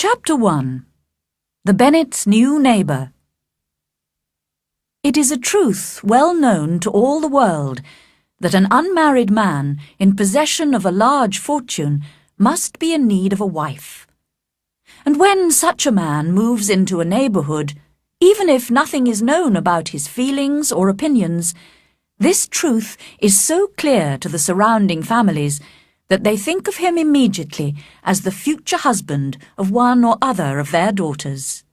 Chapter 1. The Bennets' New Neighbour. It is a truth well known to all the world that an unmarried man in possession of a large fortune must be in need of a wife. And when such a man moves into a neighbourhood, even if nothing is known about his feelings or opinions, this truth is so clear to the surrounding families that they think of him immediately as the future husband of one or other of their daughters.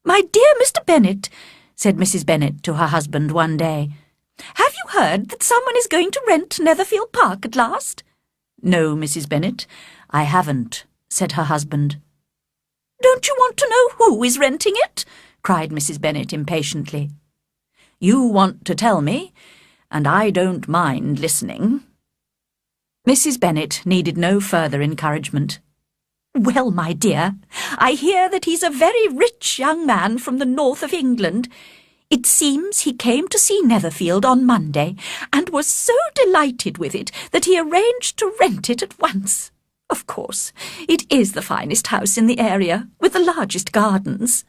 "My dear Mr. Bennet," said Mrs. Bennet to her husband one day, "have you heard that someone is going to rent Netherfield Park at last?" "No, Mrs. Bennet, I haven't," said her husband. "Don't you want to know who is renting it?" cried Mrs. Bennet impatiently. "You want to tell me, and I don't mind listening." Mrs. Bennet needed no further encouragement. "Well, my dear, I hear that he's a very rich young man from the north of England. It seems he came to see Netherfield on Monday, and was so delighted with it that he arranged to rent it at once. Of course, it is the finest house in the area, with the largest gardens.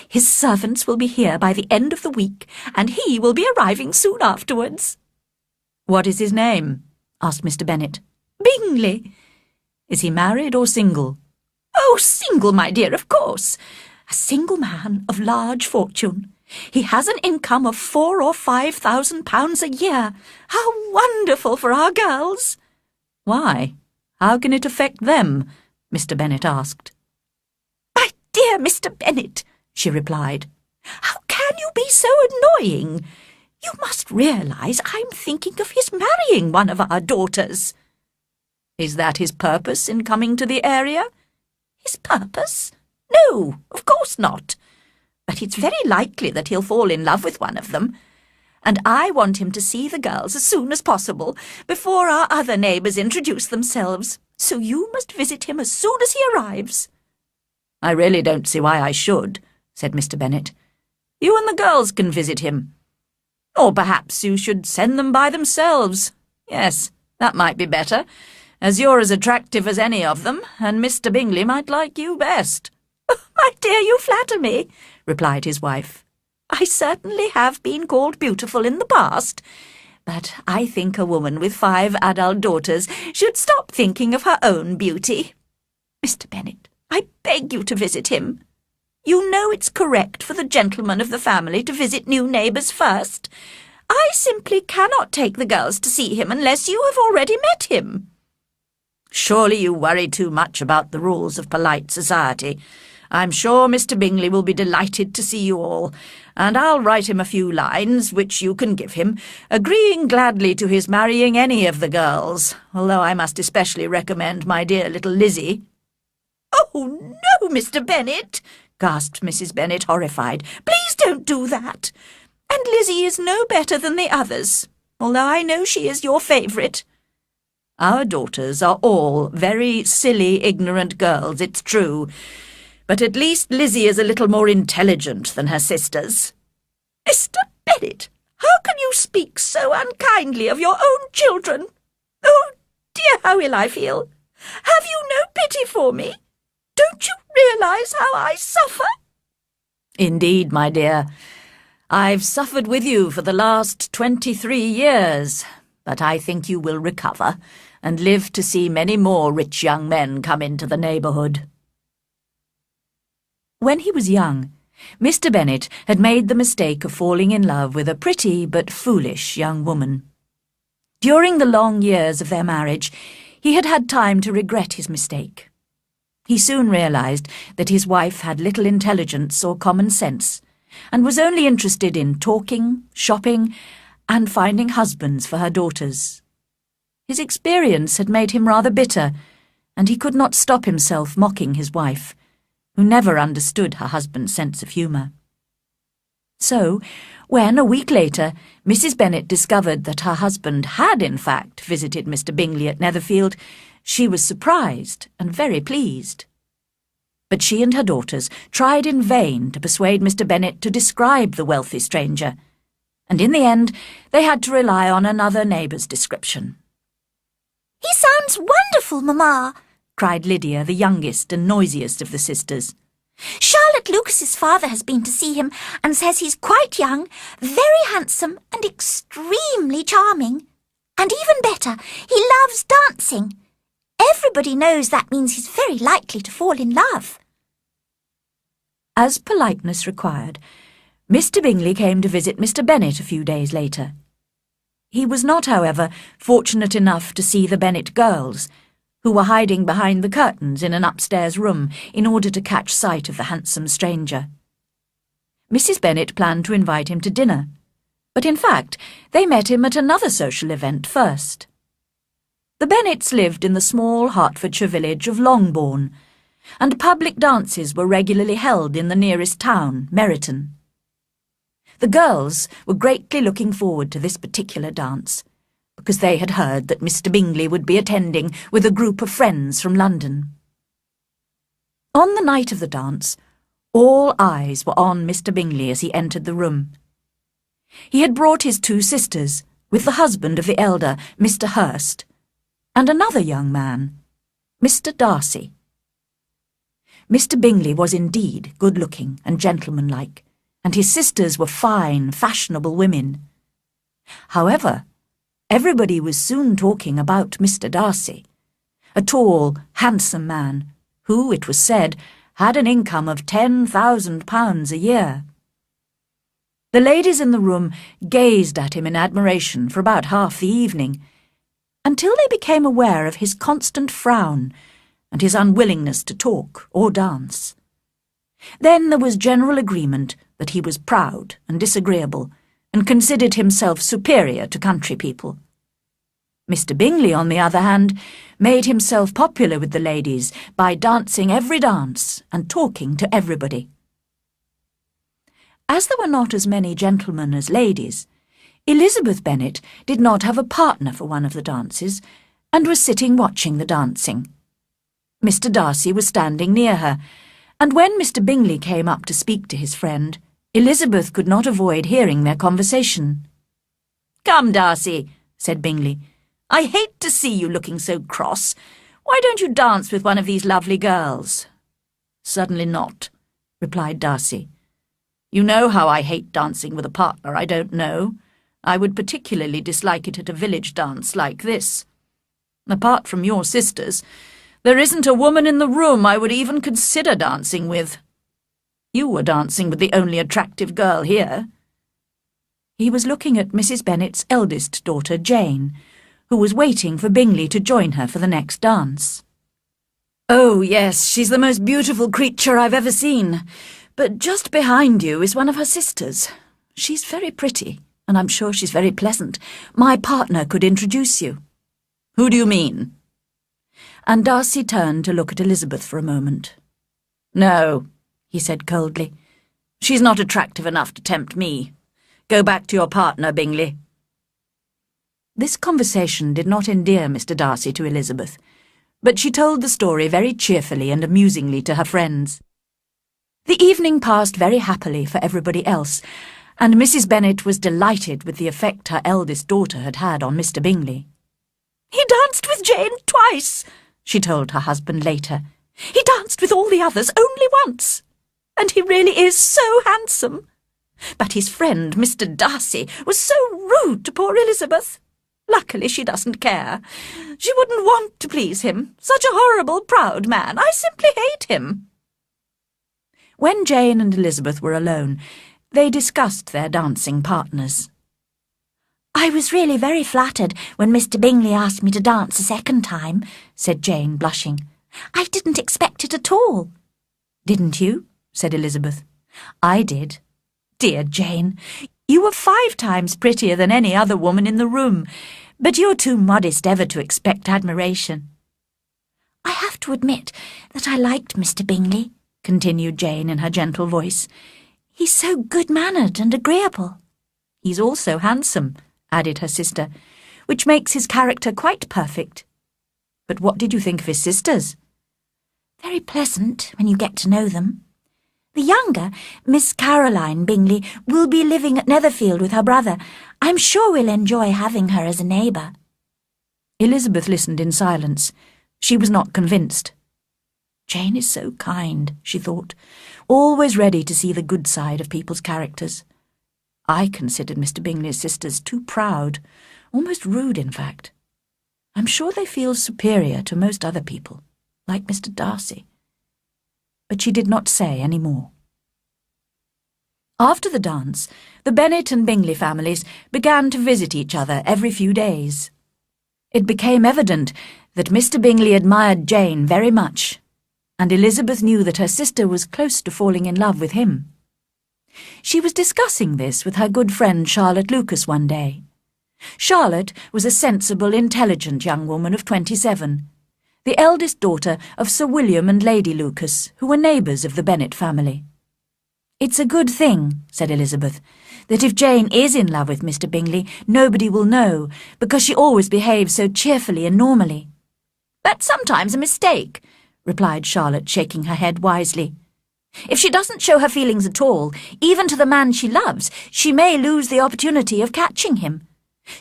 His servants will be here by the end of the week, and he will be arriving soon afterwards." "What is his name?" asked Mr. Bennet. "Bingley." "Is he married or single?" "Oh, single, my dear, of course. A single man of large fortune. He has an income of £4,000 or £5,000 a year. How wonderful for our girls!" "Why? How can it affect them?" Mr. Bennet asked. "My dear Mr. Bennet," she replied, "how can you be so annoying? You must realise I'm thinking of his marrying one of our daughters." "Is that his purpose in coming to the area?" "His purpose? No, of course not. But it's very likely that he'll fall in love with one of them. And I want him to see the girls as soon as possible, before our other neighbours introduce themselves. So you must visit him as soon as he arrives." "I really don't see why I should," said Mr. Bennet. "You and the girls can visit him. Or perhaps you should send them by themselves. Yes, that might be better, as you're as attractive as any of them, and Mr. Bingley might like you best." "Oh, my dear, you flatter me," replied his wife. "I certainly have been called beautiful in the past, but I think a woman with 5 adult daughters should stop thinking of her own beauty. Mr. Bennet, I beg you to visit him. You know it's correct for the gentleman of the family to visit new neighbours first. I simply cannot take the girls to see him unless you have already met him." "Surely you worry too much about the rules of polite society. I'm sure Mr. Bingley will be delighted to see you all, and I'll write him a few lines, which you can give him, agreeing gladly to his marrying any of the girls, although I must especially recommend my dear little Lizzie." "Oh, no, Mr. Bennet!" gasped Mrs. Bennet, horrified. "Please don't do that. And Lizzie is no better than the others, although I know she is your favourite." "Our daughters are all very silly, ignorant girls, it's true, but at least Lizzie is a little more intelligent than her sisters." "Mr. Bennet, how can you speak so unkindly of your own children? Oh, dear, how ill I feel. Have you no pity for me? Don't you realise how I suffer?" "Indeed, my dear, I've suffered with you for the last 23 years, but I think you will recover and live to see many more rich young men come into the neighbourhood." When he was young, Mr. Bennet had made the mistake of falling in love with a pretty but foolish young woman. During the long years of their marriage, he had had time to regret his mistake. He soon realised that his wife had little intelligence or common sense, and was only interested in talking, shopping, and finding husbands for her daughters. His experience had made him rather bitter, and he could not stop himself mocking his wife, who never understood her husband's sense of humour. So, when, a week later, Mrs. Bennet discovered that her husband had in fact visited Mr. Bingley at Netherfield, she was surprised and very pleased. But she and her daughters tried in vain to persuade Mr. Bennet to describe the wealthy stranger, and in the end they had to rely on another neighbour's description. "He sounds wonderful, Mamma," cried Lydia, the youngest and noisiest of the sisters. "Charlotte Lucas's father has been to see him and says he's quite young, very handsome and extremely charming. And even better, he loves dancing. Everybody knows that means he's very likely to fall in love." As politeness required, Mr. Bingley came to visit Mr. Bennet a few days later. He was not, however, fortunate enough to see the Bennet girls, who were hiding behind the curtains in an upstairs room in order to catch sight of the handsome stranger. Mrs. Bennet planned to invite him to dinner, but in fact they met him at another social event first. The Bennets lived in the small Hertfordshire village of Longbourn, and public dances were regularly held in the nearest town, Meryton. The girls were greatly looking forward to this particular dance, because they had heard that Mr. Bingley would be attending with a group of friends from London. On the night of the dance, all eyes were on Mr. Bingley as he entered the room. He had brought his two sisters, with the husband of the elder, Mr. Hurst, and another young man, Mr. Darcy. Mr. Bingley was indeed good-looking and gentlemanlike, and his sisters were fine, fashionable women. However, everybody was soon talking about Mr. Darcy, a tall, handsome man, who, it was said, had an income of £10,000 a year. The ladies in the room gazed at him in admiration for about half the evening, until they became aware of his constant frown and his unwillingness to talk or dance. Then there was general agreement that he was proud and disagreeable, and considered himself superior to country people. Mr. Bingley, on the other hand, made himself popular with the ladies by dancing every dance and talking to everybody. As there were not as many gentlemen as ladies, Elizabeth Bennet did not have a partner for one of the dances, and was sitting watching the dancing. Mr. Darcy was standing near her, and when Mr. Bingley came up to speak to his friend, Elizabeth could not avoid hearing their conversation. "Come, Darcy," said Bingley, "I hate to see you looking so cross. Why don't you dance with one of these lovely girls?" "Certainly not," replied Darcy. "You know how I hate dancing with a partner I don't know. I would particularly dislike it at a village dance like this. Apart from your sisters, there isn't a woman in the room I would even consider dancing with. You were dancing with the only attractive girl here." He was looking at Mrs. Bennet's eldest daughter, Jane, who was waiting for Bingley to join her for the next dance. "Oh, yes, she's the most beautiful creature I've ever seen. But just behind you is one of her sisters. She's very pretty, and I'm sure she's very pleasant. My partner could introduce you." "Who do you mean?" And Darcy turned to look at Elizabeth for a moment. "No," he said coldly. "She's not attractive enough to tempt me. Go back to your partner, Bingley." This conversation did not endear Mr. Darcy to Elizabeth, but she told the story very cheerfully and amusingly to her friends. The evening passed very happily for everybody else, and Mrs. Bennet was delighted with the effect her eldest daughter had had on Mr. Bingley. "He danced with Jane twice," she told her husband later. "He danced with all the others only once. And he really is so handsome. But his friend, Mr. Darcy, was so rude to poor Elizabeth. Luckily she doesn't care. She wouldn't want to please him. Such a horrible, proud man. I simply hate him." When Jane and Elizabeth were alone, they discussed their dancing partners. "I was really very flattered when Mr. Bingley asked me to dance a second time," said Jane, blushing. "I didn't expect it at all." "Didn't you?" said Elizabeth. "I did. Dear Jane, you were 5 times prettier than any other woman in the room, but you're too modest ever to expect admiration." "I have to admit that I liked Mr. Bingley," continued Jane in her gentle voice. "He's so good-mannered and agreeable." "He's also handsome," added her sister, "which makes his character quite perfect. But what did you think of his sisters?" "Very pleasant when you get to know them. The younger, Miss Caroline Bingley, will be living at Netherfield with her brother. I'm sure we'll enjoy having her as a neighbour." Elizabeth listened in silence, She was not convinced. Jane is so kind, she thought, always ready to see the good side of people's characters. I considered Mr. Bingley's sisters too proud, almost rude, in fact. I'm sure they feel superior to most other people, like Mr. Darcy. But she did not say any more. After the dance, the Bennet and Bingley families began to visit each other every few days. It became evident that Mr. Bingley admired Jane very much, and Elizabeth knew that her sister was close to falling in love with him. She was discussing this with her good friend Charlotte Lucas one day. Charlotte was a sensible, intelligent young woman of 27, the eldest daughter of Sir William and Lady Lucas, who were neighbours of the Bennet family. "It's a good thing," said Elizabeth, "that if Jane is in love with Mr. Bingley, nobody will know, because she always behaves so cheerfully and normally." "That's sometimes a mistake," replied Charlotte, shaking her head wisely. "If she doesn't show her feelings at all, even to the man she loves, she may lose the opportunity of catching him.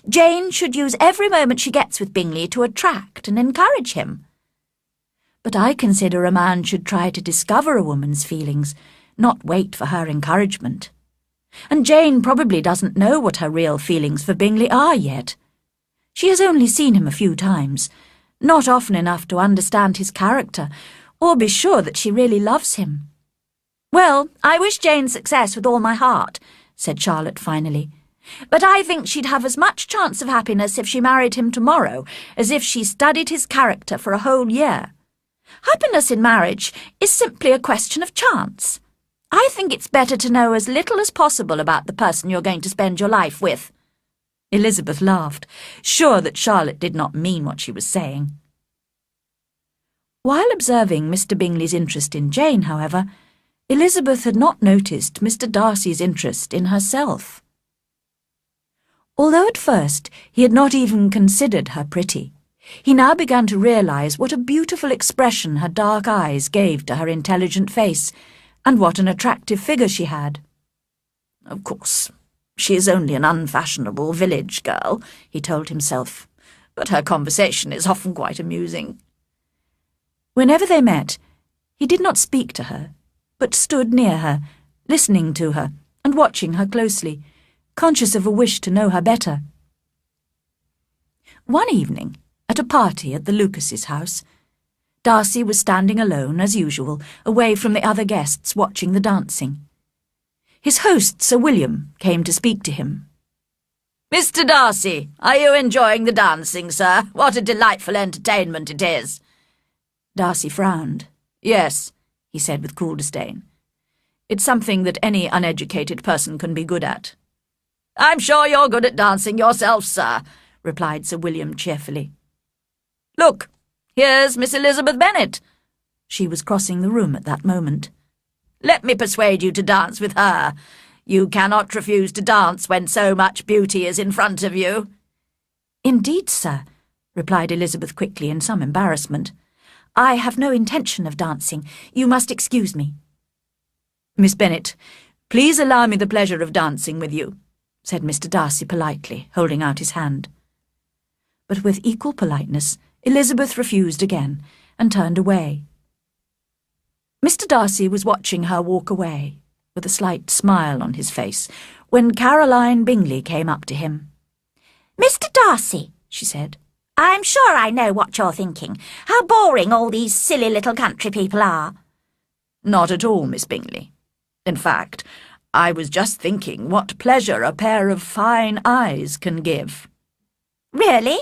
Jane should use every moment she gets with Bingley to attract and encourage him." "But I consider a man should try to discover a woman's feelings, not wait for her encouragement. And Jane probably doesn't know what her real feelings for Bingley are yet. She has only seen him a few times, not often enough to understand his character, or be sure that she really loves him." "Well, I wish Jane success with all my heart," said Charlotte finally. "But I think she'd have as much chance of happiness if she married him tomorrow as if she studied his character for a whole year. Happiness in marriage is simply a question of chance. I think it's better to know as little as possible about the person you're going to spend your life with." Elizabeth laughed, sure that Charlotte did not mean what she was saying. While observing Mr. Bingley's interest in Jane, however, Elizabeth had not noticed Mr. Darcy's interest in herself. Although at first he had not even considered her pretty, he now began to realise what a beautiful expression her dark eyes gave to her intelligent face, and what an attractive figure she had. "Of course, she is only an unfashionable village girl," he told himself, "but her conversation is often quite amusing." Whenever they met, he did not speak to her, but stood near her, listening to her and watching her closely, conscious of a wish to know her better. One evening, at a party at the Lucases' house, Darcy was standing alone, as usual, away from the other guests watching the dancing. His host, Sir William, came to speak to him. "Mr. Darcy, are you enjoying the dancing, sir? What a delightful entertainment it is." Darcy frowned. "Yes," he said with cool disdain. "It's something that any uneducated person can be good at." "I'm sure you're good at dancing yourself, sir," replied Sir William cheerfully. "Look, here's Miss Elizabeth Bennet." She was crossing the room at that moment. "Let me persuade you to dance with her. You cannot refuse to dance when so much beauty is in front of you." "Indeed, sir," replied Elizabeth quickly in some embarrassment. "I have no intention of dancing. You must excuse me." "Miss Bennet, please allow me the pleasure of dancing with you," said Mr. Darcy politely, holding out his hand. But with equal politeness, Elizabeth refused again, and turned away. Mr. Darcy was watching her walk away, with a slight smile on his face, when Caroline Bingley came up to him. "Mr. Darcy," she said, "I'm sure I know what you're thinking. How boring all these silly little country people are." "Not at all, Miss Bingley. In fact, I was just thinking what pleasure a pair of fine eyes can give." "Really?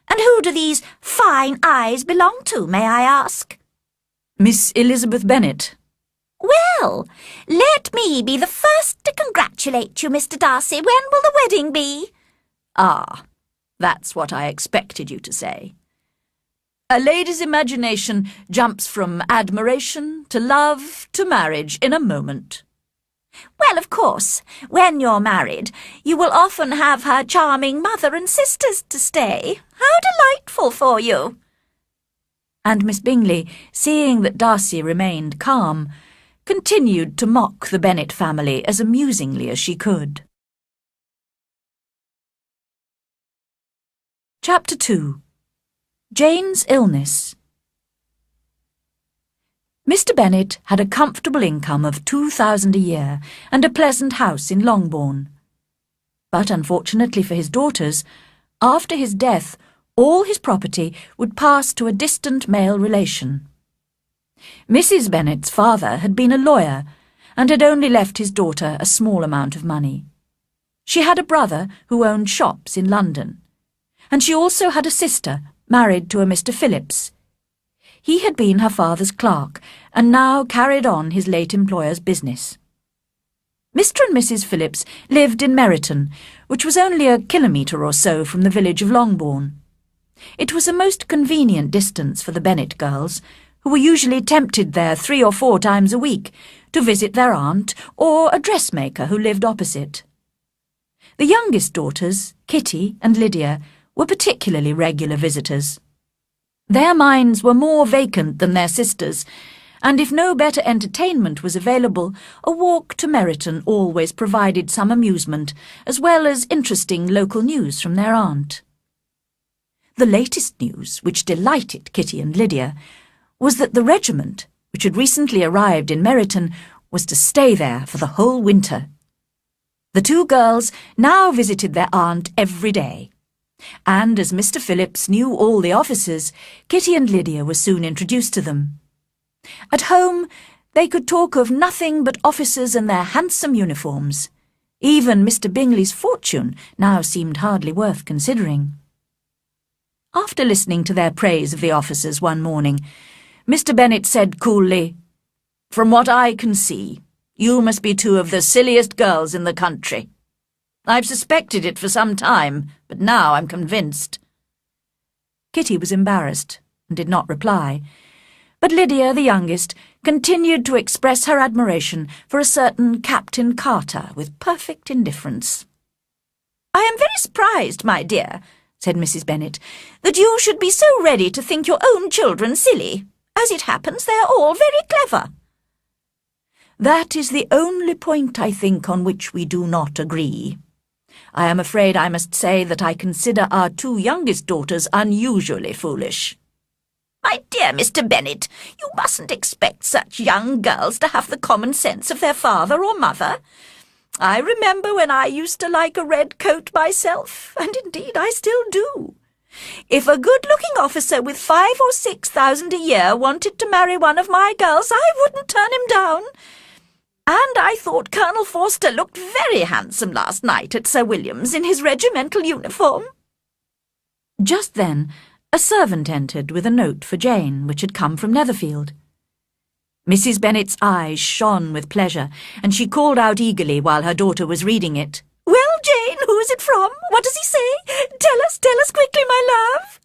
And who do these fine eyes belong to, may I ask?" "Miss Elizabeth Bennet." "Well, let me be the first to congratulate you, Mr. Darcy. When will the wedding be?" "Ah, that's what I expected you to say. A lady's imagination jumps from admiration to love to marriage in a moment." "Well, of course, when you're married, you will often have her charming mother and sisters to stay. How delightful for you!" And Miss Bingley, seeing that Darcy remained calm, continued to mock the Bennet family as amusingly as she could. Chapter 2. Jane's Illness, Mr. Bennet had a comfortable income of £2,000 a year and a pleasant house in Longbourn. But unfortunately for his daughters, after his death, all his property would pass to a distant male relation. Mrs. Bennet's father had been a lawyer and had only left his daughter a small amount of money. She had a brother who owned shops in London, and she also had a sister married to a Mr. Phillips. He had been her father's clerk and now carried on his late employer's business. Mr. and Mrs. Phillips lived in Meryton, which was only a kilometre or so from the village of Longbourn. It was a most convenient distance for the Bennet girls, who were usually tempted there 3 or 4 times a week to visit their aunt or a dressmaker who lived opposite. The youngest daughters, Kitty and Lydia, were particularly regular visitors. Their minds were more vacant than their sisters', and if no better entertainment was available, a walk to Meryton always provided some amusement, as well as interesting local news from their aunt. The latest news, which delighted Kitty and Lydia, was that the regiment, which had recently arrived in Meryton, was to stay there for the whole winter. The 2 girls now visited their aunt every day, and as Mr. Phillips knew all the officers, Kitty and Lydia were soon introduced to them. At home, they could talk of nothing but officers and their handsome uniforms. Even Mr. Bingley's fortune now seemed hardly worth considering. After listening to their praise of the officers one morning, Mr. Bennet said coolly, "From what I can see, you must be 2 of the silliest girls in the country. I've suspected it for some time, but now I'm convinced." Kitty was embarrassed and did not reply, but Lydia, the youngest, continued to express her admiration for a certain Captain Carter with perfect indifference. "I am very surprised, my dear," said Mrs. Bennet, "that you should be so ready to think your own children silly. As it happens, they are all very clever." "That is the only point, I think, on which we do not agree. I am afraid I must say that I consider our 2 youngest daughters unusually foolish." "My dear Mr. Bennet, you mustn't expect such young girls to have the common sense of their father or mother. I remember when I used to like a red coat myself, and indeed I still do. If a good-looking officer with 5,000 or 6,000 a year wanted to marry one of my girls, I wouldn't turn him down. And I thought Colonel Forster looked very handsome last night at Sir William's in his regimental uniform." Just then, a servant entered with a note for Jane, which had come from Netherfield. Mrs. Bennet's eyes shone with pleasure, and she called out eagerly while her daughter was reading it, "Well, Jane, who is it from? What does he say? Tell us quickly, my love."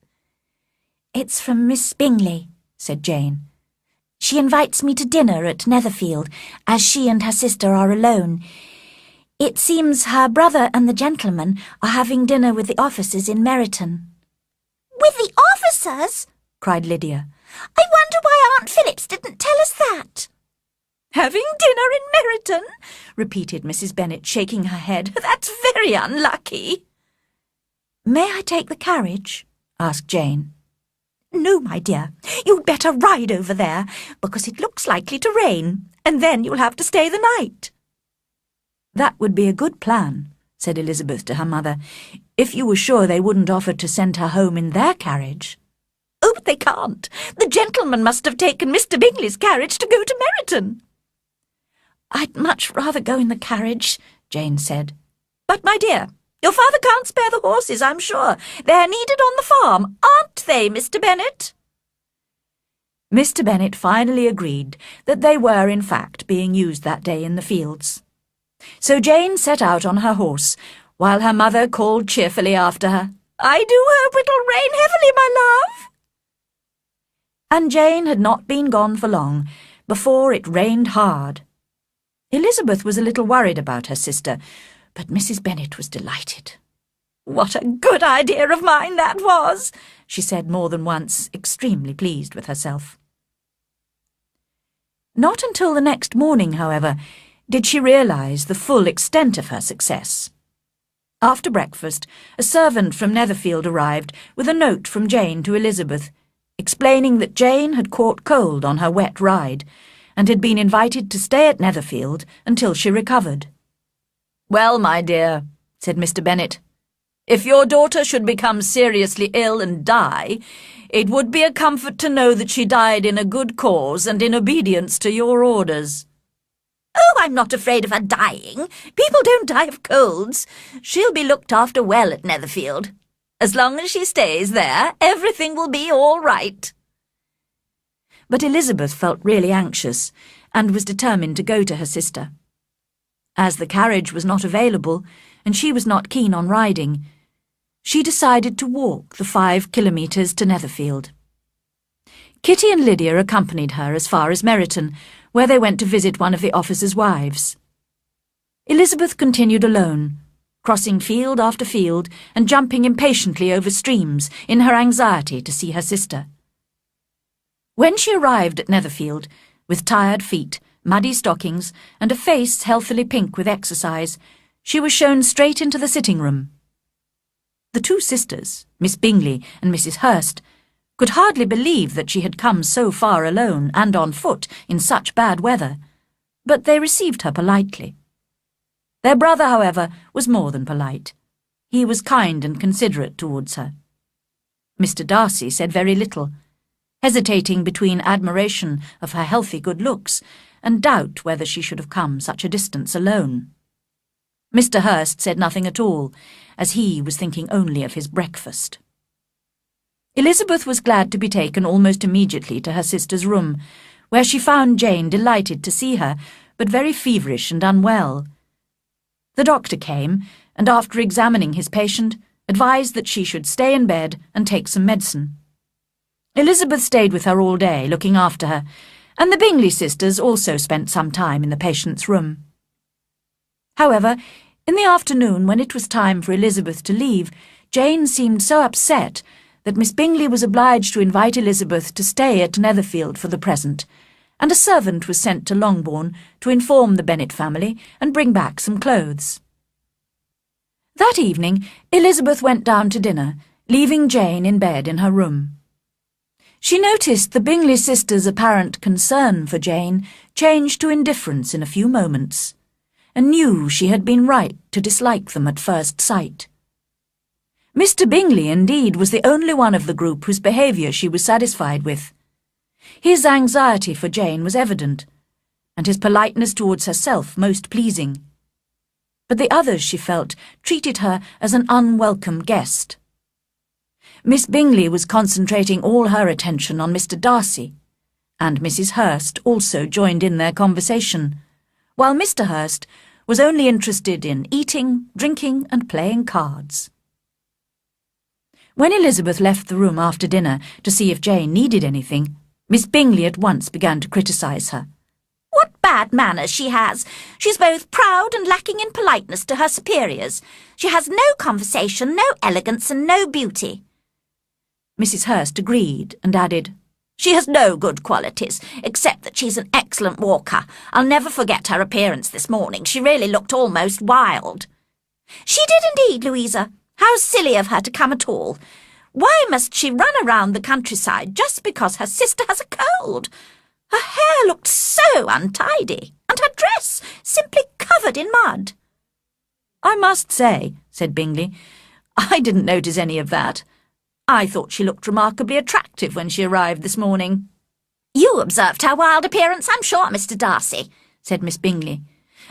"It's from Miss Bingley," said Jane. "She invites me to dinner at Netherfield, as she and her sister are alone. It seems her brother and the gentleman are having dinner with the officers in Meryton." "With the officers?" cried Lydia. "I wonder why Aunt Phillips didn't tell us that." "Having dinner in Meryton?" repeated Mrs. Bennet, shaking her head. "That's very unlucky." "May I take the carriage?" asked Jane. "No, my dear. You'd better ride over there, because it looks likely to rain, and then you'll have to stay the night." "That would be a good plan," said Elizabeth to her mother, "if you were sure they wouldn't offer to send her home in their carriage." "Oh, but they can't. The gentleman must have taken Mr. Bingley's carriage to go to Meryton." "I'd much rather go in the carriage," Jane said. "But, my dear, your father can't spare the horses, I'm sure. They're needed on the farm, aren't they, Mr. Bennet?" Mr. Bennet finally agreed that they were, in fact, being used that day in the fields. So Jane set out on her horse, while her mother called cheerfully after her, "I do hope it'll rain heavily, my love." And Jane had not been gone for long before it rained hard. Elizabeth was a little worried about her sister, but Mrs. Bennet was delighted. "What a good idea of mine that was," she said more than once, extremely pleased with herself. Not until the next morning, however, did she realise the full extent of her success. After breakfast, a servant from Netherfield arrived with a note from Jane to Elizabeth. explaining that Jane had caught cold on her wet ride and had been invited to stay at Netherfield until she recovered. "Well, my dear," said Mr. Bennet, "if your daughter should become seriously ill and die, it would be a comfort to know that she died in a good cause and in obedience to your orders." "Oh, I'm not afraid of her dying. People don't die of colds. She'll be looked after well at Netherfield. As long as she stays there, everything will be all right." But Elizabeth felt really anxious and was determined to go to her sister. As the carriage was not available and she was not keen on riding, she decided to walk the 5 kilometres to Netherfield. Kitty and Lydia accompanied her as far as Meryton, where they went to visit one of the officers' wives. Elizabeth continued alone, crossing field after field and jumping impatiently over streams in her anxiety to see her sister. When she arrived at Netherfield, with tired feet, muddy stockings, and a face healthily pink with exercise, she was shown straight into the sitting-room. The 2 sisters, Miss Bingley and Mrs. Hurst, could hardly believe that she had come so far alone and on foot in such bad weather, but they received her politely. Their brother, however, was more than polite. He was kind and considerate towards her. Mr. Darcy said very little, hesitating between admiration of her healthy good looks and doubt whether she should have come such a distance alone. Mr. Hurst said nothing at all, as he was thinking only of his breakfast. Elizabeth was glad to be taken almost immediately to her sister's room, where she found Jane delighted to see her, but very feverish and unwell. The doctor came, and after examining his patient, advised that she should stay in bed and take some medicine. Elizabeth stayed with her all day, looking after her, and the Bingley sisters also spent some time in the patient's room. However, in the afternoon, when it was time for Elizabeth to leave, Jane seemed so upset that Miss Bingley was obliged to invite Elizabeth to stay at Netherfield for the present, and a servant was sent to Longbourn to inform the Bennet family and bring back some clothes. That evening, Elizabeth went down to dinner, leaving Jane in bed in her room. She noticed the Bingley sisters' apparent concern for Jane changed to indifference in a few moments, and knew she had been right to dislike them at first sight. Mr. Bingley, indeed, was the only one of the group whose behaviour she was satisfied with. His anxiety for Jane was evident, and his politeness towards herself most pleasing. But the others, she felt, treated her as an unwelcome guest. Miss Bingley was concentrating all her attention on Mr. Darcy, and Mrs. Hurst also joined in their conversation, while Mr. Hurst was only interested in eating, drinking, and playing cards. When Elizabeth left the room after dinner to see if Jane needed anything, Miss Bingley at once began to criticise her. "What bad manners she has! She's both proud and lacking in politeness to her superiors. She has no conversation, no elegance, and no beauty." Mrs. Hurst agreed and added, "She has no good qualities, except that she's an excellent walker. I'll never forget her appearance this morning. She really looked almost wild." "She did indeed, Louisa. How silly of her to come at all. Why must she run around the countryside just because her sister has a cold? Her hair looked so untidy, and her dress simply covered in mud." "I must say," said Bingley, "I didn't notice any of that. I thought she looked remarkably attractive when she arrived this morning." "You observed her wild appearance, I'm sure, Mr. Darcy," said Miss Bingley,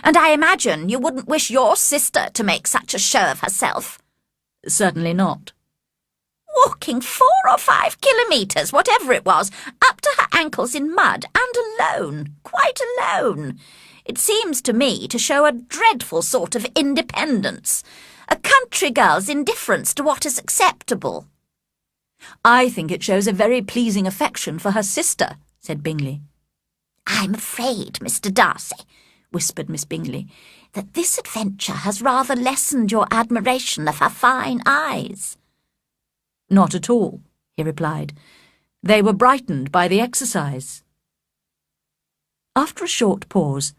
"and I imagine you wouldn't wish your sister to make such a show of herself." "Certainly not." "Walking 4 or 5 kilometres, whatever it was, up to her ankles in mud, and alone, quite alone. It seems to me to show a dreadful sort of independence, a country girl's indifference to what is acceptable." "I think it shows a very pleasing affection for her sister," said Bingley. "I'm afraid, Mr. Darcy," whispered Miss Bingley, "that this adventure has rather lessened your admiration of her fine eyes." "Not at all," he replied. "They were brightened by the exercise." After a short pause,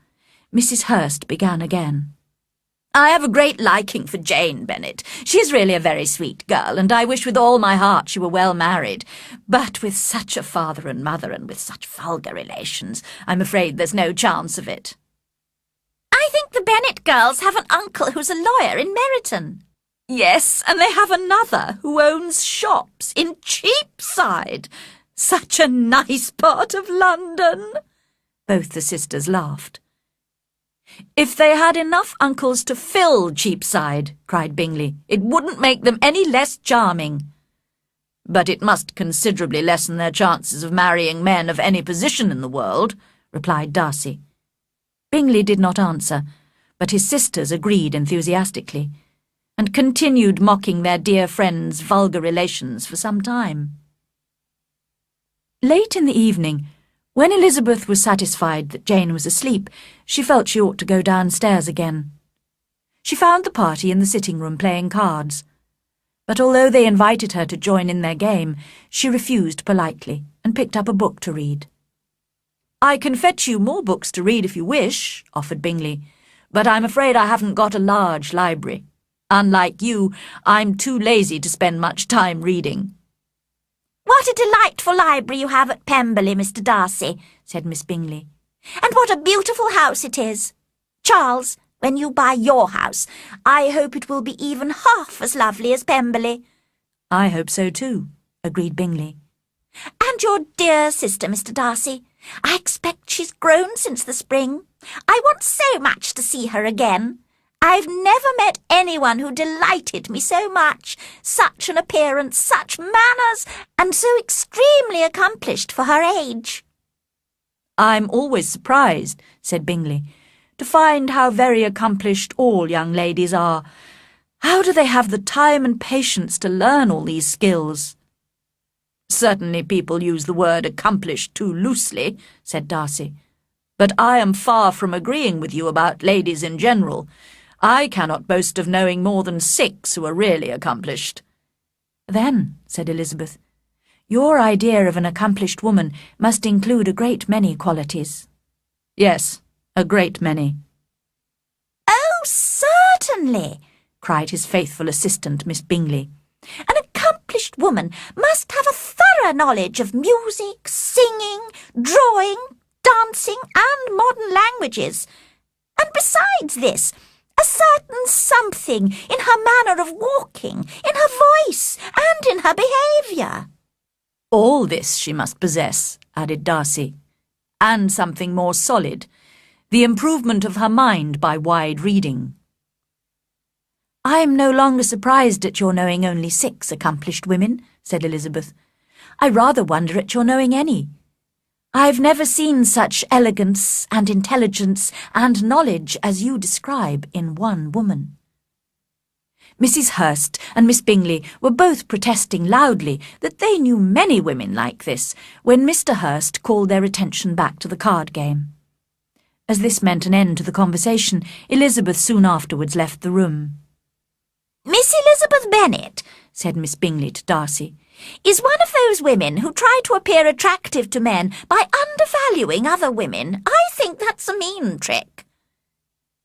Mrs. Hurst began again. I have a great liking for Jane Bennet. She is really a very sweet girl, and I wish with all my heart she were well married. But with such a father and mother, and with such vulgar relations, I'm afraid there's no chance of it. I think the Bennet girls have an uncle who's a lawyer in Meryton. Yes, and they have another who owns shops in Cheapside. Such a nice part of London. Both the sisters laughed. If they had enough uncles to fill Cheapside, cried Bingley, it wouldn't make them any less charming. But it must considerably lessen their chances of marrying men of any position in the world, replied Darcy. Bingley did not answer, but his sisters agreed enthusiastically, and continued mocking their dear friend's vulgar relations for some time. Late in the evening, when Elizabeth was satisfied that Jane was asleep, she felt she ought to go downstairs again. She found the party in the sitting-room playing cards, but although they invited her to join in their game, she refused politely and picked up a book to read. "I can fetch you more books to read if you wish," offered Bingley, "but I'm afraid I haven't got a large library. Unlike you, I'm too lazy to spend much time reading." "What a delightful library you have at Pemberley, Mr. Darcy," said Miss Bingley. "And what a beautiful house it is. Charles, when you buy your house, I hope it will be even half as lovely as Pemberley." "I hope so too," agreed Bingley. "And your dear sister, Mr. Darcy. I expect she's grown since the spring. I want so much to see her again. I've never met anyone who delighted me so much. Such an appearance, such manners, and so extremely accomplished for her age." "I'm always surprised," said Bingley, "to find how very accomplished all young ladies are. How do they have the time and patience to learn all these skills?" "Certainly people use the word accomplished too loosely," said Darcy. "But I am far from agreeing with you about ladies in general. I cannot boast of knowing more than 6 who are really accomplished." "Then," said Elizabeth, "your idea of an accomplished woman must include a great many qualities." "Yes, a great many." "Oh, certainly," cried his faithful assistant, Miss Bingley. "An accomplished woman must have a thorough knowledge of music, singing, drawing, dancing, and modern languages. And besides this, a certain something in her manner of walking, in her voice, and in her behaviour." "All this she must possess," added Darcy, "and something more solid, the improvement of her mind by wide reading." "I'm no longer surprised at your knowing only 6 accomplished women," said Elizabeth. "I rather wonder at your knowing any. I've never seen such elegance and intelligence and knowledge as you describe in one woman." Mrs. Hurst and Miss Bingley were both protesting loudly that they knew many women like this, when Mr. Hurst called their attention back to the card game. As this meant an end to the conversation, Elizabeth soon afterwards left the room. "Miss Elizabeth Bennet," said Miss Bingley to Darcy, "is one of those women who try to appear attractive to men by undervaluing other women. I think that's a mean trick."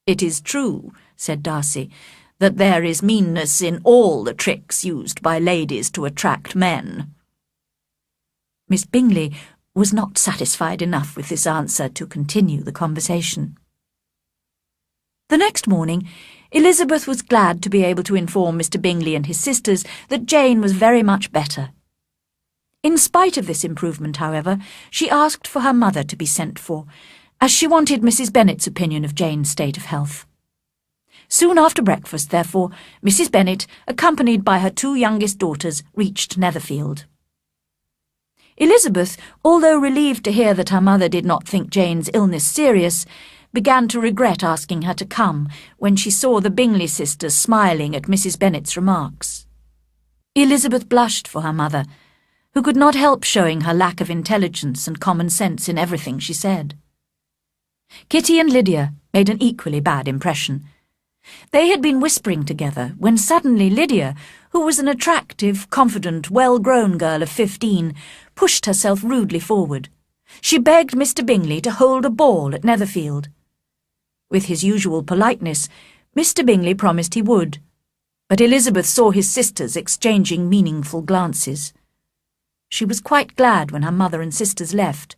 "It is true," said Darcy, "that there is meanness in all the tricks used by ladies to attract men." Miss Bingley was not satisfied enough with this answer to continue the conversation. The next morning, Elizabeth was glad to be able to inform Mr. Bingley and his sisters that Jane was very much better. In spite of this improvement, however, she asked for her mother to be sent for, as she wanted Mrs. Bennet's opinion of Jane's state of health. Soon after breakfast, therefore, Mrs. Bennet, accompanied by her 2 youngest daughters, reached Netherfield. Elizabeth, although relieved to hear that her mother did not think Jane's illness serious, began to regret asking her to come when she saw the Bingley sisters smiling at Mrs. Bennet's remarks. Elizabeth blushed for her mother, who could not help showing her lack of intelligence and common sense in everything she said. Kitty and Lydia made an equally bad impression. They had been whispering together when suddenly Lydia, who was an attractive, confident, well-grown girl of 15, pushed herself rudely forward. She begged Mr. Bingley to hold a ball at Netherfield. With his usual politeness, Mr. Bingley promised he would, but Elizabeth saw his sisters exchanging meaningful glances. She was quite glad when her mother and sisters left.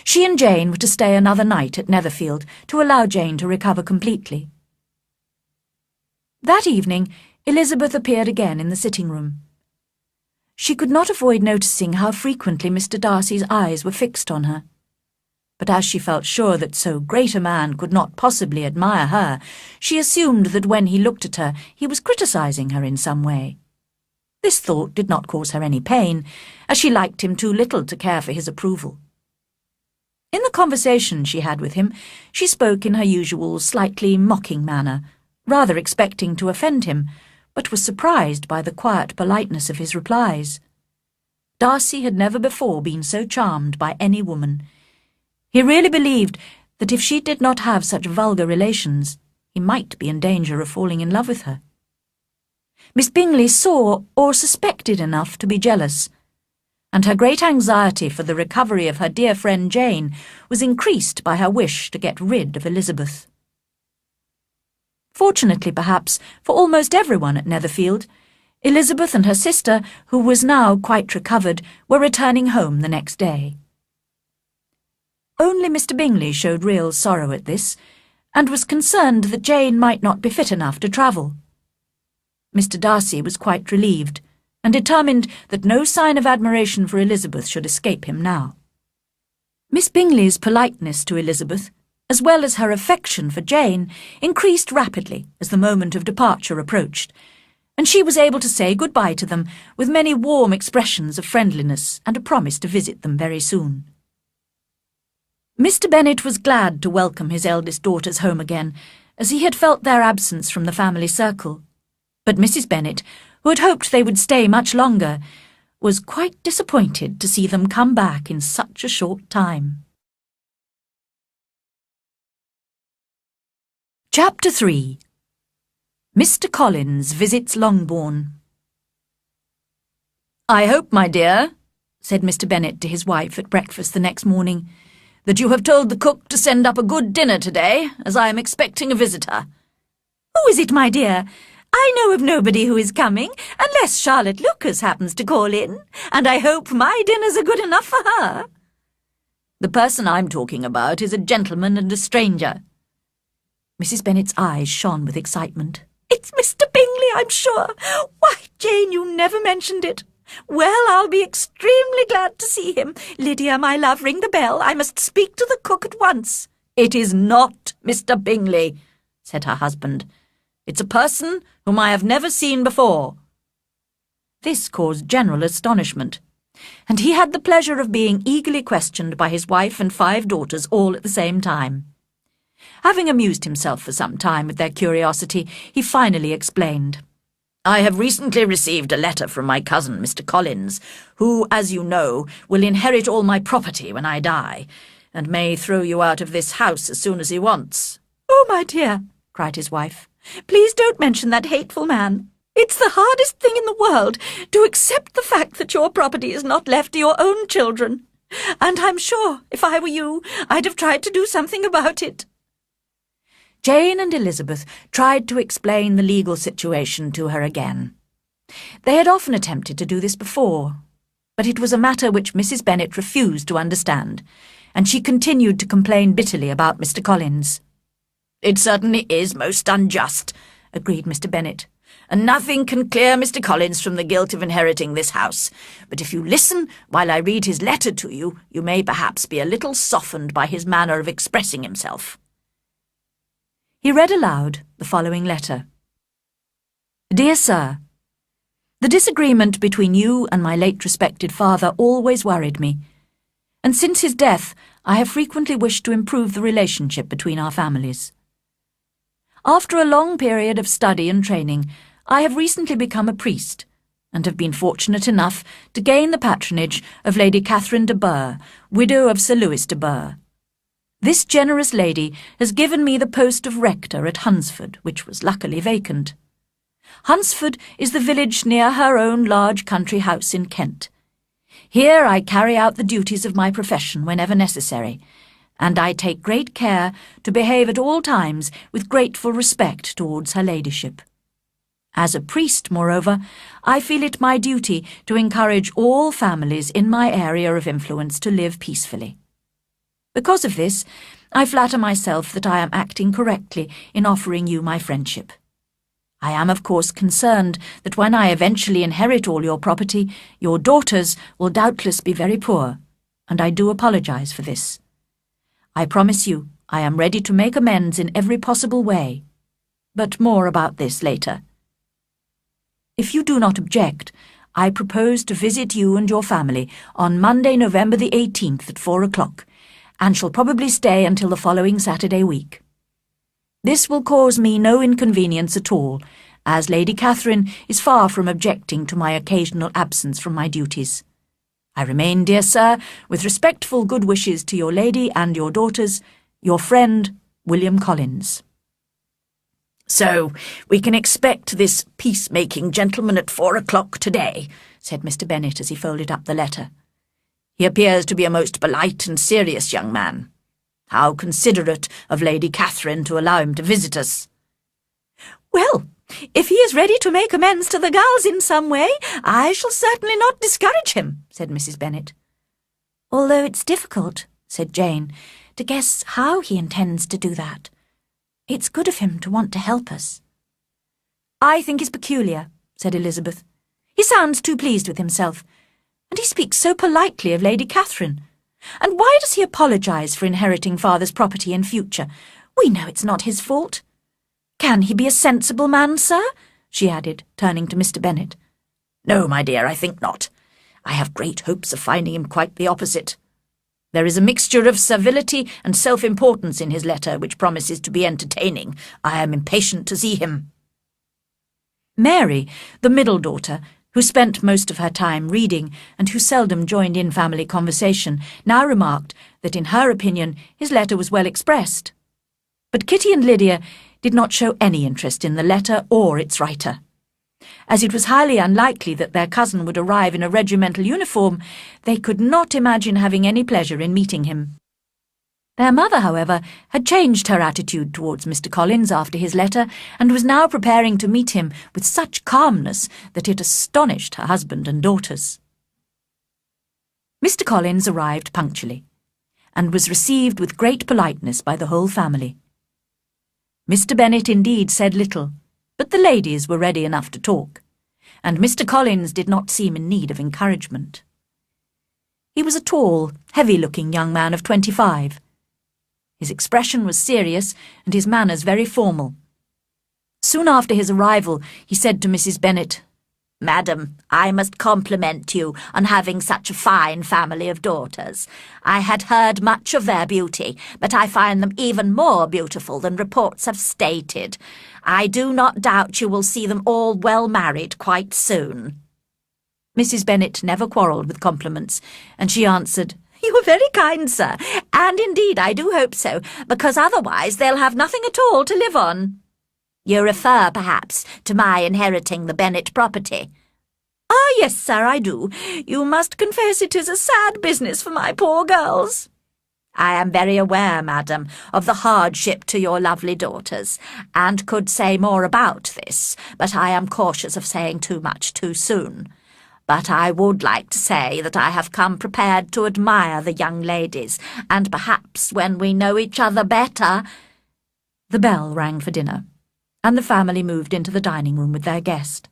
She and Jane were to stay another night at Netherfield to allow Jane to recover completely. That evening, Elizabeth appeared again in the sitting-room. She could not avoid noticing how frequently Mr. Darcy's eyes were fixed on her. But as she felt sure that so great a man could not possibly admire her, she assumed that when he looked at her, he was criticising her in some way. This thought did not cause her any pain, as she liked him too little to care for his approval. In the conversation she had with him, she spoke in her usual slightly mocking manner, rather expecting to offend him, but was surprised by the quiet politeness of his replies. Darcy had never before been so charmed by any woman. He really believed that if she did not have such vulgar relations, he might be in danger of falling in love with her. Miss Bingley saw or suspected enough to be jealous, and her great anxiety for the recovery of her dear friend Jane was increased by her wish to get rid of Elizabeth. Fortunately, perhaps, for almost everyone at Netherfield, Elizabeth and her sister, who was now quite recovered, were returning home the next day. Only Mr. Bingley showed real sorrow at this, and was concerned that Jane might not be fit enough to travel. Mr. Darcy was quite relieved, and determined that no sign of admiration for Elizabeth should escape him now. Miss Bingley's politeness to Elizabeth, as well as her affection for Jane, increased rapidly as the moment of departure approached, and she was able to say good-bye to them with many warm expressions of friendliness and a promise to visit them very soon. Mr. Bennet was glad to welcome his eldest daughters home again, as he had felt their absence from the family circle. But Mrs. Bennet, who had hoped they would stay much longer, was quite disappointed to see them come back in such a short time. Chapter 3. Mr. Collins visits Longbourn. "I hope, my dear," said Mr. Bennet to his wife at breakfast the next morning, "that you have told the cook to send up a good dinner today, as I am expecting a visitor." "Who is it, my dear? I know of nobody who is coming, unless Charlotte Lucas happens to call in, and I hope my dinners are good enough for her." "The person I'm talking about is a gentleman and a stranger." Mrs. Bennet's eyes shone with excitement. "It's Mr. Bingley, I'm sure. Why, Jane, you never mentioned it. Well, I'll be extremely glad to see him. Lydia, my love, ring the bell. I must speak to the cook at once." "It is not Mr. Bingley," said her husband. "It's a person whom I have never seen before." This caused general astonishment, and he had the pleasure of being eagerly questioned by his wife and 5 daughters all at the same time. Having amused himself for some time with their curiosity, he finally explained. "I have recently received a letter from my cousin, Mr. Collins, who, as you know, will inherit all my property when I die, and may throw you out of this house as soon as he wants." "Oh, my dear," cried his wife, "please don't mention that hateful man. It's the hardest thing in the world to accept the fact that your property is not left to your own children, and I'm sure, if I were you, I'd have tried to do something about it." Jane and Elizabeth tried to explain the legal situation to her again. They had often attempted to do this before, but it was a matter which Mrs. Bennet refused to understand, and she continued to complain bitterly about Mr. Collins. "It certainly is most unjust," agreed Mr. Bennet, "and nothing can clear Mr. Collins from the guilt of inheriting this house. But if you listen while I read his letter to you, you may perhaps be a little softened by his manner of expressing himself." He read aloud the following letter. "Dear Sir, the disagreement between you and my late respected father always worried me, and since his death I have frequently wished to improve the relationship between our families. After a long period of study and training, I have recently become a priest, and have been fortunate enough to gain the patronage of Lady Catherine de Burgh, widow of Sir Lewis de Burgh. This generous lady has given me the post of rector at Hunsford, which was luckily vacant. Hunsford is the village near her own large country house in Kent. Here I carry out the duties of my profession whenever necessary, and I take great care to behave at all times with grateful respect towards her ladyship. As a priest, moreover, I feel it my duty to encourage all families in my area of influence to live peacefully. Because of this, I flatter myself that I am acting correctly in offering you my friendship. I am, of course, concerned that when I eventually inherit all your property, your daughters will doubtless be very poor, and I do apologize for this. I promise you I am ready to make amends in every possible way, but more about this later. If you do not object, I propose to visit you and your family on Monday, November the 18th at 4 o'clock, and shall probably stay until the following Saturday week. This will cause me no inconvenience at all, as Lady Catherine is far from objecting to my occasional absence from my duties. I remain, dear sir, with respectful good wishes to your lady and your daughters, your friend, William Collins. So, we can expect this peacemaking gentleman at 4 o'clock today, said Mr. Bennet as he folded up the letter. He appears to be a most polite and serious young man. How considerate of Lady Catherine to allow him to visit us. Well, if he is ready to make amends to the girls in some way, I shall certainly not discourage him, said Mrs. Bennet. Although it's difficult, said Jane, to guess how he intends to do that. It's good of him to want to help us. I think he's peculiar, said Elizabeth. He sounds too pleased with himself, and he speaks so politely of Lady Catherine. And why does he apologise for inheriting father's property in future? We know it's not his fault. Can he be a sensible man, sir? She added, turning to Mr. Bennet. No, my dear, I think not. I have great hopes of finding him quite the opposite. There is a mixture of servility and self-importance in his letter which promises to be entertaining. I am impatient to see him. Mary, the middle daughter, who spent most of her time reading and who seldom joined in family conversation, now remarked that in her opinion his letter was well expressed. But Kitty and Lydia did not show any interest in the letter or its writer. As it was highly unlikely that their cousin would arrive in a regimental uniform, they could not imagine having any pleasure in meeting him. Their mother, however, had changed her attitude towards Mr. Collins after his letter, and was now preparing to meet him with such calmness that it astonished her husband and daughters. Mr. Collins arrived punctually, and was received with great politeness by the whole family. Mr. Bennet indeed said little, but the ladies were ready enough to talk, and Mr. Collins did not seem in need of encouragement. He was a tall, heavy-looking young man of 25. His expression was serious, and his manners very formal. Soon after his arrival, he said to Mrs. Bennet, Madam, I must compliment you on having such a fine family of daughters. I had heard much of their beauty, but I find them even more beautiful than reports have stated. I do not doubt you will see them all well married quite soon. Mrs. Bennet never quarrelled with compliments, and she answered, You are very kind, sir, and indeed I do hope so, because otherwise they'll have nothing at all to live on. You refer, perhaps, to my inheriting the Bennet property. Ah, yes, sir, I do. You must confess it is a sad business for my poor girls. I am very aware, madam, of the hardship to your lovely daughters, and could say more about this, but I am cautious of saying too much too soon. But I would like to say that I have come prepared to admire the young ladies, and perhaps when we know each other better— The bell rang for dinner, and the family moved into the dining-room with their guest.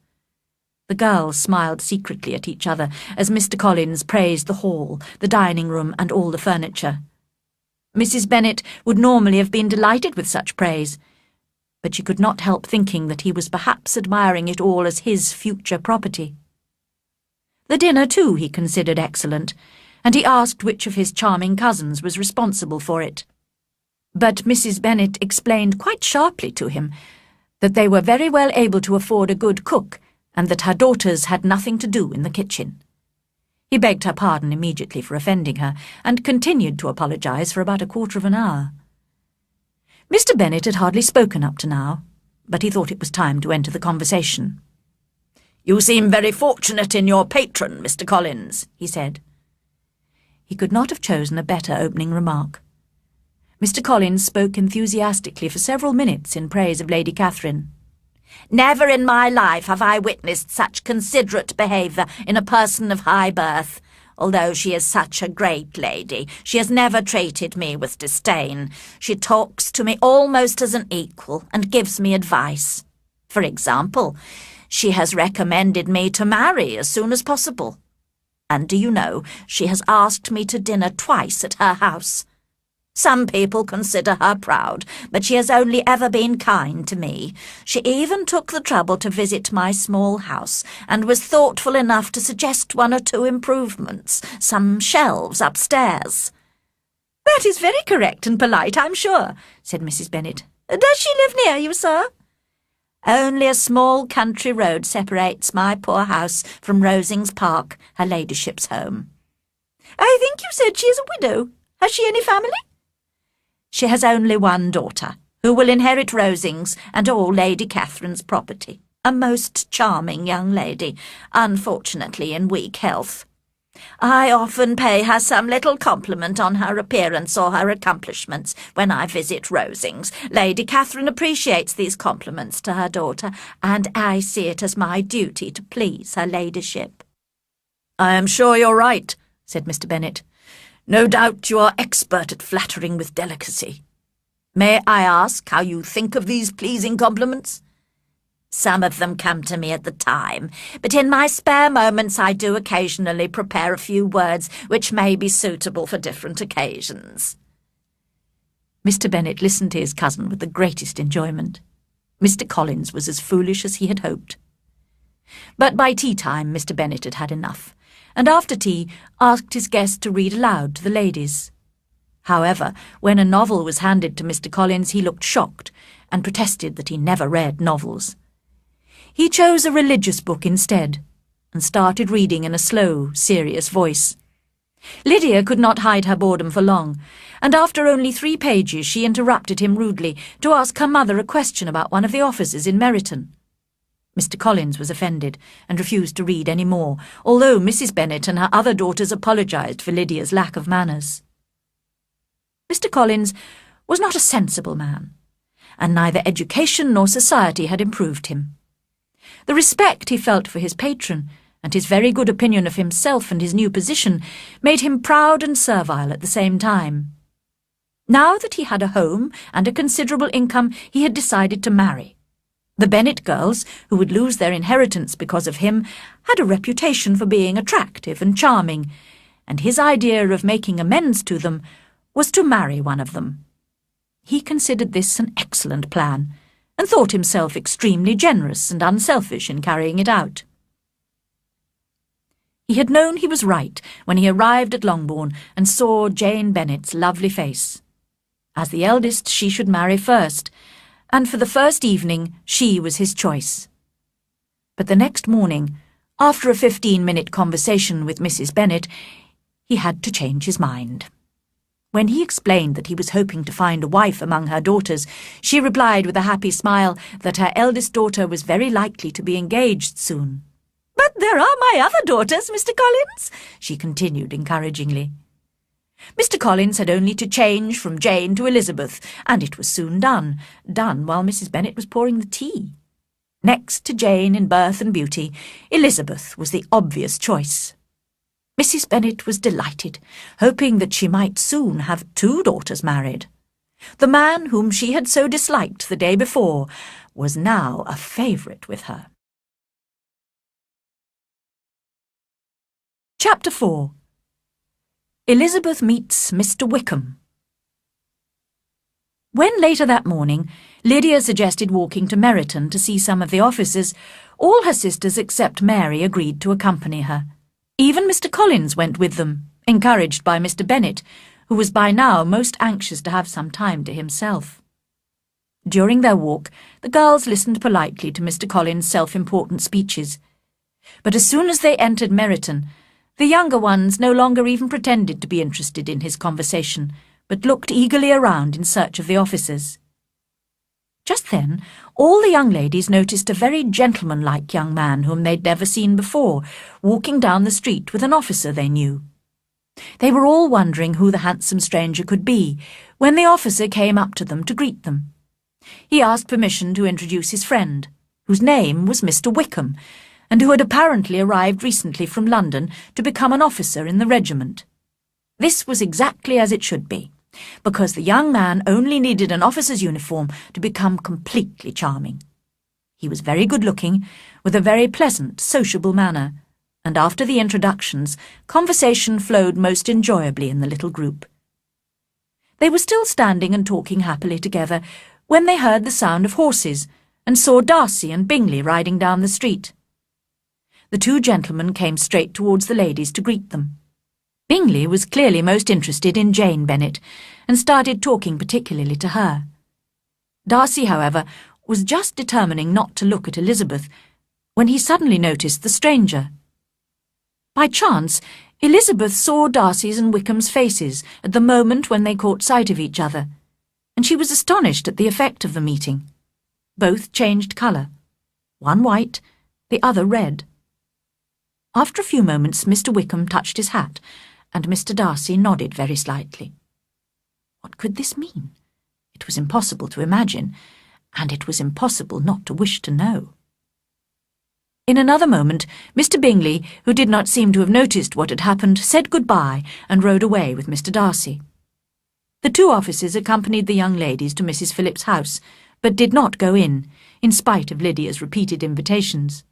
The girls smiled secretly at each other as Mr. Collins praised the hall, the dining-room, and all the furniture. Mrs. Bennet would normally have been delighted with such praise, but she could not help thinking that he was perhaps admiring it all as his future property. The dinner, too, he considered excellent, and he asked which of his charming cousins was responsible for it. But Mrs. Bennet explained quite sharply to him that they were very well able to afford a good cook, and that her daughters had nothing to do in the kitchen. He begged her pardon immediately for offending her, and continued to apologise for about a quarter of an hour. Mr. Bennet had hardly spoken up to now, but he thought it was time to enter the conversation. You seem very fortunate in your patron, Mr. Collins, he said. He could not have chosen a better opening remark. Mr. Collins spoke enthusiastically for several minutes in praise of Lady Catherine. Never in my life have I witnessed such considerate behaviour in a person of high birth. Although she is such a great lady, she has never treated me with disdain. She talks to me almost as an equal and gives me advice. For example, she has recommended me to marry as soon as possible. And do you know, she has asked me to dinner twice at her house. Some people consider her proud, but she has only ever been kind to me. She even took the trouble to visit my small house, and was thoughtful enough to suggest one or two improvements, some shelves upstairs. "That is very correct and polite, I'm sure," said Mrs. Bennet. "Does she live near you, sir?" "Only a small country road separates my poor house from Rosings Park, her ladyship's home." "I think you said she is a widow. Has she any family?" "She has only one daughter, who will inherit Rosings and all Lady Catherine's property. A most charming young lady, unfortunately in weak health. I often pay her some little compliment on her appearance or her accomplishments when I visit Rosings. Lady Catherine appreciates these compliments to her daughter, and I see it as my duty to please her ladyship." "I am sure you're right," said Mr. Bennet. "No doubt you are expert at flattering with delicacy. May I ask how you think of these pleasing compliments?" "Some of them come to me at the time, but in my spare moments I do occasionally prepare a few words which may be suitable for different occasions." Mr. Bennet listened to his cousin with the greatest enjoyment. Mr. Collins was as foolish as he had hoped. But by tea-time Mr. Bennet had had enough, and after tea asked his guest to read aloud to the ladies. However, when a novel was handed to Mr. Collins, he looked shocked, and protested that he never read novels. He chose a religious book instead, and started reading in a slow, serious voice. Lydia could not hide her boredom for long, and after only 3 pages she interrupted him rudely to ask her mother a question about one of the officers in Meryton. Mr. Collins was offended, and refused to read any more, although Mrs. Bennet and her other daughters apologised for Lydia's lack of manners. Mr. Collins was not a sensible man, and neither education nor society had improved him. The respect he felt for his patron, and his very good opinion of himself and his new position, made him proud and servile at the same time. Now that he had a home and a considerable income, he had decided to marry. The Bennet girls, who would lose their inheritance because of him, had a reputation for being attractive and charming, and his idea of making amends to them was to marry one of them. He considered this an excellent plan, and thought himself extremely generous and unselfish in carrying it out. He had known he was right when he arrived at Longbourn and saw Jane Bennet's lovely face. As the eldest, she should marry first, and for the first evening she was his choice. But the next morning, after a 15-minute conversation with Mrs. Bennet, he had to change his mind. When he explained that he was hoping to find a wife among her daughters, she replied with a happy smile that her eldest daughter was very likely to be engaged soon. "But there are my other daughters, Mr. Collins," she continued encouragingly. Mr. Collins had only to change from Jane to Elizabeth, and it was soon done while Mrs. Bennet was pouring the tea. Next to Jane in birth and beauty, Elizabeth was the obvious choice. Mrs. Bennet was delighted, hoping that she might soon have 2 daughters married. The man whom she had so disliked the day before was now a favourite with her. Chapter 4. Elizabeth meets Mr. Wickham. When later that morning Lydia suggested walking to Meryton to see some of the officers, all her sisters except Mary agreed to accompany her. Even Mr. Collins went with them, encouraged by Mr. Bennet, who was by now most anxious to have some time to himself. During their walk, the girls listened politely to Mr. Collins' self-important speeches. But as soon as they entered Meryton, the younger ones no longer even pretended to be interested in his conversation, but looked eagerly around in search of the officers. Just then, all the young ladies noticed a very gentlemanlike young man whom they'd never seen before, walking down the street with an officer they knew. They were all wondering who the handsome stranger could be, when the officer came up to them to greet them. He asked permission to introduce his friend, whose name was Mr. Wickham, and who had apparently arrived recently from London to become an officer in the regiment. This was exactly as it should be, because the young man only needed an officer's uniform to become completely charming. He was very good-looking, with a very pleasant, sociable manner, and after the introductions, conversation flowed most enjoyably in the little group. They were still standing and talking happily together when they heard the sound of horses and saw Darcy and Bingley riding down the street. The two gentlemen came straight towards the ladies to greet them. Bingley was clearly most interested in Jane Bennet, and started talking particularly to her. Darcy, however, was just determining not to look at Elizabeth, when he suddenly noticed the stranger. By chance, Elizabeth saw Darcy's and Wickham's faces at the moment when they caught sight of each other, and she was astonished at the effect of the meeting. Both changed colour, one white, the other red. After a few moments, Mr. Wickham touched his hat, and Mr. Darcy nodded very slightly. What could this mean? It was impossible to imagine, and it was impossible not to wish to know. In another moment, Mr. Bingley, who did not seem to have noticed what had happened, said good-bye and rode away with Mr. Darcy. The two officers accompanied the young ladies to Mrs. Phillips's house, but did not go in spite of Lydia's repeated invitations.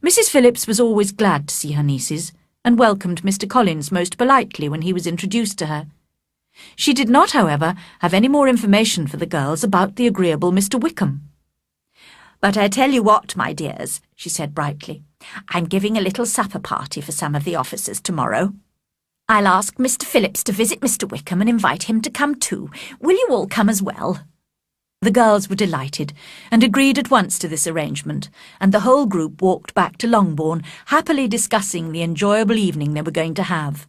Mrs. Phillips was always glad to see her nieces, and welcomed Mr. Collins most politely when he was introduced to her. She did not, however, have any more information for the girls about the agreeable Mr. Wickham. "But I tell you what, my dears," she said brightly, "I'm giving a little supper party for some of the officers tomorrow. I'll ask Mr. Phillips to visit Mr. Wickham and invite him to come too. Will you all come as well?" The girls were delighted, and agreed at once to this arrangement, and the whole group walked back to Longbourn, happily discussing the enjoyable evening they were going to have.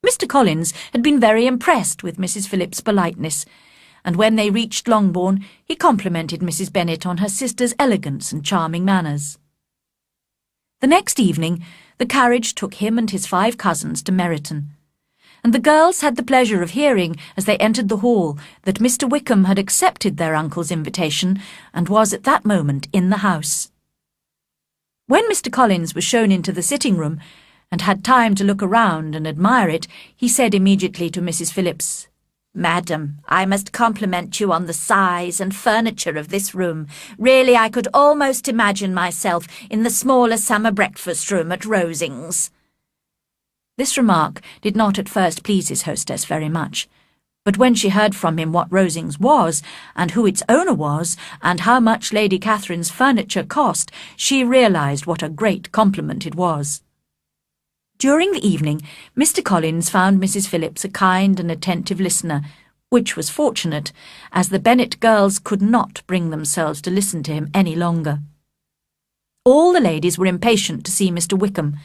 Mr. Collins had been very impressed with Mrs. Phillips's politeness, and when they reached Longbourn, he complimented Mrs. Bennet on her sister's elegance and charming manners. The next evening, the carriage took him and his 5 cousins to Meryton, and the girls had the pleasure of hearing, as they entered the hall, that Mr. Wickham had accepted their uncle's invitation and was at that moment in the house. When Mr. Collins was shown into the sitting-room, and had time to look around and admire it, he said immediately to Mrs. Phillips, "Madam, I must compliment you on the size and furniture of this room. Really, I could almost imagine myself in the smaller summer breakfast-room at Rosings." This remark did not at first please his hostess very much, but when she heard from him what Rosings was, and who its owner was, and how much Lady Catherine's furniture cost, she realised what a great compliment it was. During the evening, Mr. Collins found Mrs. Phillips a kind and attentive listener, which was fortunate, as the Bennet girls could not bring themselves to listen to him any longer. All the ladies were impatient to see Mr. Wickham,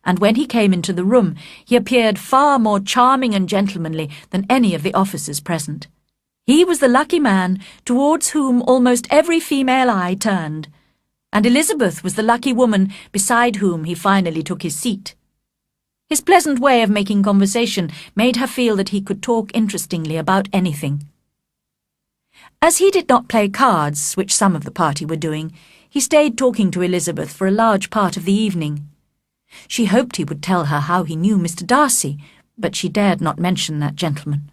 and when he came into the room, he appeared far more charming and gentlemanly than any of the officers present. He was the lucky man towards whom almost every female eye turned, and Elizabeth was the lucky woman beside whom he finally took his seat. His pleasant way of making conversation made her feel that he could talk interestingly about anything. As he did not play cards, which some of the party were doing, he stayed talking to Elizabeth for a large part of the evening. She hoped he would tell her how he knew Mr. Darcy, but she dared not mention that gentleman.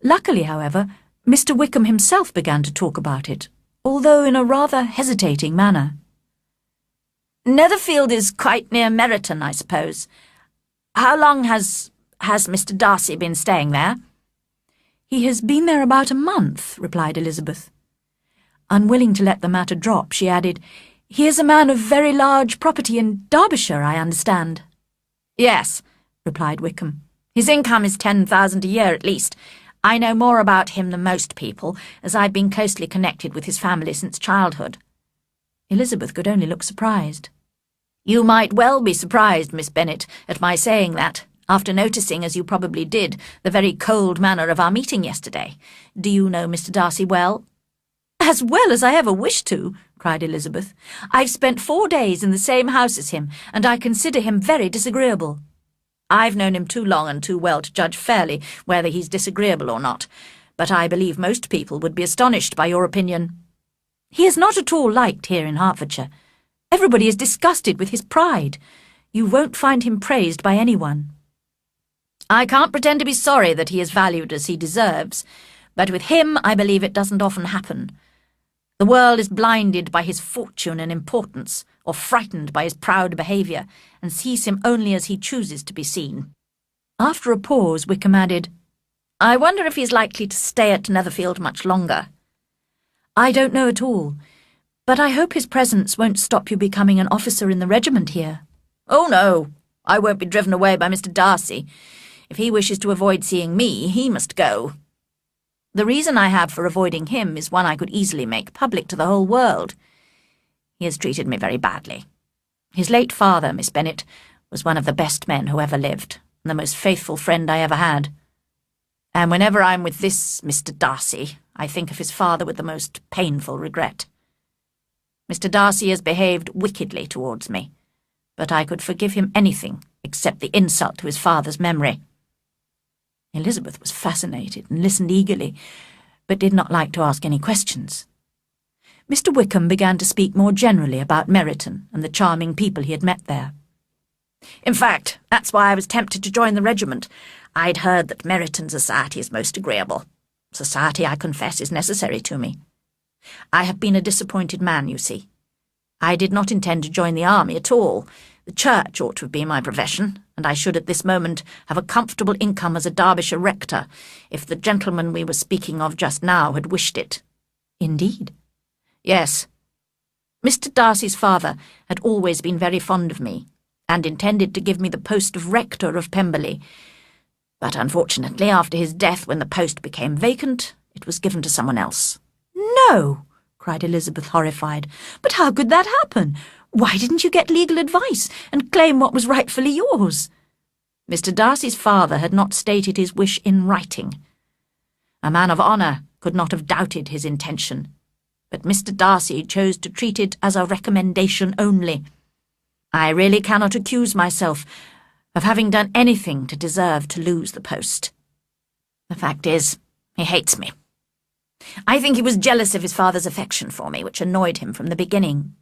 Luckily, however, Mr. Wickham himself began to talk about it, although in a rather hesitating manner. "Netherfield is quite near Meryton, I suppose. How long has Mr. Darcy been staying there?" "He has been there about a month," replied Elizabeth. Unwilling to let the matter drop, she added, "He is a man of very large property in Derbyshire, I understand." "Yes," replied Wickham. "His income is 10,000 a year at least. I know more about him than most people, as I've been closely connected with his family since childhood." Elizabeth could only look surprised. "You might well be surprised, Miss Bennet, at my saying that, after noticing, as you probably did, the very cold manner of our meeting yesterday. Do you know Mr. Darcy well?" "As well as I ever wished to," cried Elizabeth. "I've spent 4 days in the same house as him, and I consider him very disagreeable." I've known him too long and too well to judge fairly whether he's disagreeable or not, but I believe most people would be astonished by your opinion. He is not at all liked here in Hertfordshire. Everybody is disgusted with his pride. You won't find him praised by anyone. I can't pretend to be sorry that he is valued as he deserves, but with him I believe it doesn't often happen. The world is blinded by his fortune and importance, or frightened by his proud behaviour, and sees him only as he chooses to be seen. After a pause, Wickham added, I wonder if he's likely to stay at Netherfield much longer. I don't know at all, but I hope his presence won't stop you becoming an officer in the regiment here. Oh, no, I won't be driven away by Mr. Darcy. If he wishes to avoid seeing me, he must go. The reason I have for avoiding him is one I could easily make public to the whole world. He has treated me very badly. His late father, Miss Bennet, was one of the best men who ever lived, and the most faithful friend I ever had. And whenever I'm with this Mr. Darcy, I think of his father with the most painful regret. Mr. Darcy has behaved wickedly towards me, but I could forgive him anything except the insult to his father's memory. Elizabeth was fascinated and listened eagerly, but did not like to ask any questions. Mr. Wickham began to speak more generally about Meryton and the charming people he had met there. In fact, that's why I was tempted to join the regiment. I'd heard that Meryton society is most agreeable. Society, I confess, is necessary to me. I have been a disappointed man, you see. I did not intend to join the army at all. The church ought to have been my profession, and I should at this moment have a comfortable income as a Derbyshire rector, if the gentleman we were speaking of just now had wished it. Indeed? Yes. Mr. Darcy's father had always been very fond of me, and intended to give me the post of rector of Pemberley. But unfortunately, after his death, when the post became vacant, it was given to someone else. No, cried Elizabeth, horrified. But how could that happen? Why didn't you get legal advice and claim what was rightfully yours? Mr. Darcy's father had not stated his wish in writing. A man of honour could not have doubted his intention, but Mr. Darcy chose to treat it as a recommendation only. I really cannot accuse myself of having done anything to deserve to lose the post. The fact is, he hates me. I think he was jealous of his father's affection for me, which annoyed him from the beginning.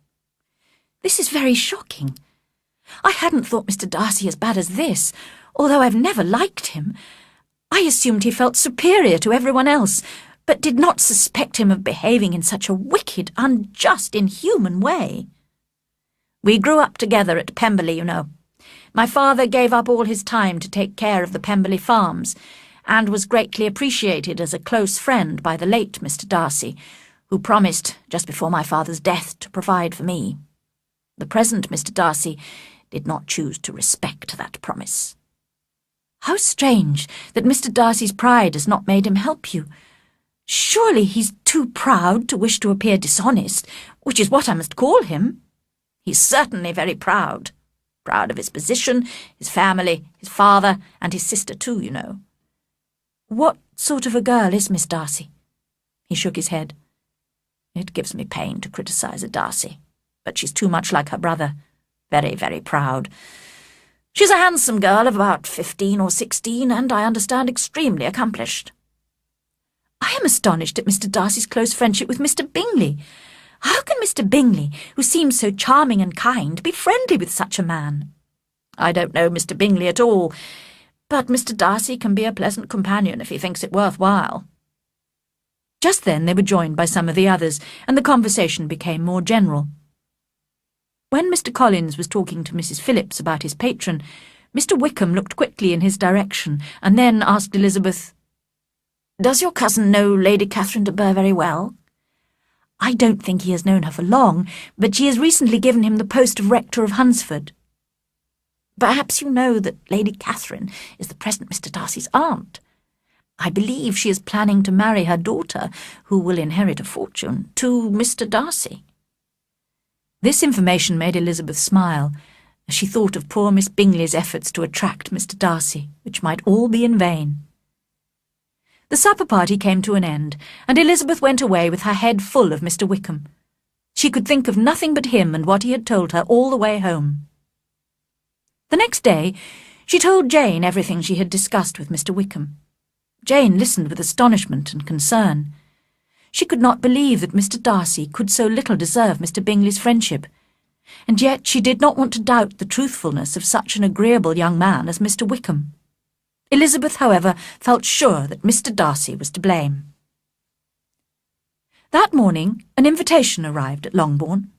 This is very shocking. I hadn't thought Mr. Darcy as bad as this, although I've never liked him. I assumed he felt superior to everyone else, but did not suspect him of behaving in such a wicked, unjust, inhuman way. We grew up together at Pemberley, you know. My father gave up all his time to take care of the Pemberley farms, and was greatly appreciated as a close friend by the late Mr. Darcy, who promised, just before my father's death, to provide for me. The present Mr. Darcy did not choose to respect that promise. How strange that Mr. Darcy's pride has not made him help you. Surely he's too proud to wish to appear dishonest, which is what I must call him. He's certainly very proud. Proud of his position, his family, his father, and his sister too, you know. What sort of a girl is Miss Darcy? He shook his head. It gives me pain to criticise a Darcy, but she's too much like her brother. Very, very proud. She's a handsome girl of about 15 or 16, and I understand extremely accomplished. I am astonished at Mr. Darcy's close friendship with Mr. Bingley. How can Mr. Bingley, who seems so charming and kind, be friendly with such a man? I don't know Mr. Bingley at all, but Mr. Darcy can be a pleasant companion if he thinks it worthwhile. Just then they were joined by some of the others, and the conversation became more general. When Mr. Collins was talking to Mrs. Phillips about his patron, Mr. Wickham looked quickly in his direction, and then asked Elizabeth, "Does your cousin know Lady Catherine de Bourgh very well?" "I don't think he has known her for long, but she has recently given him the post of rector of Hunsford." "Perhaps you know that Lady Catherine is the present Mr. Darcy's aunt. I believe she is planning to marry her daughter, who will inherit a fortune, to Mr. Darcy." This information made Elizabeth smile, as she thought of poor Miss Bingley's efforts to attract Mr. Darcy, which might all be in vain. The supper party came to an end, and Elizabeth went away with her head full of Mr. Wickham. She could think of nothing but him and what he had told her all the way home. The next day, She told Jane everything she had discussed with Mr. Wickham. Jane listened with astonishment and concern. She could not believe that Mr. Darcy could so little deserve Mr. Bingley's friendship, and yet she did not want to doubt the truthfulness of such an agreeable young man as Mr. Wickham. Elizabeth, however, felt sure that Mr. Darcy was to blame. That morning an invitation arrived at Longbourn.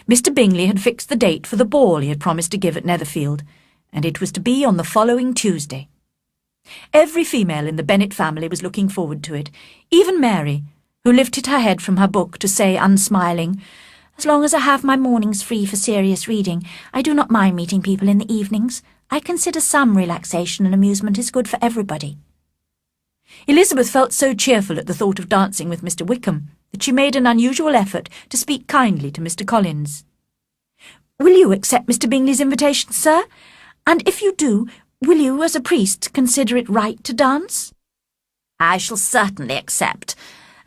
Mr. Bingley had fixed the date for the ball he had promised to give at Netherfield, and it was to be on the following Tuesday. Every female in the Bennet family was looking forward to it, even Mary, who lifted her head from her book to say, unsmiling, "As long as I have my mornings free for serious reading, I do not mind meeting people in the evenings. I consider some relaxation and amusement is good for everybody." Elizabeth felt so cheerful at the thought of dancing with Mr. Wickham that she made an unusual effort to speak kindly to Mr. Collins. "Will you accept Mr. Bingley's invitation, sir? And if you do, will you, as a priest, consider it right to dance?" "I shall certainly accept,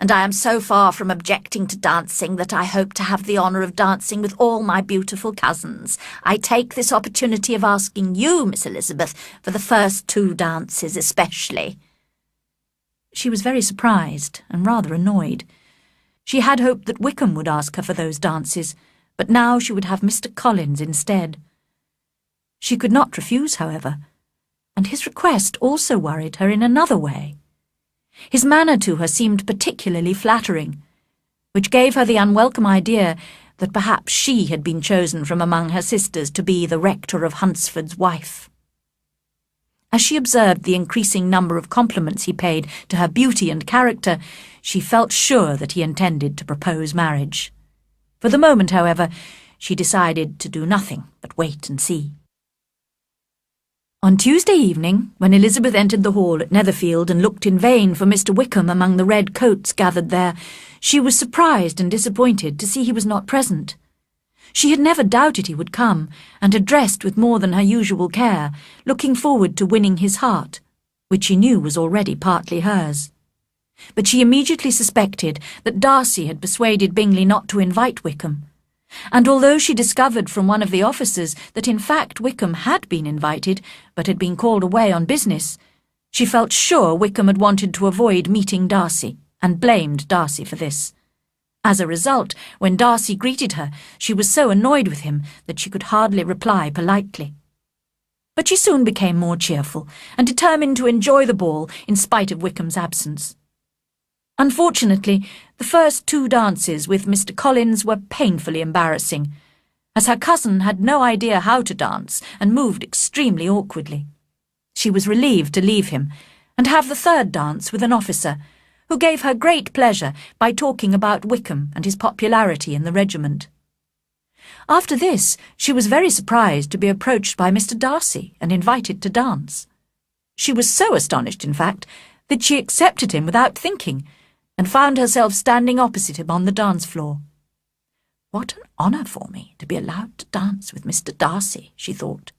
and I am so far from objecting to dancing that I hope to have the honour of dancing with all my beautiful cousins. I take this opportunity of asking you, Miss Elizabeth, for the first 2 dances especially." She was very surprised and rather annoyed. She had hoped that Wickham would ask her for those dances, but now she would have Mr. Collins instead. She could not refuse, however, and his request also worried her in another way. His manner to her seemed particularly flattering, which gave her the unwelcome idea that perhaps she had been chosen from among her sisters to be the rector of Hunsford's wife. As she observed the increasing number of compliments he paid to her beauty and character, she felt sure that he intended to propose marriage. For the moment, however, she decided to do nothing but wait and see. On Tuesday evening, when Elizabeth entered the hall at Netherfield and looked in vain for Mr. Wickham among the red coats gathered there, she was surprised and disappointed to see he was not present. She had never doubted he would come, and had dressed with more than her usual care, looking forward to winning his heart, which she knew was already partly hers. But she immediately suspected that Darcy had persuaded Bingley not to invite Wickham, and although she discovered from one of the officers that in fact Wickham had been invited, but had been called away on business, she felt sure Wickham had wanted to avoid meeting Darcy, and blamed Darcy for this. As a result, when Darcy greeted her, she was so annoyed with him that she could hardly reply politely. But she soon became more cheerful, and determined to enjoy the ball in spite of Wickham's absence. Unfortunately, the first 2 dances with Mr. Collins were painfully embarrassing, as her cousin had no idea how to dance and moved extremely awkwardly. She was relieved to leave him, and have the 3rd dance with an officer, who gave her great pleasure by talking about Wickham and his popularity in the regiment. After this, she was very surprised to be approached by Mr. Darcy and invited to dance. She was so astonished, in fact, that she accepted him without thinking, and found herself standing opposite him on the dance floor. "What an honour for me to be allowed to dance with Mr. Darcy," she thought.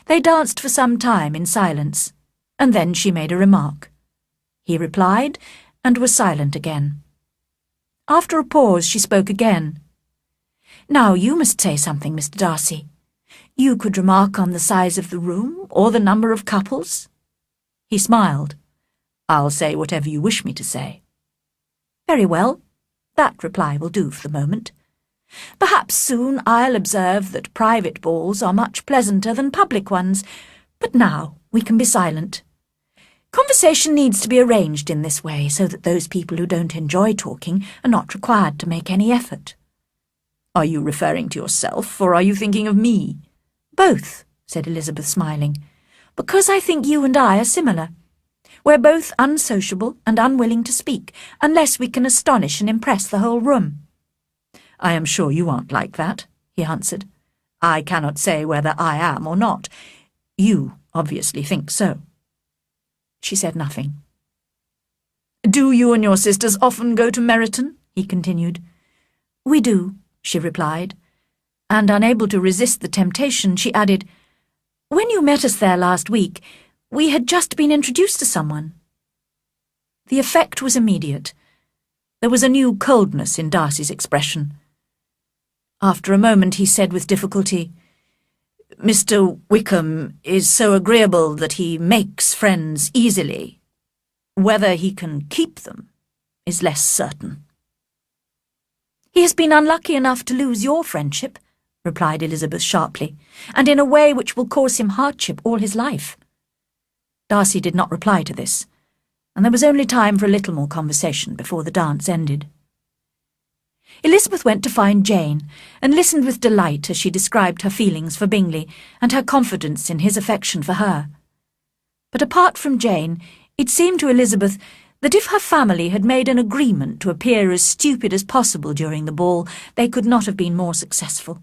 They danced for some time in silence, and then she made a remark. He replied, and was silent again. After a pause, she spoke again. "Now you must say something, Mr. Darcy. You could remark on the size of the room, or the number of couples." He smiled. "I'll say whatever you wish me to say." "Very well. That reply will do for the moment. Perhaps soon I'll observe that private balls are much pleasanter than public ones, but now we can be silent. Conversation needs to be arranged in this way so that those people who don't enjoy talking are not required to make any effort." "Are you referring to yourself, or are you thinking of me?" "Both," said Elizabeth, smiling, "because I think you and I are similar. We're both unsociable and unwilling to speak, unless we can astonish and impress the whole room." "I am sure you aren't like that," he answered. "I cannot say whether I am or not. You obviously think so." She said nothing. "Do you and your sisters often go to Meryton?" he continued. "We do," she replied, and unable to resist the temptation, she added, "When you met us there last week, we had just been introduced to someone." The effect was immediate. There was a new coldness in Darcy's expression. After a moment he said with difficulty, Mr. Wickham is so agreeable that he makes friends easily. Whether he can keep them is less certain." "He has been unlucky enough to lose your friendship," replied Elizabeth sharply, "and in a way which will cause him hardship all his life." Darcy did not reply to this, and there was only time for a little more conversation before the dance ended. Elizabeth went to find Jane, and listened with delight as she described her feelings for Bingley and her confidence in his affection for her. But apart from Jane, it seemed to Elizabeth that if her family had made an agreement to appear as stupid as possible during the ball, they could not have been more successful.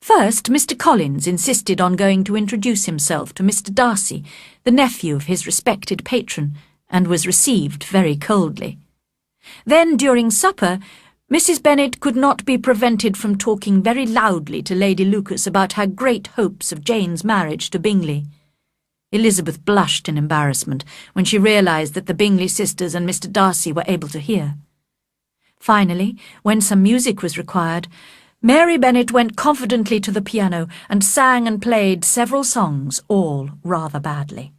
First, Mr. Collins insisted on going to introduce himself to Mr. Darcy, the nephew of his respected patron, and was received very coldly. Then, during supper, Mrs. Bennet could not be prevented from talking very loudly to Lady Lucas about her great hopes of Jane's marriage to Bingley. Elizabeth blushed in embarrassment when she realised that the Bingley sisters and Mr. Darcy were able to hear. Finally, when some music was required, Mary Bennet went confidently to the piano and sang and played several songs, all rather badly.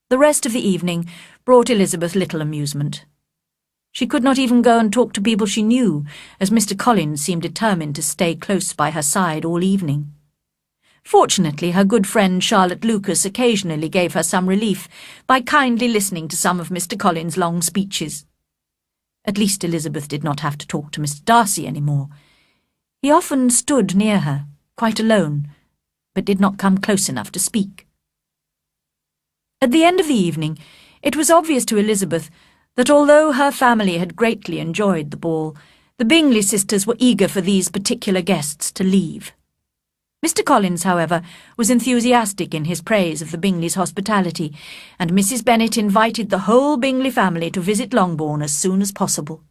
The rest of the evening brought Elizabeth little amusement. She could not even go and talk to people she knew, as Mr. Collins seemed determined to stay close by her side all evening. Fortunately, her good friend Charlotte Lucas occasionally gave her some relief by kindly listening to some of Mr. Collins' long speeches. At least Elizabeth did not have to talk to Mr. Darcy any more. He often stood near her, quite alone, but did not come close enough to speak. At the end of the evening, it was obvious to Elizabeth that although her family had greatly enjoyed the ball, the Bingley sisters were eager for these particular guests to leave. Mr. Collins, however, was enthusiastic in his praise of the Bingleys' hospitality, and Mrs. Bennet invited the whole Bingley family to visit Longbourn as soon as possible.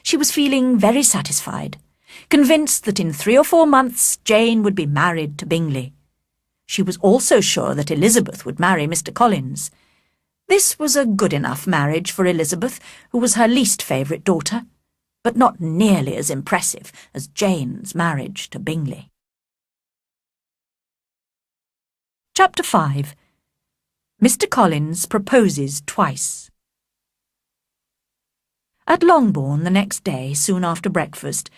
She was feeling very satisfied, convinced that in 3 or 4 months Jane would be married to Bingley. She was also sure that Elizabeth would marry Mr. Collins. This was a good enough marriage for Elizabeth, who was her least favourite daughter, but not nearly as impressive as Jane's marriage to Bingley. Chapter 5. Mr. Collins proposes twice. At Longbourn the next day, soon after breakfast,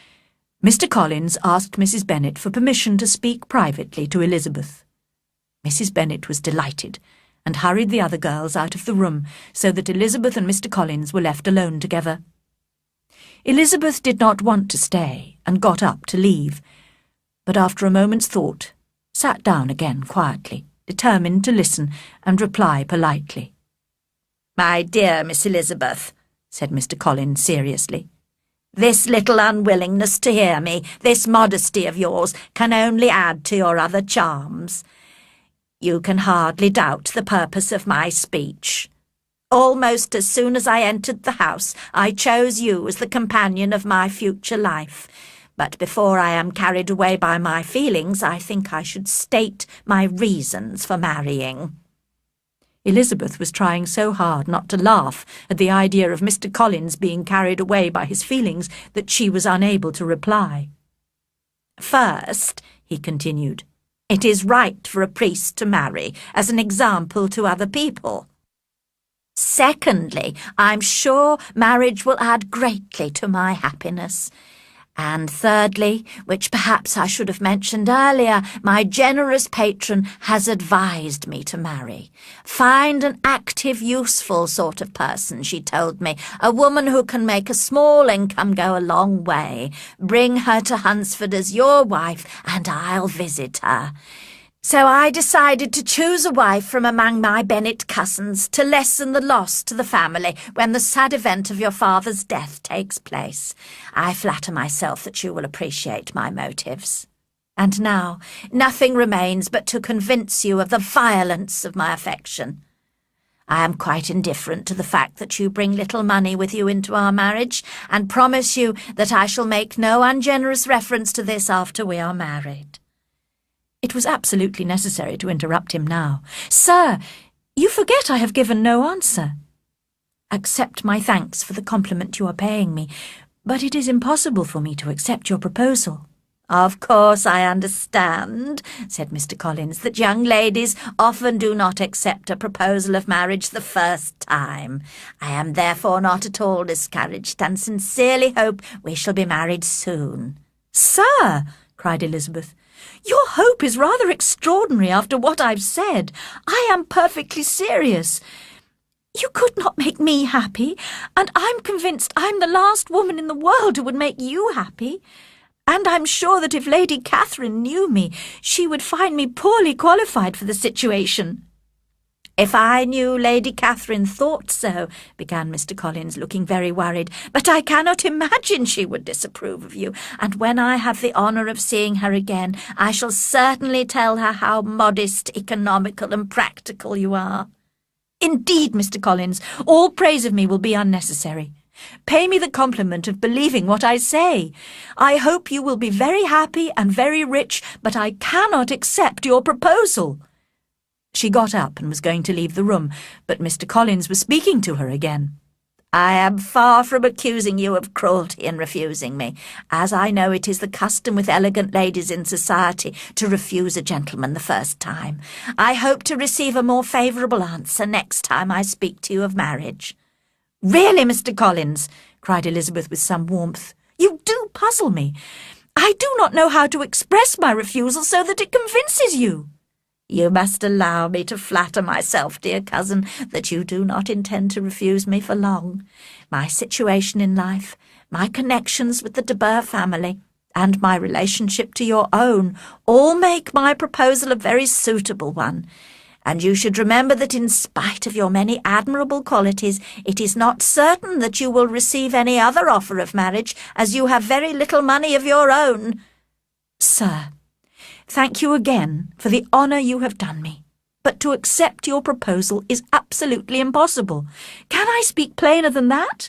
Mr. Collins asked Mrs. Bennet for permission to speak privately to Elizabeth. Mrs. Bennet was delighted, and hurried the other girls out of the room so that Elizabeth and Mr. Collins were left alone together. Elizabeth did not want to stay, and got up to leave, but after a moment's thought, sat down again quietly, determined to listen and reply politely. "My dear Miss Elizabeth," said Mr. Collins seriously, "this little unwillingness to hear me, this modesty of yours, can only add to your other charms. You can hardly doubt the purpose of my speech. Almost as soon as I entered the house, I chose you as the companion of my future life. But before I am carried away by my feelings, I think I should state my reasons for marrying." Elizabeth was trying so hard not to laugh at the idea of Mr. Collins being carried away by his feelings that she was unable to reply. "First," he continued, "it is right for a priest to marry as an example to other people. Secondly, I'm sure marriage will add greatly to my happiness. And thirdly, which perhaps I should have mentioned earlier, my generous patron has advised me to marry. Find an active, useful sort of person, she told me, a woman who can make a small income go a long way. Bring her to Hunsford as your wife, and I'll visit her. So I decided to choose a wife from among my Bennet cousins to lessen the loss to the family when the sad event of your father's death takes place. I flatter myself that you will appreciate my motives. And now, nothing remains but to convince you of the violence of my affection. I am quite indifferent to the fact that you bring little money with you into our marriage, and promise you that I shall make no ungenerous reference to this after we are married." It was absolutely necessary to interrupt him now. "Sir, you forget I have given no answer. Accept my thanks for the compliment you are paying me, but it is impossible for me to accept your proposal. "Of course I understand," said Mr. Collins, "that young ladies often do not accept a proposal of marriage the first time. I am therefore not at all discouraged, and sincerely hope we shall be married soon." "Sir," cried Elizabeth, "your hope is rather extraordinary after what I've said. I am perfectly serious. You could not make me happy, and I'm convinced I'm the last woman in the world who would make you happy. And I'm sure that if Lady Catherine knew me, she would find me poorly qualified for the situation." "If I knew Lady Catherine thought so," began Mr. Collins, looking very worried, "but I cannot imagine she would disapprove of you, and when I have the honour of seeing her again, I shall certainly tell her how modest, economical, and practical you are." "Indeed, Mr. Collins, all praise of me will be unnecessary. Pay me the compliment of believing what I say. I hope you will be very happy and very rich, but I cannot accept your proposal." She got up and was going to leave the room, but Mr. Collins was speaking to her again. "I am far from accusing you of cruelty in refusing me, as I know it is the custom with elegant ladies in society to refuse a gentleman the first time. I hope to receive a more favourable answer next time I speak to you of marriage." "Really, Mr. Collins," cried Elizabeth with some warmth, "you do puzzle me. I do not know how to express my refusal so that it convinces you." "You must allow me to flatter myself, dear cousin, that you do not intend to refuse me for long. My situation in life, my connections with the de Burgh family, and my relationship to your own all make my proposal a very suitable one. And you should remember that in spite of your many admirable qualities, it is not certain that you will receive any other offer of marriage, as you have very little money of your own." "Sir, thank you again for the honour you have done me, but to accept your proposal is absolutely impossible. Can I speak plainer than that?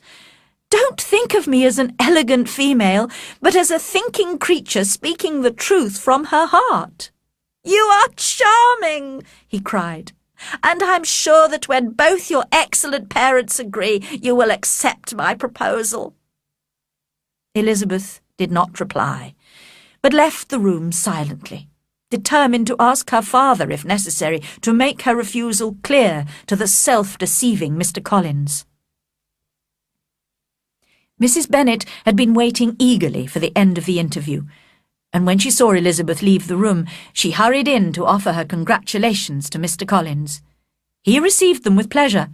Don't think of me as an elegant female, but as a thinking creature speaking the truth from her heart." "You are charming," he cried, "and I'm sure that when both your excellent parents agree, you will accept my proposal." Elizabeth did not reply, but left the room silently, determined to ask her father, if necessary, to make her refusal clear to the self-deceiving Mr. Collins. Mrs. Bennet had been waiting eagerly for the end of the interview, and when she saw Elizabeth leave the room, she hurried in to offer her congratulations to Mr. Collins. He received them with pleasure,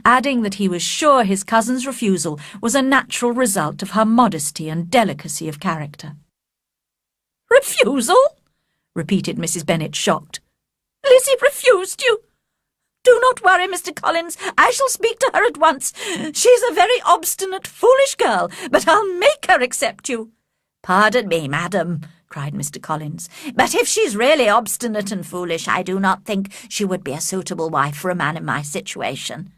adding that he was sure his cousin's refusal was a natural result of her modesty and delicacy of character. "Refusal?" repeated Mrs. Bennet, shocked. "Lizzie refused you? Do not worry, Mr. Collins. I shall speak to her at once. She's a very obstinate, foolish girl, but I'll make her accept you." "Pardon me, madam," cried Mr. Collins, "but if she's really obstinate and foolish, I do not think she would be a suitable wife for a man in my situation."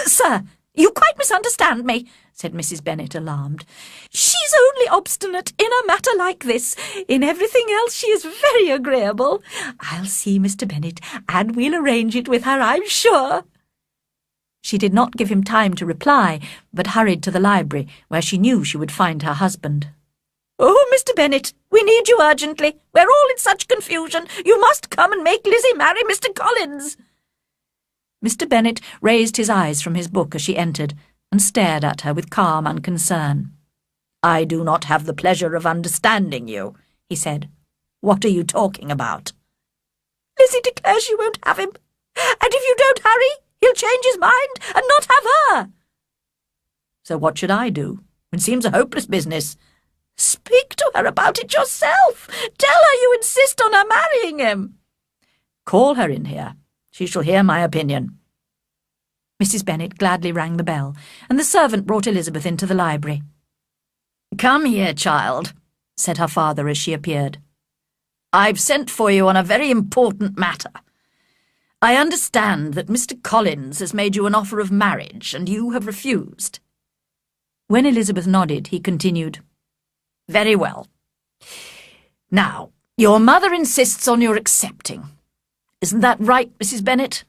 "Sir, you quite misunderstand me," said Mrs. Bennet, alarmed. "She's only obstinate in a matter like this. In everything else she is very agreeable. I'll see Mr. Bennet, and we'll arrange it with her, I'm sure." She did not give him time to reply, but hurried to the library, where she knew she would find her husband. "Oh, Mr. Bennet, we need you urgently. We're all in such confusion. You must come and make Lizzie marry Mr. Collins." Mr. Bennet raised his eyes from his book as she entered, and stared at her with calm unconcern. "I do not have the pleasure of understanding you," he said. "What are you talking about?" "Lizzie declares she won't have him, and if you don't hurry, he'll change his mind and not have her." "So what should I do? It seems a hopeless business." "Speak to her about it yourself. Tell her you insist on her marrying him." "Call her in here. She shall hear my opinion." Mrs. Bennet gladly rang the bell, and the servant brought Elizabeth into the library. "Come here, child," said her father as she appeared. "I've sent for you on a very important matter. I understand that Mr. Collins has made you an offer of marriage, and you have refused." When Elizabeth nodded, he continued, "Very well. Now, your mother insists on your accepting. Isn't that right, Mrs. Bennet?"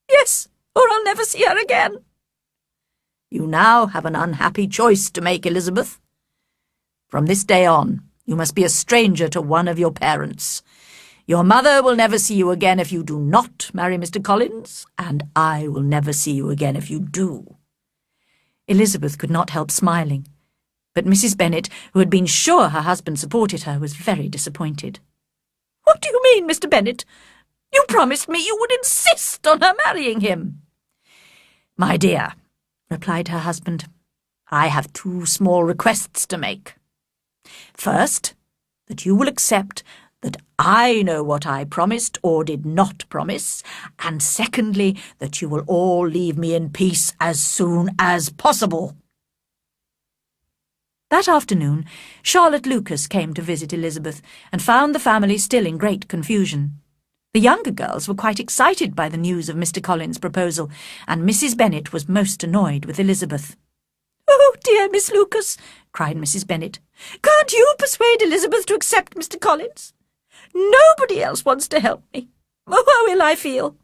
"Yes, or I'll never see her again." "You now have an unhappy choice to make, Elizabeth. From this day on, You must be a stranger to one of your parents. Your mother will never see you again if you do not marry Mr. Collins, and I will never see you again if you do." Elizabeth could not help smiling, but Mrs. Bennet, who had been sure her husband supported her, was very disappointed. "What do you mean, Mr. Bennet? You promised me you would insist on her marrying him." "My dear," replied her husband, "I have 2 small requests to make. First, that you will accept that I know what I promised or did not promise, and secondly, that you will all leave me in peace as soon as possible." That afternoon, Charlotte Lucas came to visit Elizabeth and found the family still in great confusion. The younger girls were quite excited by the news of Mr. Collins' proposal, and Mrs. Bennet was most annoyed with Elizabeth. "Oh, dear Miss Lucas," cried Mrs. Bennet, "can't you persuade Elizabeth to accept Mr. Collins? Nobody else wants to help me. Oh, how ill I feel.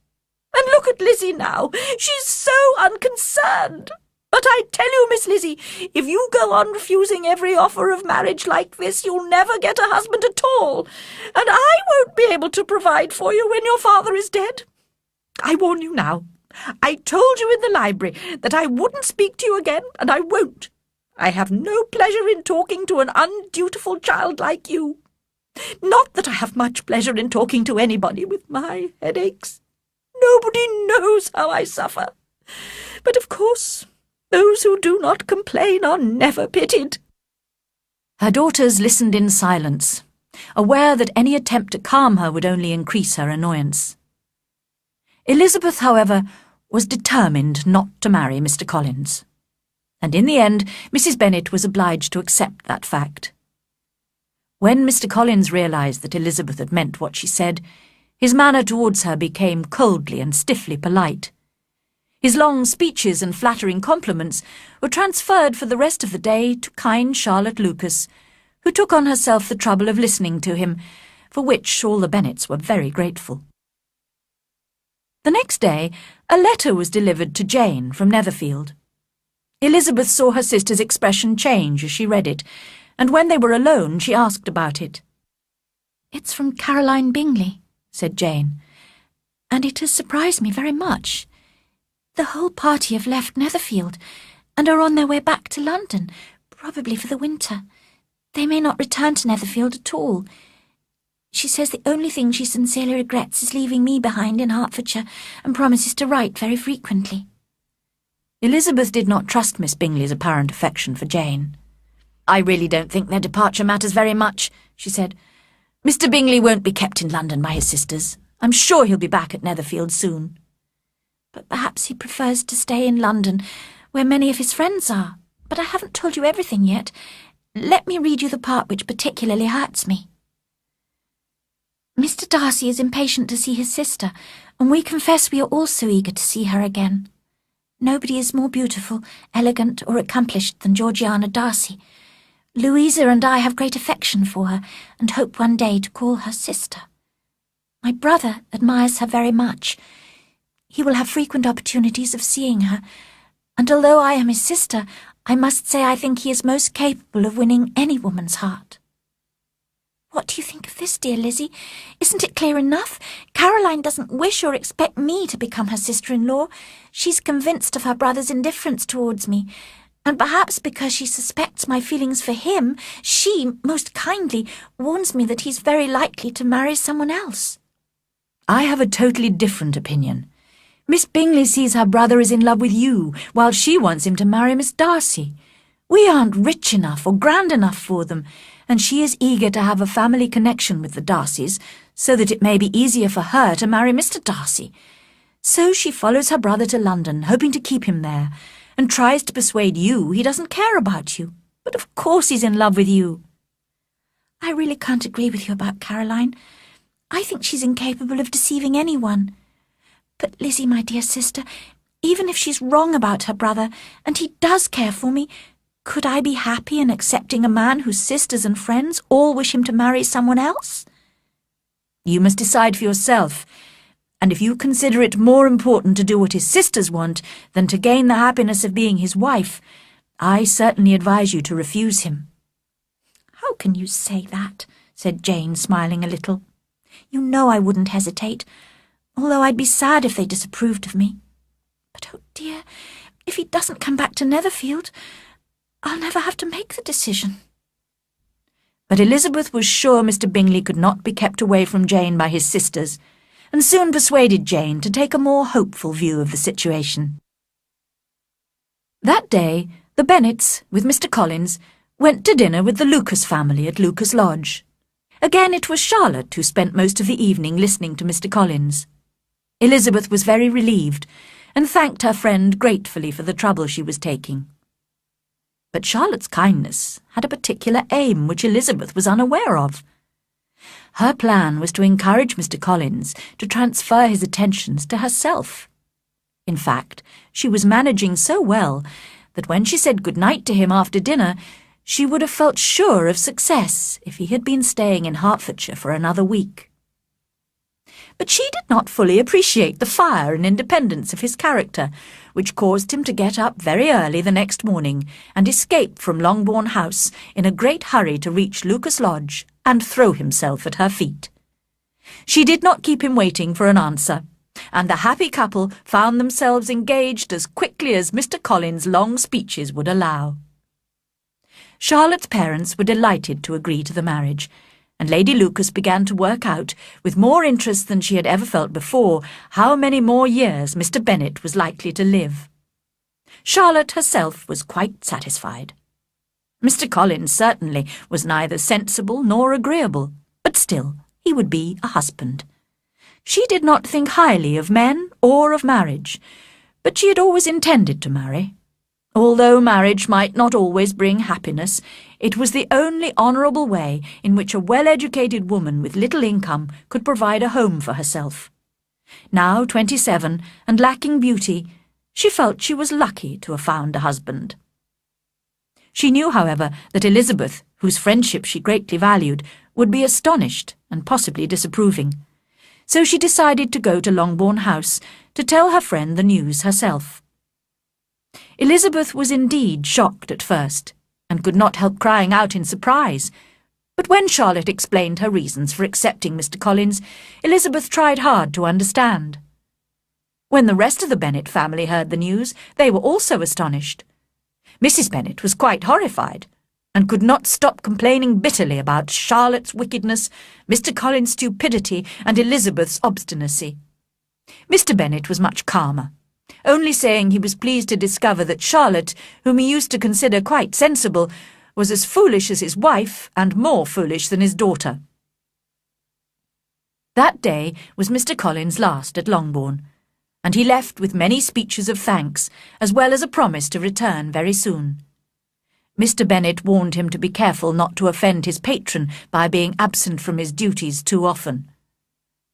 And look at Lizzie now. She's so unconcerned. But I tell you, Miss Lizzie, if you go on refusing every offer of marriage like this, you'll never get a husband at all, and I won't be able to provide for you when your father is dead. I warn you now. I told you in the library that I wouldn't speak to you again, and I won't. I have no pleasure in talking to an undutiful child like you. Not that I have much pleasure in talking to anybody with my headaches. Nobody knows how I suffer. But of course, those who do not complain are never pitied." Her daughters listened in silence, aware that any attempt to calm her would only increase her annoyance. Elizabeth, however, was determined not to marry Mr. Collins, and in the end Mrs. Bennet was obliged to accept that fact. When Mr. Collins realised that Elizabeth had meant what she said, his manner towards her became coldly and stiffly polite. His long speeches and flattering compliments were transferred for the rest of the day to kind Charlotte Lucas, who took on herself the trouble of listening to him, for which all the Bennets were very grateful. The next day, a letter was delivered to Jane from Netherfield. Elizabeth saw her sister's expression change as she read it, and when they were alone she asked about it. "It's from Caroline Bingley," said Jane, "and it has surprised me very much. The whole party have left Netherfield, and are on their way back to London, probably for the winter. They may not return to Netherfield at all. She says the only thing she sincerely regrets is leaving me behind in Hertfordshire, and promises to write very frequently." Elizabeth did not trust Miss Bingley's apparent affection for Jane. "I really don't think their departure matters very much," she said. "Mr. Bingley won't be kept in London by his sisters. I'm sure he'll be back at Netherfield soon." "But perhaps he prefers to stay in London, where many of his friends are. But I haven't told you everything yet. Let me read you the part which particularly hurts me. Mr. Darcy is impatient to see his sister, and we confess we are also eager to see her again. Nobody is more beautiful, elegant, or accomplished than Georgiana Darcy. Louisa and I have great affection for her, and hope one day to call her sister. My brother admires her very much. He will have frequent opportunities of seeing her, and although I am his sister, I must say I think he is most capable of winning any woman's heart. What do you think of this, dear Lizzie? Isn't it clear enough? Caroline doesn't wish or expect me to become her sister-in-law. She's convinced of her brother's indifference towards me, and perhaps because she suspects my feelings for him, she, most kindly, warns me that he's very likely to marry someone else. I have a totally different opinion. Miss Bingley sees her brother is in love with you, while she wants him to marry Miss Darcy. We aren't rich enough or grand enough for them, and she is eager to have a family connection with the Darcys, so that it may be easier for her to marry Mr. Darcy. So she follows her brother to London, hoping to keep him there, and tries to persuade you he doesn't care about you. But of course he's in love with you. I really can't agree with you about Caroline. I think she's incapable of deceiving anyone. But Lizzie, my dear sister, even if she's wrong about her brother, and he does care for me, could I be happy in accepting a man whose sisters and friends all wish him to marry someone else? You must decide for yourself, and if you consider it more important to do what his sisters want than to gain the happiness of being his wife, I certainly advise you to refuse him. "How can you say that?" said Jane, smiling a little. "You know I wouldn't hesitate, although I'd be sad if they disapproved of me. But oh dear, if he doesn't come back to Netherfield, I'll never have to make the decision." But Elizabeth was sure Mr. Bingley could not be kept away from Jane by his sisters, and soon persuaded Jane to take a more hopeful view of the situation. That day, the Bennets, with Mr. Collins, went to dinner with the Lucas family at Lucas Lodge. Again it was Charlotte who spent most of the evening listening to Mr. Collins. Elizabeth was very relieved, and thanked her friend gratefully for the trouble she was taking. But Charlotte's kindness had a particular aim which Elizabeth was unaware of. Her plan was to encourage Mr. Collins to transfer his attentions to herself. In fact, she was managing so well that when she said good-night to him after dinner, she would have felt sure of success if he had been staying in Hertfordshire for another week. But she did not fully appreciate the fire and independence of his character, which caused him to get up very early the next morning and escape from Longbourn House in a great hurry to reach Lucas Lodge and throw himself at her feet. She did not keep him waiting for an answer, and the happy couple found themselves engaged as quickly as Mr. Collins' long speeches would allow. Charlotte's parents were delighted to agree to the marriage, and Lady Lucas began to work out, with more interest than she had ever felt before, how many more years Mr. Bennet was likely to live. Charlotte herself was quite satisfied. Mr. Collins certainly was neither sensible nor agreeable, but still he would be a husband. She did not think highly of men or of marriage, but she had always intended to marry. Although marriage might not always bring happiness, it was the only honourable way in which a well-educated woman with little income could provide a home for herself. Now 27 and lacking beauty, she felt she was lucky to have found a husband. She knew, however, that Elizabeth, whose friendship she greatly valued, would be astonished and possibly disapproving. So she decided to go to Longbourn House to tell her friend the news herself. Elizabeth was indeed shocked at first, and could not help crying out in surprise. But when Charlotte explained her reasons for accepting Mr. Collins, Elizabeth tried hard to understand. When the rest of the Bennet family heard the news, they were also astonished. Mrs. Bennet was quite horrified, and could not stop complaining bitterly about Charlotte's wickedness, Mr. Collins' stupidity, and Elizabeth's obstinacy. Mr. Bennet was much calmer, only saying he was pleased to discover that Charlotte, whom he used to consider quite sensible, was as foolish as his wife and more foolish than his daughter. That day was Mr. Collins' last at Longbourn, and he left with many speeches of thanks, as well as a promise to return very soon. Mr. Bennet warned him to be careful not to offend his patron by being absent from his duties too often.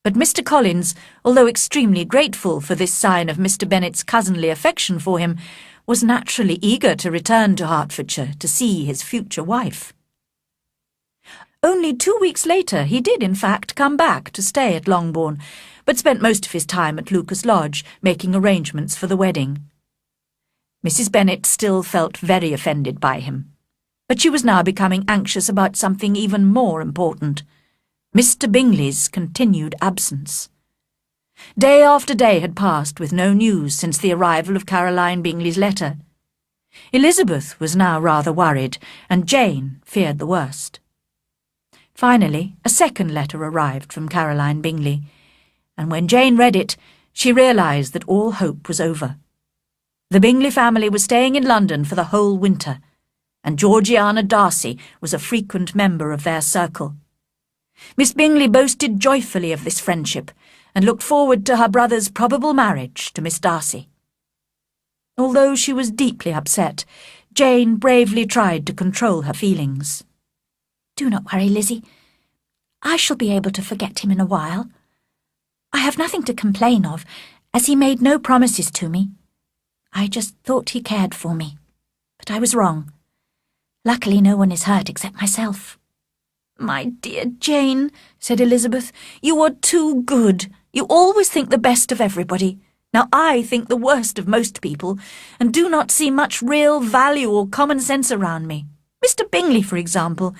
But Mr. Collins, although extremely grateful for this sign of Mr. Bennet's cousinly affection for him, was naturally eager to return to Hertfordshire to see his future wife. Only 2 weeks later he did in fact come back to stay at Longbourn, but spent most of his time at Lucas Lodge, making arrangements for the wedding. Mrs. Bennet still felt very offended by him, but she was now becoming anxious about something even more important: Mr. Bingley's continued absence. Day after day had passed with no news since the arrival of Caroline Bingley's letter. Elizabeth was now rather worried, and Jane feared the worst. Finally, a second letter arrived from Caroline Bingley, and when Jane read it, she realised that all hope was over. The Bingley family was staying in London for the whole winter, and Georgiana Darcy was a frequent member of their circle. Miss Bingley boasted joyfully of this friendship, and looked forward to her brother's probable marriage to Miss Darcy. Although she was deeply upset, Jane bravely tried to control her feelings. "Do not worry, Lizzie. I shall be able to forget him in a while. I have nothing to complain of, as he made no promises to me. I just thought he cared for me, but I was wrong. Luckily no one is hurt except myself." "My dear Jane," said Elizabeth, "you are too good. You always think the best of everybody. Now I think the worst of most people, and do not see much real value or common sense around me. Mr. Bingley, for example.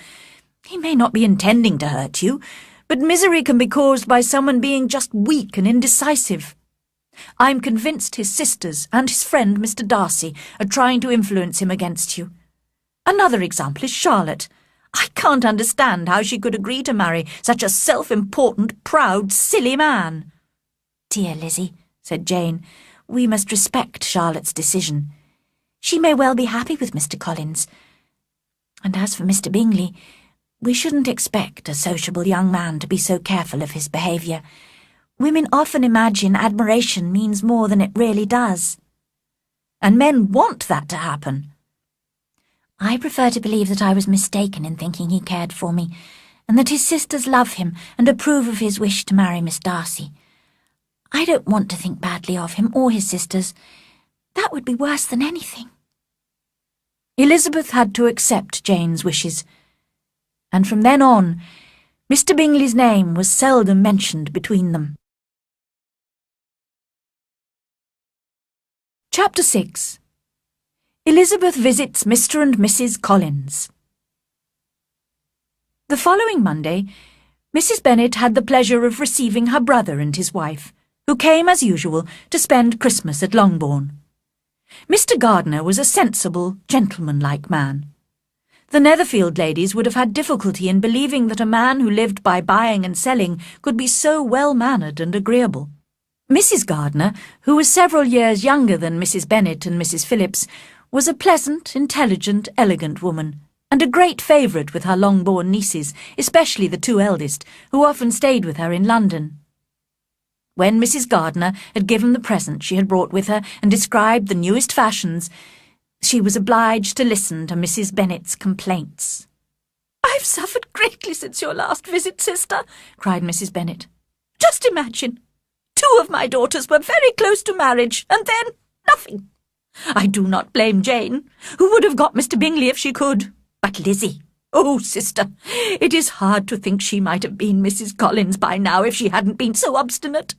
He may not be intending to hurt you, but misery can be caused by someone being just weak and indecisive. I'm convinced his sisters and his friend Mr. Darcy are trying to influence him against you. Another example is Charlotte. I can't understand how she could agree to marry such a self-important, proud, silly man." "Dear Lizzie," said Jane, "we must respect Charlotte's decision. She may well be happy with Mr. Collins. And as for Mr. Bingley, we shouldn't expect a sociable young man to be so careful of his behaviour. Women often imagine admiration means more than it really does. And men want that to happen." "I prefer to believe that I was mistaken in thinking he cared for me, and that his sisters love him and approve of his wish to marry Miss Darcy. I don't want to think badly of him or his sisters. That would be worse than anything." Elizabeth had to accept Jane's wishes, and from then on, Mr. Bingley's name was seldom mentioned between them. Chapter 6. Elizabeth visits Mr. and Mrs. Collins. The following Monday, Mrs. Bennet had the pleasure of receiving her brother and his wife, who came, as usual, to spend Christmas at Longbourn. Mr. Gardiner was a sensible, gentlemanlike man. The Netherfield ladies would have had difficulty in believing that a man who lived by buying and selling could be so well-mannered and agreeable. Mrs. Gardiner, who was several years younger than Mrs. Bennet and Mrs. Phillips, was a pleasant, intelligent, elegant woman, and a great favourite with her Longbourn nieces, especially the two eldest, who often stayed with her in London. When Mrs. Gardiner had given the present she had brought with her and described the newest fashions, she was obliged to listen to Mrs. Bennet's complaints. "I've suffered greatly since your last visit, sister," cried Mrs. Bennet. "Just imagine! 2 of my daughters were very close to marriage, and then nothing. I do not blame Jane, who would have got Mr. Bingley if she could. But Lizzie, oh, sister, it is hard to think she might have been Mrs. Collins by now if she hadn't been so obstinate.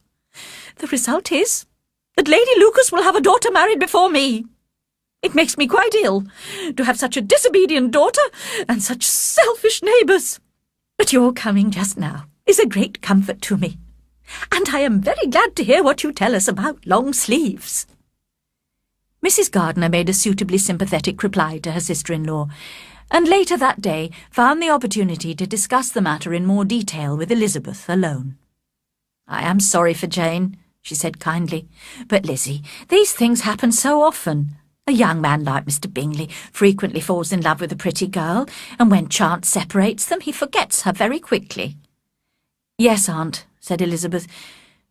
The result is that Lady Lucas will have a daughter married before me. It makes me quite ill to have such a disobedient daughter and such selfish neighbours. But your coming just now is a great comfort to me, and I am very glad to hear what you tell us about long sleeves." Mrs. Gardiner made a suitably sympathetic reply to her sister-in-law, and later that day found the opportunity to discuss the matter in more detail with Elizabeth alone. "I am sorry for Jane," she said kindly, "but Lizzie, these things happen so often. A young man like Mr. Bingley frequently falls in love with a pretty girl, and when chance separates them, he forgets her very quickly." "Yes, aunt," said Elizabeth,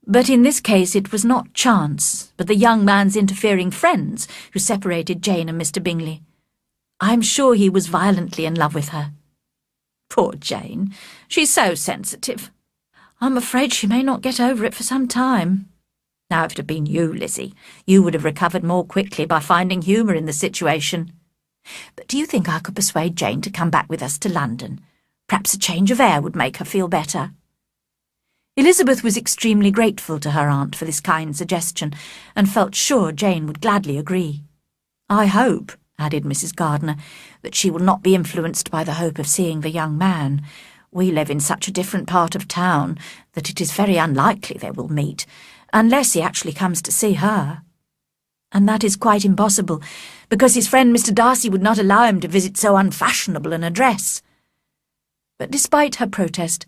"but in this case it was not chance, but the young man's interfering friends who separated Jane and Mr. Bingley. I'm sure he was violently in love with her." "Poor Jane, she's so sensitive. I'm afraid she may not get over it for some time. Now, if it had been you, Lizzie, you would have recovered more quickly by finding humour in the situation. But do you think I could persuade Jane to come back with us to London? Perhaps a change of air would make her feel better." Elizabeth was extremely grateful to her aunt for this kind suggestion, and felt sure Jane would gladly agree. "I hope," added Mrs. Gardiner, "that she will not be influenced by the hope of seeing the young man. We live in such a different part of town that it is very unlikely they will meet, unless he actually comes to see her. And that is quite impossible, because his friend Mr. Darcy would not allow him to visit so unfashionable an address." But despite her protest,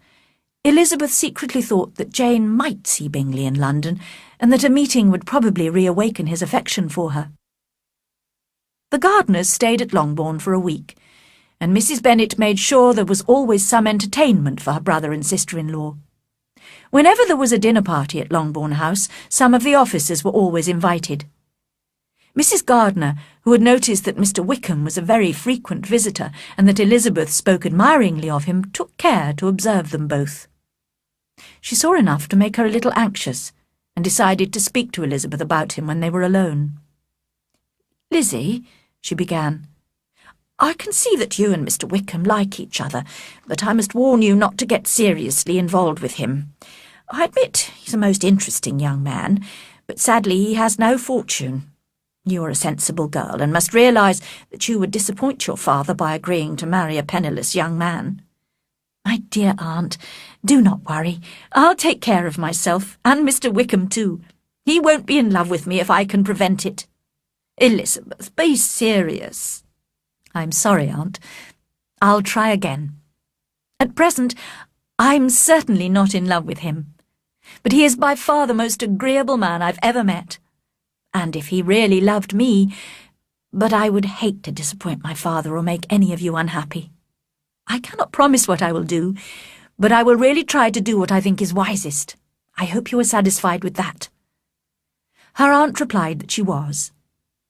Elizabeth secretly thought that Jane might see Bingley in London, and that a meeting would probably reawaken his affection for her. The Gardiners stayed at Longbourn for a week, and Mrs. Bennet made sure there was always some entertainment for her brother and sister-in-law. Whenever there was a dinner party at Longbourn House, some of the officers were always invited. Mrs. Gardiner, who had noticed that Mr. Wickham was a very frequent visitor and that Elizabeth spoke admiringly of him, took care to observe them both. She saw enough to make her a little anxious, and decided to speak to Elizabeth about him when they were alone. "Lizzie," she began, "I can see that you and Mr. Wickham like each other, but I must warn you not to get seriously involved with him. I admit he's a most interesting young man, but sadly he has no fortune. You're a sensible girl and must realise that you would disappoint your father by agreeing to marry a penniless young man. My dear aunt, do not worry. I'll take care of myself, and Mr. Wickham too. He won't be in love with me if I can prevent it. Elizabeth, be serious. I'm sorry, aunt. I'll try again. At present, I'm certainly not in love with him, but he is by far the most agreeable man I've ever met. And if he really loved me, but I would hate to disappoint my father or make any of you unhappy. I cannot promise what I will do, but I will really try to do what I think is wisest. I hope you are satisfied with that. Her aunt replied that she was,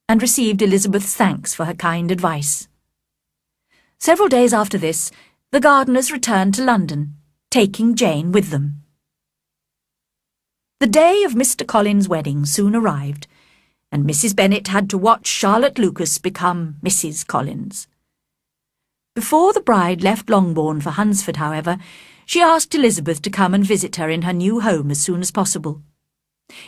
and received Elizabeth's thanks for her kind advice. Several days after this, the Gardiners returned to London, taking Jane with them. The day of Mr. Collins's wedding soon arrived, and Mrs. Bennet had to watch Charlotte Lucas become Mrs. Collins. Before the bride left Longbourn for Hunsford, however, she asked Elizabeth to come and visit her in her new home as soon as possible.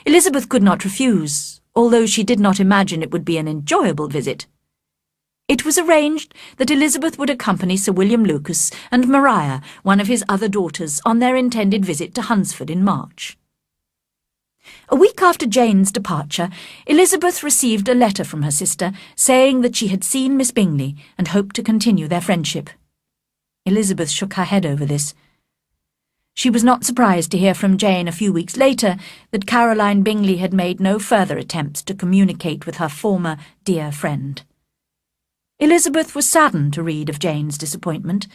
Elizabeth could not refuse, although she did not imagine it would be an enjoyable visit. It was arranged that Elizabeth would accompany Sir William Lucas and Maria, one of his other daughters, on their intended visit to Hunsford in March. A week after Jane's departure, Elizabeth received a letter from her sister saying that she had seen Miss Bingley and hoped to continue their friendship. Elizabeth shook her head over this. She was not surprised to hear from Jane a few weeks later that Caroline Bingley had made no further attempts to communicate with her former dear friend. Elizabeth was saddened to read of Jane's disappointment,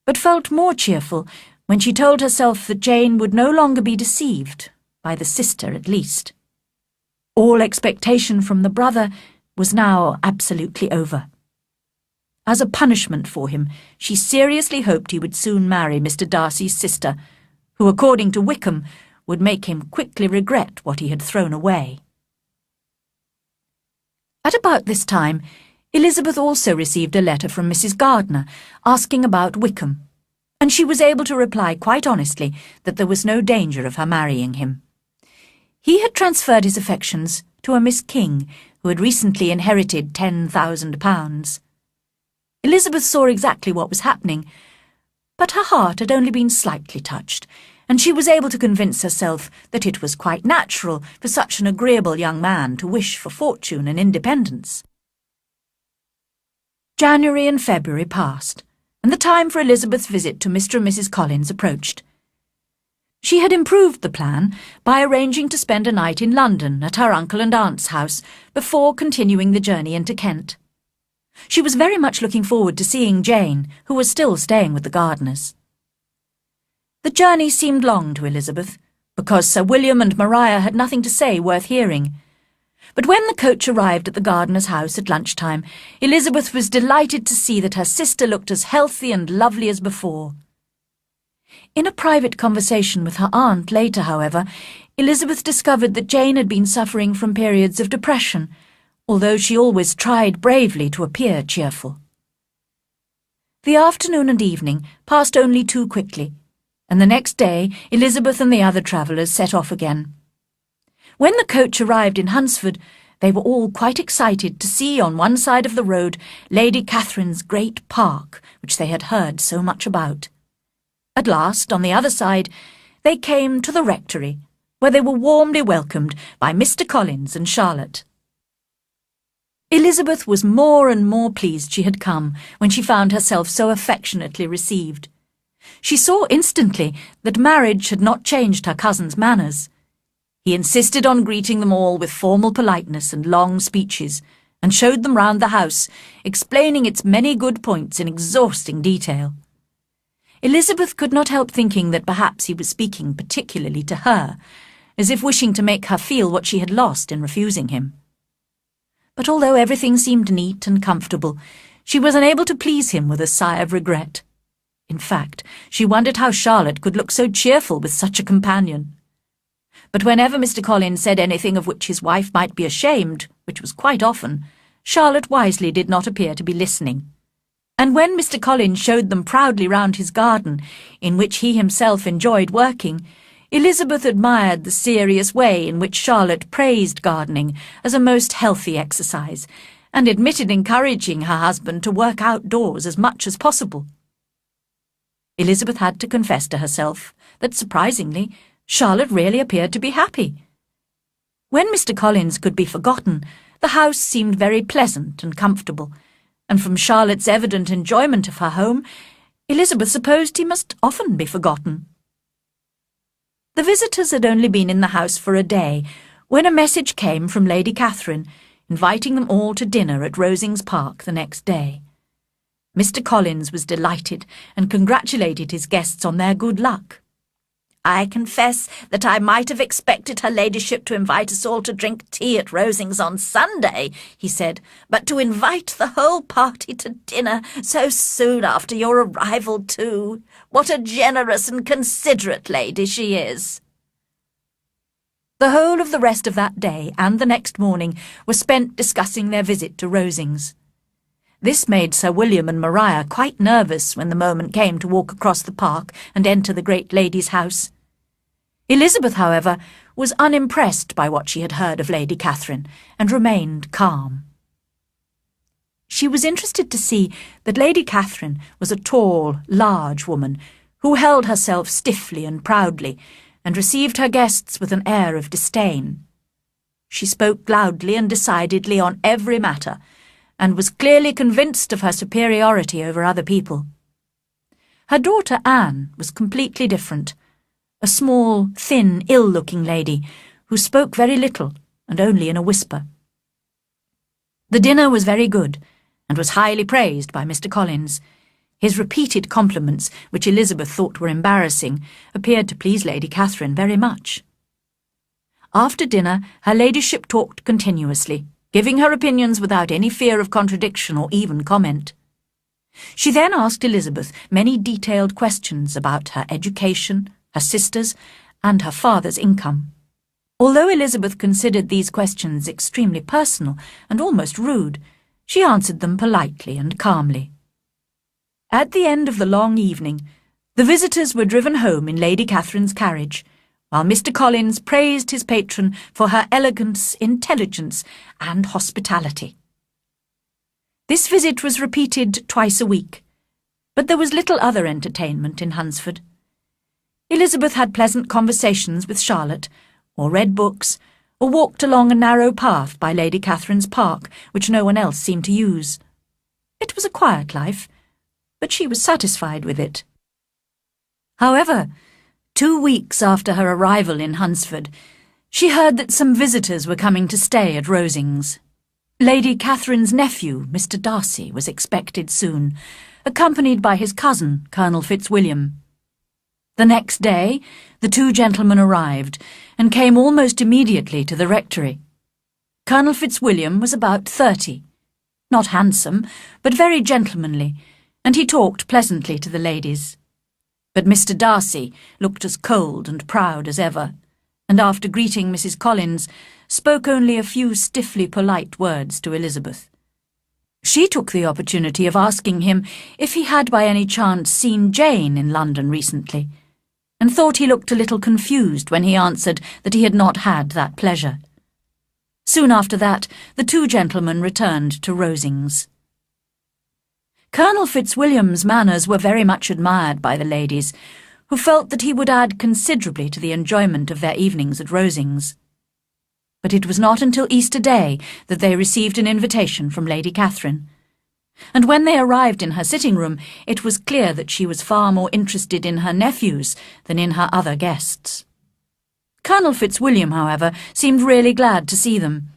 but felt more cheerful when she told herself that Jane would no longer be deceived, by the sister at least. All expectation from the brother was now absolutely over. As a punishment for him, she seriously hoped he would soon marry Mr. Darcy's sister, who, according to Wickham, would make him quickly regret what he had thrown away. At about this time, Elizabeth also received a letter from Mrs. Gardiner asking about Wickham, and she was able to reply quite honestly that there was no danger of her marrying him. He had transferred his affections to a Miss King, who had recently inherited £10,000. Elizabeth saw exactly what was happening, but her heart had only been slightly touched, and she was able to convince herself that it was quite natural for such an agreeable young man to wish for fortune and independence. January and February passed, and the time for Elizabeth's visit to Mr. and Mrs. Collins approached. She had improved the plan by arranging to spend a night in London at her uncle and aunt's house before continuing the journey into Kent. She was very much looking forward to seeing Jane, who was still staying with the Gardiners. The journey seemed long to Elizabeth, because Sir William and Maria had nothing to say worth hearing. But when the coach arrived at the Gardiner's house at lunchtime, Elizabeth was delighted to see that her sister looked as healthy and lovely as before. In a private conversation with her aunt later, however, Elizabeth discovered that Jane had been suffering from periods of depression, although she always tried bravely to appear cheerful. The afternoon and evening passed only too quickly, and the next day Elizabeth and the other travellers set off again. When the coach arrived in Hunsford, they were all quite excited to see on one side of the road Lady Catherine's great park, which they had heard so much about. At last, on the other side, they came to the rectory, where they were warmly welcomed by Mr. Collins and Charlotte. Elizabeth was more and more pleased she had come when she found herself so affectionately received. She saw instantly that marriage had not changed her cousin's manners. He insisted on greeting them all with formal politeness and long speeches, and showed them round the house, explaining its many good points in exhausting detail. Elizabeth could not help thinking that perhaps he was speaking particularly to her, as if wishing to make her feel what she had lost in refusing him. But although everything seemed neat and comfortable, she was unable to please him with a sigh of regret. In fact, she wondered how Charlotte could look so cheerful with such a companion. But whenever Mr. Collins said anything of which his wife might be ashamed, which was quite often, Charlotte wisely did not appear to be listening. And when Mr. Collins showed them proudly round his garden, in which he himself enjoyed working, Elizabeth admired the serious way in which Charlotte praised gardening as a most healthy exercise, and admitted encouraging her husband to work outdoors as much as possible. Elizabeth had to confess to herself that, surprisingly, Charlotte really appeared to be happy. When Mr. Collins could be forgotten, the house seemed very pleasant and comfortable, and from Charlotte's evident enjoyment of her home, Elizabeth supposed he must often be forgotten. The visitors had only been in the house for a day, when a message came from Lady Catherine, inviting them all to dinner at Rosings Park the next day. Mr. Collins was delighted and congratulated his guests on their good luck. "I confess that I might have expected her ladyship to invite us all to drink tea at Rosings on Sunday," he said, "but to invite the whole party to dinner so soon after your arrival, too. What a generous and considerate lady she is." The whole of the rest of that day and the next morning were spent discussing their visit to Rosings. This made Sir William and Maria quite nervous when the moment came to walk across the park and enter the great lady's house. Elizabeth, however, was unimpressed by what she had heard of Lady Catherine, and remained calm. She was interested to see that Lady Catherine was a tall, large woman, who held herself stiffly and proudly, and received her guests with an air of disdain. She spoke loudly and decidedly on every matter, and was clearly convinced of her superiority over other people. Her daughter Anne was completely different, a small, thin, ill-looking lady, who spoke very little, and only in a whisper. The dinner was very good, and was highly praised by Mr. Collins. His repeated compliments, which Elizabeth thought were embarrassing, appeared to please Lady Catherine very much. After dinner, her ladyship talked continuously, giving her opinions without any fear of contradiction or even comment. She then asked Elizabeth many detailed questions about her education, her sisters, and her father's income. Although Elizabeth considered these questions extremely personal and almost rude, she answered them politely and calmly. At the end of the long evening, the visitors were driven home in Lady Catherine's carriage, while Mr. Collins praised his patron for her elegance, intelligence, and hospitality. This visit was repeated twice a week, but there was little other entertainment in Hunsford. Elizabeth had pleasant conversations with Charlotte, or read books, or walked along a narrow path by Lady Catherine's park, which no one else seemed to use. It was a quiet life, but she was satisfied with it. However, 2 weeks after her arrival in Hunsford, she heard that some visitors were coming to stay at Rosings. Lady Catherine's nephew, Mr. Darcy, was expected soon, accompanied by his cousin, Colonel Fitzwilliam. The next day, the two gentlemen arrived, and came almost immediately to the rectory. Colonel Fitzwilliam was about 30, not handsome, but very gentlemanly, and he talked pleasantly to the ladies. But Mr. Darcy looked as cold and proud as ever, and after greeting Mrs. Collins, spoke only a few stiffly polite words to Elizabeth. She took the opportunity of asking him if he had by any chance seen Jane in London recently, and thought he looked a little confused when he answered that he had not had that pleasure. Soon after that, the two gentlemen returned to Rosings. Colonel Fitzwilliam's manners were very much admired by the ladies, who felt that he would add considerably to the enjoyment of their evenings at Rosings. But it was not until Easter Day that they received an invitation from Lady Catherine, and when they arrived in her sitting-room, it was clear that she was far more interested in her nephews than in her other guests. Colonel Fitzwilliam, however, seemed really glad to see them,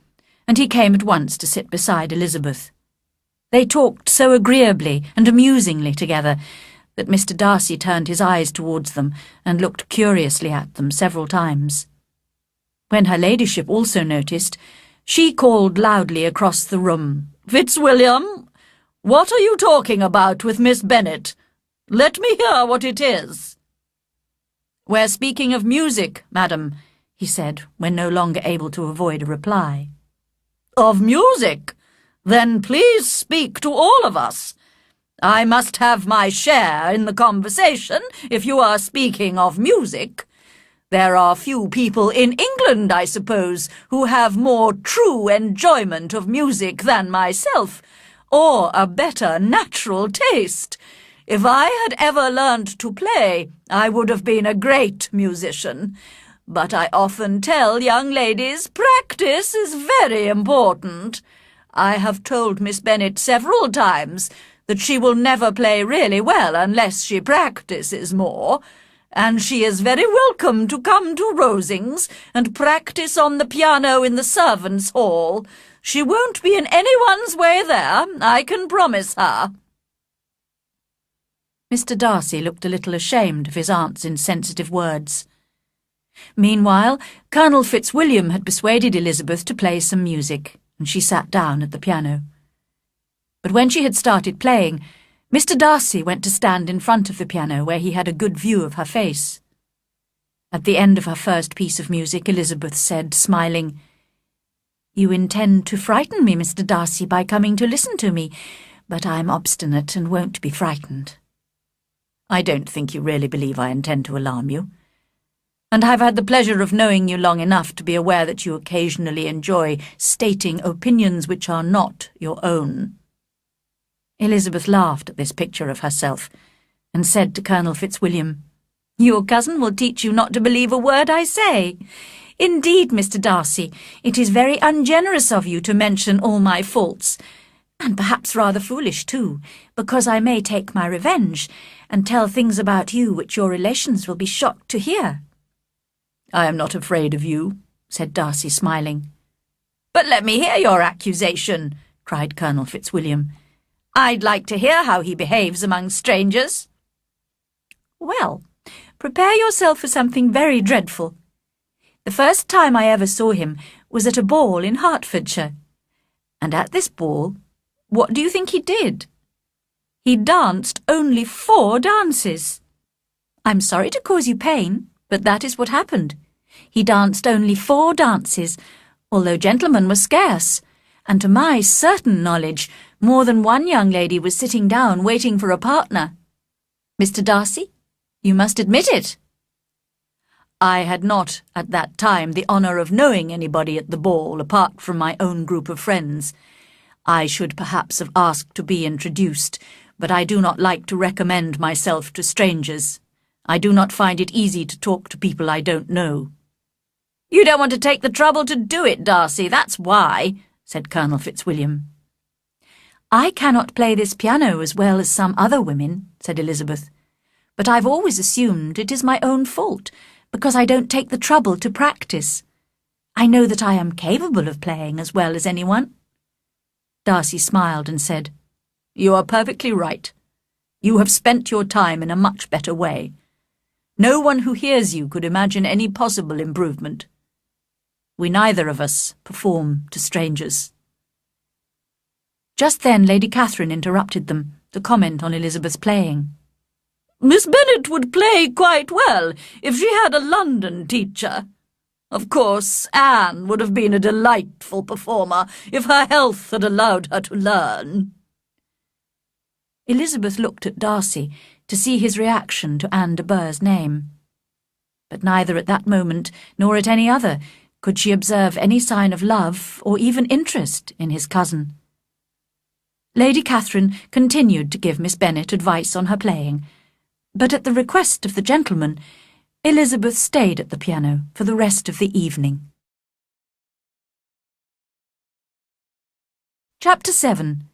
and he came at once to sit beside Elizabeth. They talked so agreeably and amusingly together that Mr. Darcy turned his eyes towards them and looked curiously at them several times. When her ladyship also noticed, she called loudly across the room, "Fitzwilliam, what are you talking about with Miss Bennet? Let me hear what it is." "We're speaking of music, madam," he said, when no longer able to avoid a reply. "Of music? Then please speak to all of us. I must have my share in the conversation if you are speaking of music. There are few people in England, I suppose, who have more true enjoyment of music than myself, or a better natural taste. If I had ever learned to play, I would have been a great musician. But I often tell young ladies practice is very important. I have told Miss Bennet several times that she will never play really well unless she practices more, and she is very welcome to come to Rosings and practice on the piano in the servants' hall. She won't be in anyone's way there, I can promise her." Mr. Darcy looked a little ashamed of his aunt's insensitive words. Meanwhile, Colonel Fitzwilliam had persuaded Elizabeth to play some music, and she sat down at the piano. But when she had started playing, Mr. Darcy went to stand in front of the piano where he had a good view of her face. At the end of her first piece of music, Elizabeth said, smiling, "You intend to frighten me, Mr. Darcy, by coming to listen to me, but I'm obstinate and won't be frightened." "I don't think you really believe I intend to alarm you, and I've had the pleasure of knowing you long enough to be aware that you occasionally enjoy stating opinions which are not your own." Elizabeth laughed at this picture of herself, and said to Colonel Fitzwilliam, "Your cousin will teach you not to believe a word I say. Indeed, Mr. Darcy, it is very ungenerous of you to mention all my faults, and perhaps rather foolish too, because I may take my revenge, and tell things about you which your relations will be shocked to hear." "I am not afraid of you," said Darcy, smiling. "But let me hear your accusation," cried Colonel Fitzwilliam. "I'd like to hear how he behaves among strangers." "Well, prepare yourself for something very dreadful. The first time I ever saw him was at a ball in Hertfordshire. And at this ball, what do you think he did? He danced only 4 dances. I'm sorry to cause you pain, but that is what happened. He danced only 4 dances, although gentlemen were scarce, and to my certain knowledge, more than one young lady was sitting down waiting for a partner. Mr. Darcy, you must admit it." "I had not, at that time, the honour of knowing anybody at the ball apart from my own group of friends. I should perhaps have asked to be introduced, but I do not like to recommend myself to strangers. I do not find it easy to talk to people I don't know." "You don't want to take the trouble to do it, Darcy, that's why," said Colonel Fitzwilliam. "I cannot play this piano as well as some other women," said Elizabeth, "but I've always assumed it is my own fault, because I don't take the trouble to practice. I know that I am capable of playing as well as anyone." Darcy smiled and said, "You are perfectly right. You have spent your time in a much better way. No one who hears you could imagine any possible improvement. We neither of us perform to strangers." Just then Lady Catherine interrupted them to comment on Elizabeth's playing. "Miss Bennet would play quite well if she had a London teacher. Of course, Anne would have been a delightful performer if her health had allowed her to learn." Elizabeth looked at Darcy to see his reaction to Anne de Bourgh's name. But neither at that moment nor at any other could she observe any sign of love or even interest in his cousin. Lady Catherine continued to give Miss Bennet advice on her playing, but at the request of the gentleman, Elizabeth stayed at the piano for the rest of the evening. Chapter 7.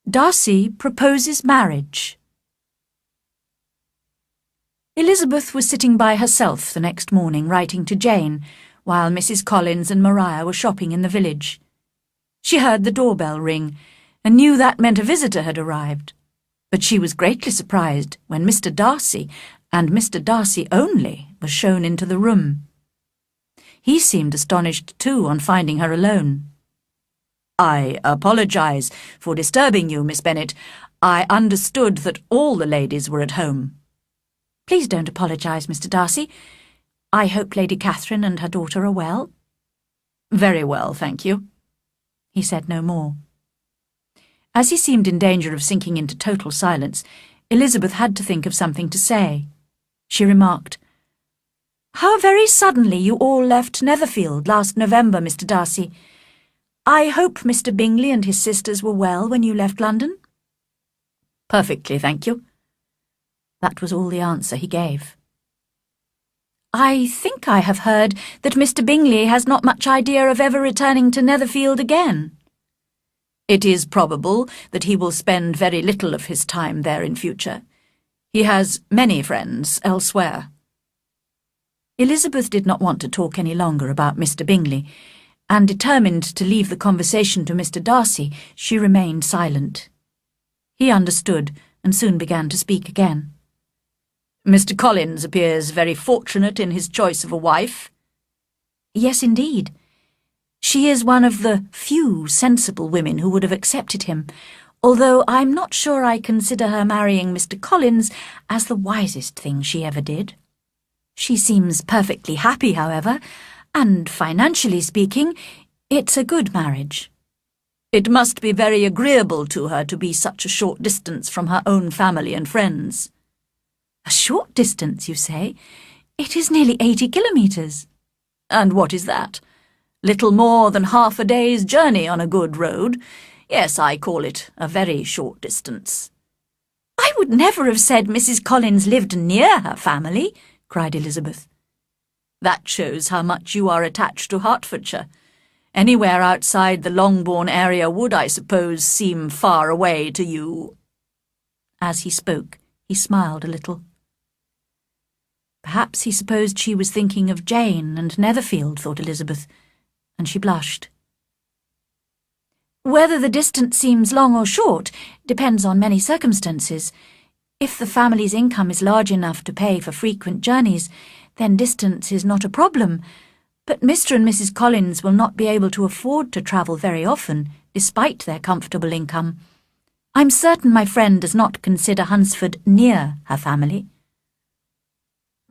Darcy proposes marriage. Elizabeth was sitting by herself the next morning writing to Jane, while Mrs. Collins and Maria were shopping in the village. She heard the doorbell ring, and knew that meant a visitor had arrived, but she was greatly surprised when Mr. Darcy, and Mr. Darcy only, was shown into the room. He seemed astonished too on finding her alone. "I apologize for disturbing you, Miss Bennet. I understood that all the ladies were at home." "Please don't apologize, Mr. Darcy. I hope Lady Catherine and her daughter are well." "Very well, thank you." He said no more. As he seemed in danger of sinking into total silence, Elizabeth had to think of something to say. She remarked, "How very suddenly you all left Netherfield last November, Mr. Darcy. I hope Mr. Bingley and his sisters were well when you left London?" "Perfectly, thank you." That was all the answer he gave. "I think I have heard that Mr. Bingley has not much idea of ever returning to Netherfield again." "It is probable that he will spend very little of his time there in future. He has many friends elsewhere." Elizabeth did not want to talk any longer about Mr. Bingley, and determined to leave the conversation to Mr. Darcy, she remained silent. He understood, and soon began to speak again. "Mr. Collins appears very fortunate in his choice of a wife." "Yes, indeed. She is one of the few sensible women who would have accepted him, although I'm not sure I consider her marrying Mr. Collins as the wisest thing she ever did. She seems perfectly happy, however, and financially speaking, it's a good marriage." "It must be very agreeable to her to be such a short distance from her own family and friends." "A short distance, you say? It is nearly 80 kilometres." "And what is that? Little more than half a day's journey on a good road. Yes, I call it a very short distance." "I would never have said Mrs. Collins lived near her family," cried Elizabeth. "That shows how much you are attached to Hertfordshire. Anywhere outside the Longbourn area would, I suppose, seem far away to you." As he spoke, he smiled a little. Perhaps he supposed she was thinking of Jane and Netherfield, thought Elizabeth, and she blushed. "Whether the distance seems long or short depends on many circumstances. If the family's income is large enough to pay for frequent journeys, then distance is not a problem. But Mr. and Mrs. Collins will not be able to afford to travel very often, despite their comfortable income. I'm certain my friend does not consider Hunsford near her family."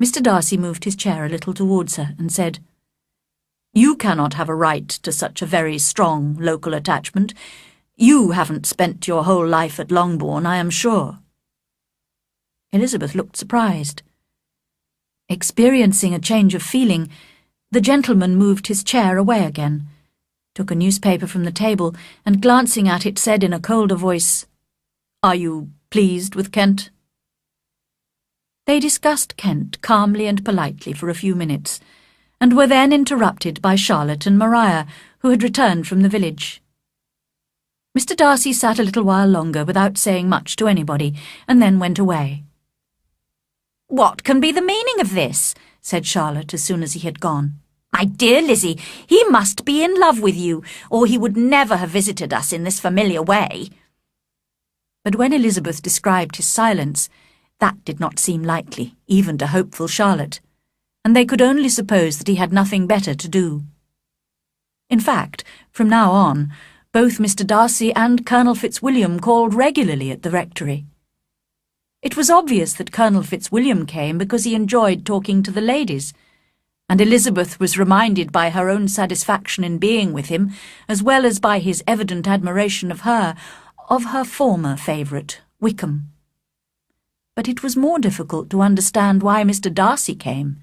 Mr. Darcy moved his chair a little towards her and said, "You cannot have a right to such a very strong local attachment. You haven't spent your whole life at Longbourn, I am sure." Elizabeth looked surprised. Experiencing a change of feeling, the gentleman moved his chair away again, took a newspaper from the table, and glancing at it said in a colder voice, "Are you pleased with Kent?" They discussed Kent calmly and politely for a few minutes, and were then interrupted by Charlotte and Maria, who had returned from the village. Mr. Darcy sat a little while longer without saying much to anybody, and then went away. "What can be the meaning of this?" said Charlotte as soon as he had gone. "My dear Lizzie, he must be in love with you, or he would never have visited us in this familiar way." But when Elizabeth described his silence, that did not seem likely, even to hopeful Charlotte, and they could only suppose that he had nothing better to do. In fact, from now on, both Mr. Darcy and Colonel Fitzwilliam called regularly at the rectory. It was obvious that Colonel Fitzwilliam came because he enjoyed talking to the ladies, and Elizabeth was reminded by her own satisfaction in being with him, as well as by his evident admiration of her former favourite, Wickham. But it was more difficult to understand why Mr. Darcy came.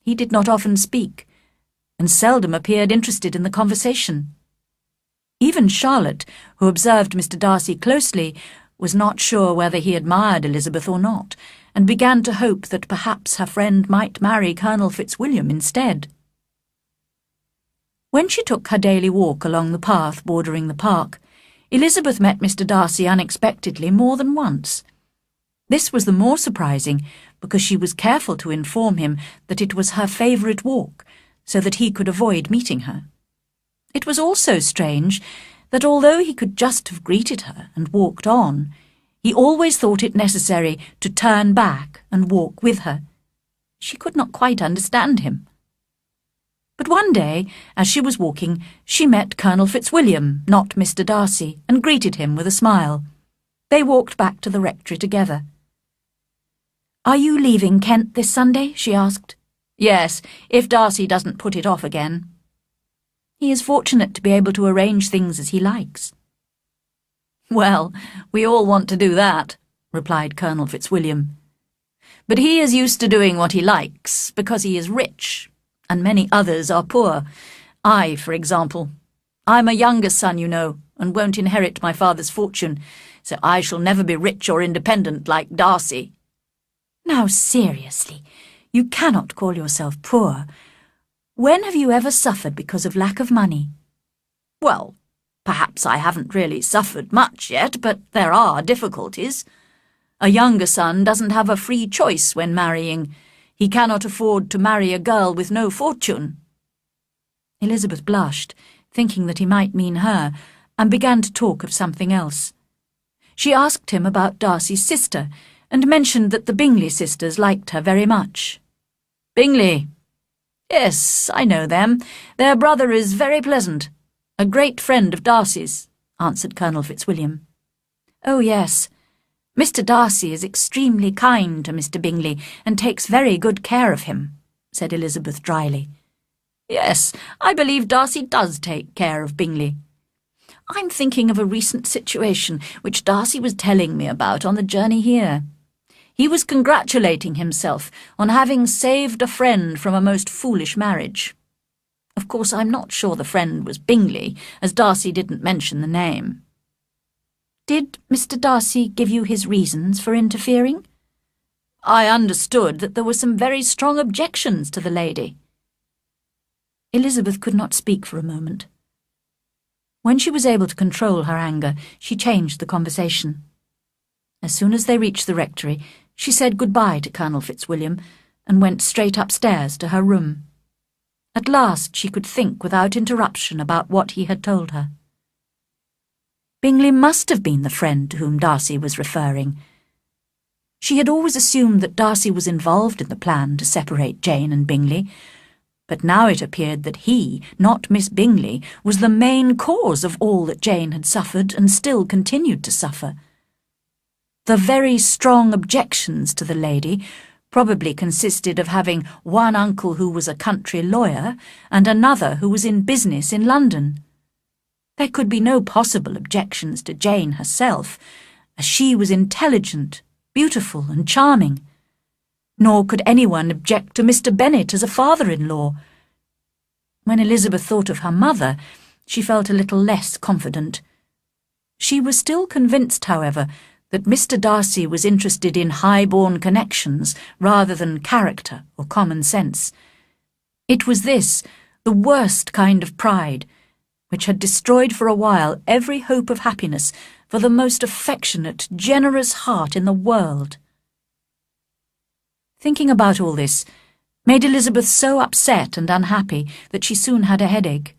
He did not often speak, and seldom appeared interested in the conversation. Even Charlotte, who observed Mr. Darcy closely, was not sure whether he admired Elizabeth or not, and began to hope that perhaps her friend might marry Colonel Fitzwilliam instead. When she took her daily walk along the path bordering the park, Elizabeth met Mr. Darcy unexpectedly more than once. This was the more surprising because she was careful to inform him that it was her favourite walk, so that he could avoid meeting her. It was also strange that although he could just have greeted her and walked on, he always thought it necessary to turn back and walk with her. She could not quite understand him. But one day, as she was walking, she met Colonel Fitzwilliam, not Mr. Darcy, and greeted him with a smile. They walked back to the rectory together. "Are you leaving Kent this Sunday?" she asked. "Yes, if Darcy doesn't put it off again." "He is fortunate to be able to arrange things as he likes." "Well, we all want to do that," replied Colonel Fitzwilliam. "But he is used to doing what he likes because he is rich, and many others are poor. I, for example. I'm a younger son, you know, and won't inherit my father's fortune, so I shall never be rich or independent like Darcy." "Now, seriously, you cannot call yourself poor. When have you ever suffered because of lack of money?" "Well, perhaps I haven't really suffered much yet, but there are difficulties. A younger son doesn't have a free choice when marrying. He cannot afford to marry a girl with no fortune." Elizabeth blushed, thinking that he might mean her, and began to talk of something else. She asked him about Darcy's sister, and mentioned that the Bingley sisters liked her very much. "Bingley? Yes, I know them. Their brother is very pleasant. A great friend of Darcy's," answered Colonel Fitzwilliam. "Oh, yes. Mr. Darcy is extremely kind to Mr. Bingley, and takes very good care of him," said Elizabeth dryly. "Yes, I believe Darcy does take care of Bingley. I'm thinking of a recent situation which Darcy was telling me about on the journey here. He was congratulating himself on having saved a friend from a most foolish marriage. Of course, I'm not sure the friend was Bingley, as Darcy didn't mention the name." "Did Mr. Darcy give you his reasons for interfering?" "I understood that there were some very strong objections to the lady." Elizabeth could not speak for a moment. When she was able to control her anger, she changed the conversation. As soon as they reached the rectory, she said goodbye to Colonel Fitzwilliam and went straight upstairs to her room. At last she could think without interruption about what he had told her. Bingley must have been the friend to whom Darcy was referring. She had always assumed that Darcy was involved in the plan to separate Jane and Bingley, but now it appeared that he, not Miss Bingley, was the main cause of all that Jane had suffered and still continued to suffer. The very strong objections to the lady probably consisted of having one uncle who was a country lawyer and another who was in business in London. There could be no possible objections to Jane herself, as she was intelligent, beautiful, and charming. Nor could anyone object to Mr. Bennet as a father-in-law. When Elizabeth thought of her mother, she felt a little less confident. She was still convinced, however, that Mr. Darcy was interested in high-born connections rather than character or common sense. It was this, the worst kind of pride, which had destroyed for a while every hope of happiness for the most affectionate, generous heart in the world. Thinking about all this made Elizabeth so upset and unhappy that she soon had a headache.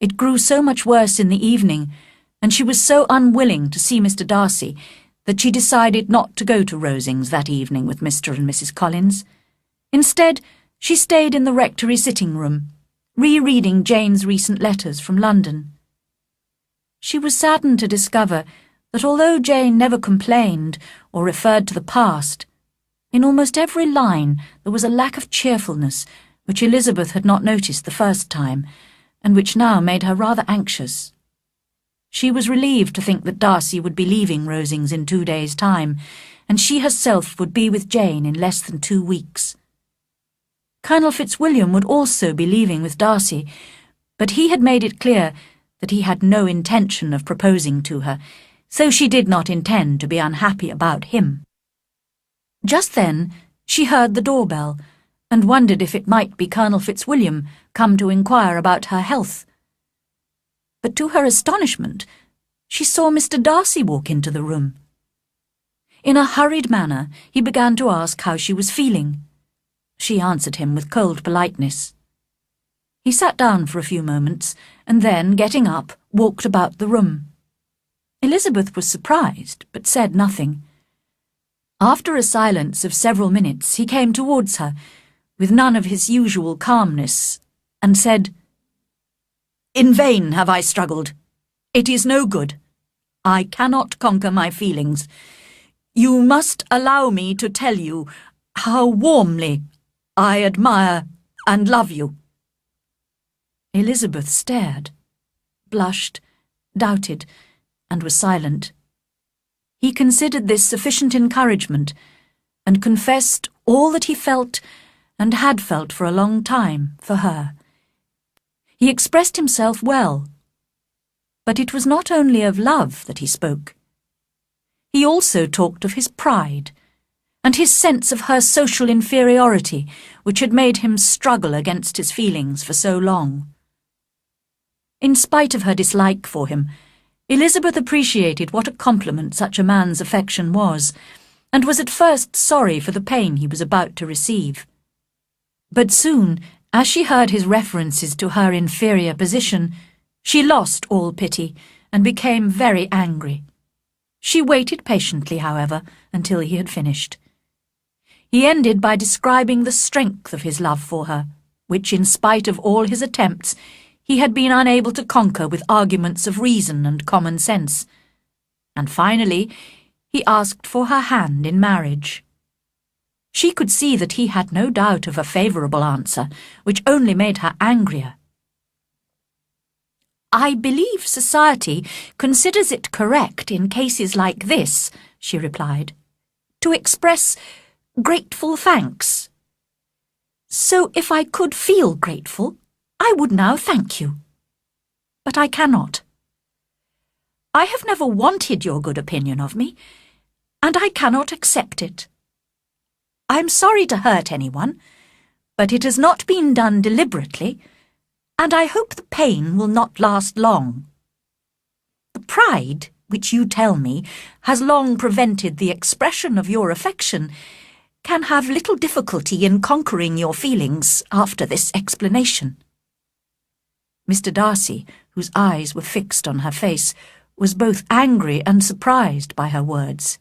It grew so much worse in the evening, and she was so unwilling to see Mr. Darcy that she decided not to go to Rosings that evening with Mr. and Mrs. Collins. Instead, she stayed in the rectory sitting-room, rereading Jane's recent letters from London. She was saddened to discover that although Jane never complained or referred to the past, in almost every line there was a lack of cheerfulness which Elizabeth had not noticed the first time, and which now made her rather anxious. She was relieved to think that Darcy would be leaving Rosings in 2 days' time, and she herself would be with Jane in less than 2 weeks. Colonel Fitzwilliam would also be leaving with Darcy, but he had made it clear that he had no intention of proposing to her, so she did not intend to be unhappy about him. Just then she heard the doorbell, and wondered if it might be Colonel Fitzwilliam come to inquire about her health. But to her astonishment, she saw Mr. Darcy walk into the room. In a hurried manner, he began to ask how she was feeling. She answered him with cold politeness. He sat down for a few moments, and then, getting up, walked about the room. Elizabeth was surprised, but said nothing. After a silence of several minutes, he came towards her, with none of his usual calmness, and said, "In vain have I struggled. It is no good. I cannot conquer my feelings. You must allow me to tell you how warmly I admire and love you." Elizabeth stared, blushed, doubted, and was silent. He considered this sufficient encouragement, and confessed all that he felt and had felt for a long time for her. He expressed himself well, but it was not only of love that he spoke. He also talked of his pride, and his sense of her social inferiority, which had made him struggle against his feelings for so long. In spite of her dislike for him, Elizabeth appreciated what a compliment such a man's affection was, and was at first sorry for the pain he was about to receive. But soon, as she heard his references to her inferior position, she lost all pity and became very angry. She waited patiently, however, until he had finished. He ended by describing the strength of his love for her, which, in spite of all his attempts, he had been unable to conquer with arguments of reason and common sense. And finally, he asked for her hand in marriage. She could see that he had no doubt of a favourable answer, which only made her angrier. "I believe society considers it correct in cases like this," she replied, "to express grateful thanks. So if I could feel grateful, I would now thank you. But I cannot. I have never wanted your good opinion of me, and I cannot accept it. I am sorry to hurt anyone, but it has not been done deliberately, and I hope the pain will not last long. The pride, which you tell me, has long prevented the expression of your affection, can have little difficulty in conquering your feelings after this explanation." Mr. Darcy, whose eyes were fixed on her face, was both angry and surprised by her words.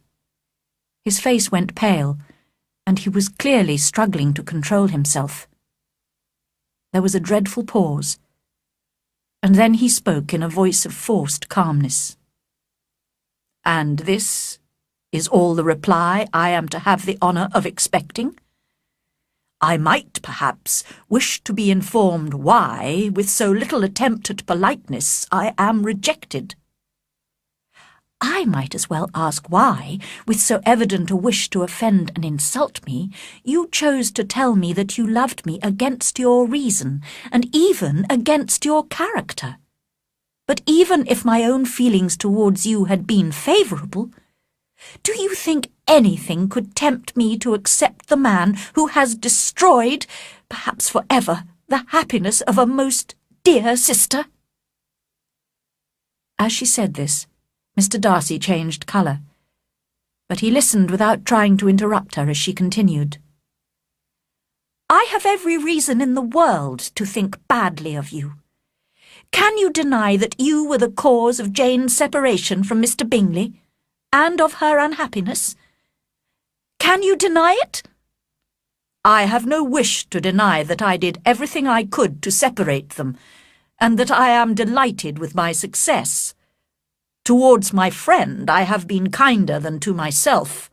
His face went pale, and he was clearly struggling to control himself. There was a dreadful pause, and then he spoke in a voice of forced calmness. "And this is all the reply I am to have the honour of expecting? I might, perhaps, wish to be informed why, with so little attempt at politeness, I am rejected." "I might as well ask why, with so evident a wish to offend and insult me, you chose to tell me that you loved me against your reason, and even against your character. But even if my own feelings towards you had been favourable, do you think anything could tempt me to accept the man who has destroyed, perhaps for ever, the happiness of a most dear sister?" As she said this, Mr. Darcy changed colour, but he listened without trying to interrupt her as she continued. "I have every reason in the world to think badly of you. Can you deny that you were the cause of Jane's separation from Mr. Bingley, and of her unhappiness? Can you deny it?" "I have no wish to deny that I did everything I could to separate them, and that I am delighted with my success. Towards my friend I have been kinder than to myself."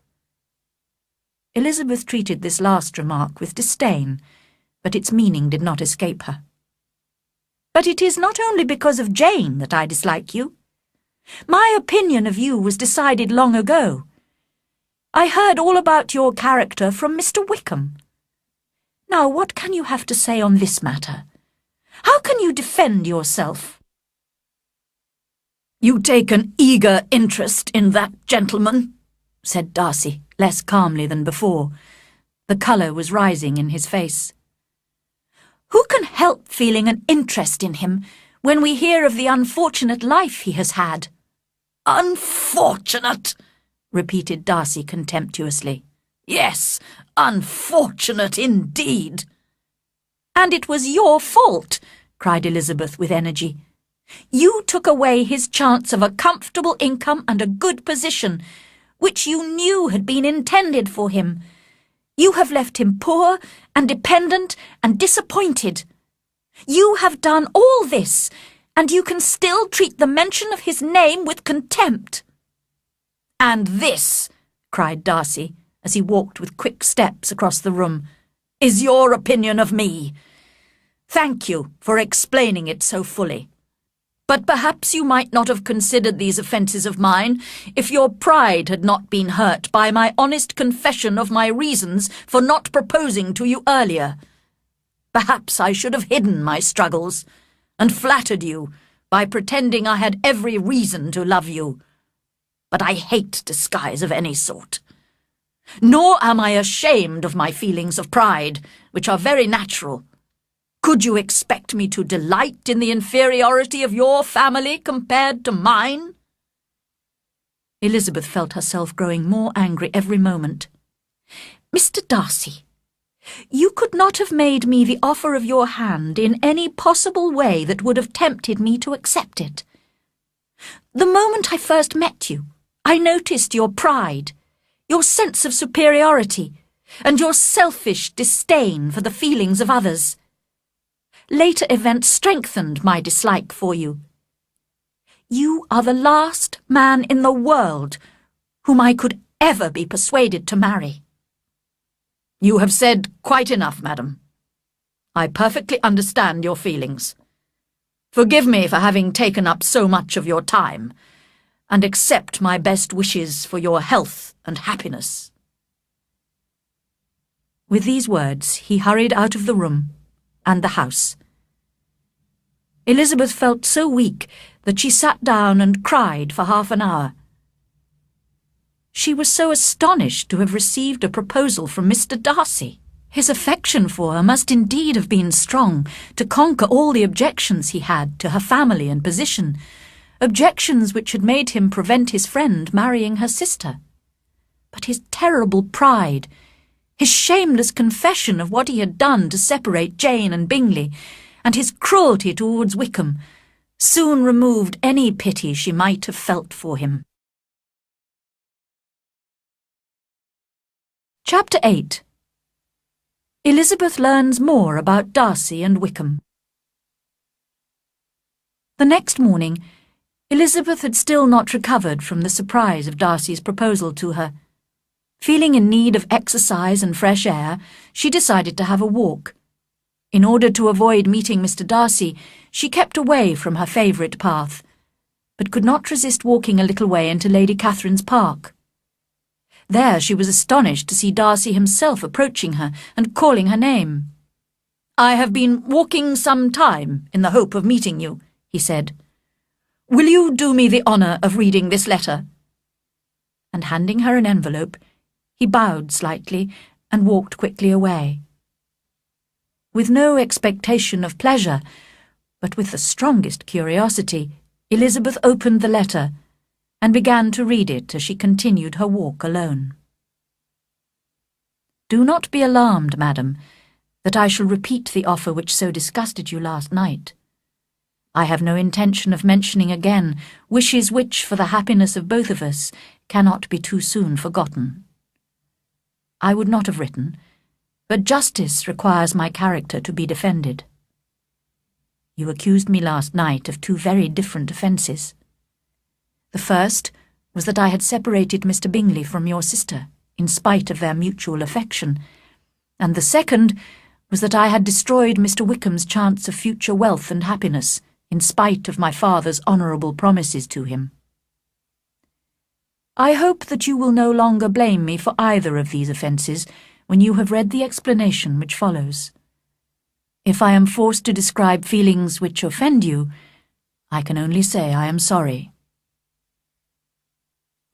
Elizabeth treated this last remark with disdain, but its meaning did not escape her. "But it is not only because of Jane that I dislike you. My opinion of you was decided long ago. I heard all about your character from Mr. Wickham. Now, what can you have to say on this matter? How can you defend yourself?" "You take an eager interest in that gentleman," said Darcy, less calmly than before. The colour was rising in his face. "Who can help feeling an interest in him when we hear of the unfortunate life he has had?" "Unfortunate!" repeated Darcy contemptuously. "Yes, unfortunate indeed." "And it was your fault," cried Elizabeth with energy. "You took away his chance of a comfortable income and a good position, which you knew had been intended for him. You have left him poor and dependent and disappointed. You have done all this, and you can still treat the mention of his name with contempt." "And this," cried Darcy, as he walked with quick steps across the room, "is your opinion of me. Thank you for explaining it so fully. But perhaps you might not have considered these offences of mine if your pride had not been hurt by my honest confession of my reasons for not proposing to you earlier. Perhaps I should have hidden my struggles, and flattered you by pretending I had every reason to love you. but I hate disguise of any sort. Nor am I ashamed of my feelings of pride, which are very natural. Could you expect me to delight in the inferiority of your family compared to mine?" Elizabeth felt herself growing more angry every moment. "Mr. Darcy, you could not have made me the offer of your hand in any possible way that would have tempted me to accept it. The moment I first met you, I noticed your pride, your sense of superiority, and your selfish disdain for the feelings of others. Later events strengthened my dislike for you. You are the last man in the world whom I could ever be persuaded to marry." "You have said quite enough, madam. I perfectly understand your feelings. Forgive me for having taken up so much of your time, and accept my best wishes for your health and happiness." With these words, he hurried out of the room and the house. Elizabeth felt so weak that she sat down and cried for half an hour. She was so astonished to have received a proposal from Mr. Darcy. His affection for her must indeed have been strong to conquer all the objections he had to her family and position, objections which had made him prevent his friend marrying her sister. But his terrible pride, his shameless confession of what he had done to separate Jane and Bingley, and his cruelty towards Wickham, soon removed any pity she might have felt for him. Chapter 8. Elizabeth learns more about Darcy and Wickham. The next morning, Elizabeth had still not recovered from the surprise of Darcy's proposal to her. Feeling in need of exercise and fresh air, she decided to have a walk. In order to avoid meeting Mr. Darcy, she kept away from her favourite path, but could not resist walking a little way into Lady Catherine's park. There she was astonished to see Darcy himself approaching her and calling her name. "I have been walking some time in the hope of meeting you," he said. "Will you do me the honour of reading this letter?" And handing her an envelope, he bowed slightly and walked quickly away. With no expectation of pleasure, but with the strongest curiosity, Elizabeth opened the letter and began to read it as she continued her walk alone. "Do not be alarmed, madam, that I shall repeat the offer which so disgusted you last night. I have no intention of mentioning again wishes which, for the happiness of both of us, cannot be too soon forgotten. I would not have written, but justice requires my character to be defended. You accused me last night of two very different offences. The first was that I had separated Mr. Bingley from your sister, in spite of their mutual affection, and the second was that I had destroyed Mr. Wickham's chance of future wealth and happiness, in spite of my father's honourable promises to him. I hope that you will no longer blame me for either of these offences when you have read the explanation which follows. If I am forced to describe feelings which offend you, I can only say I am sorry.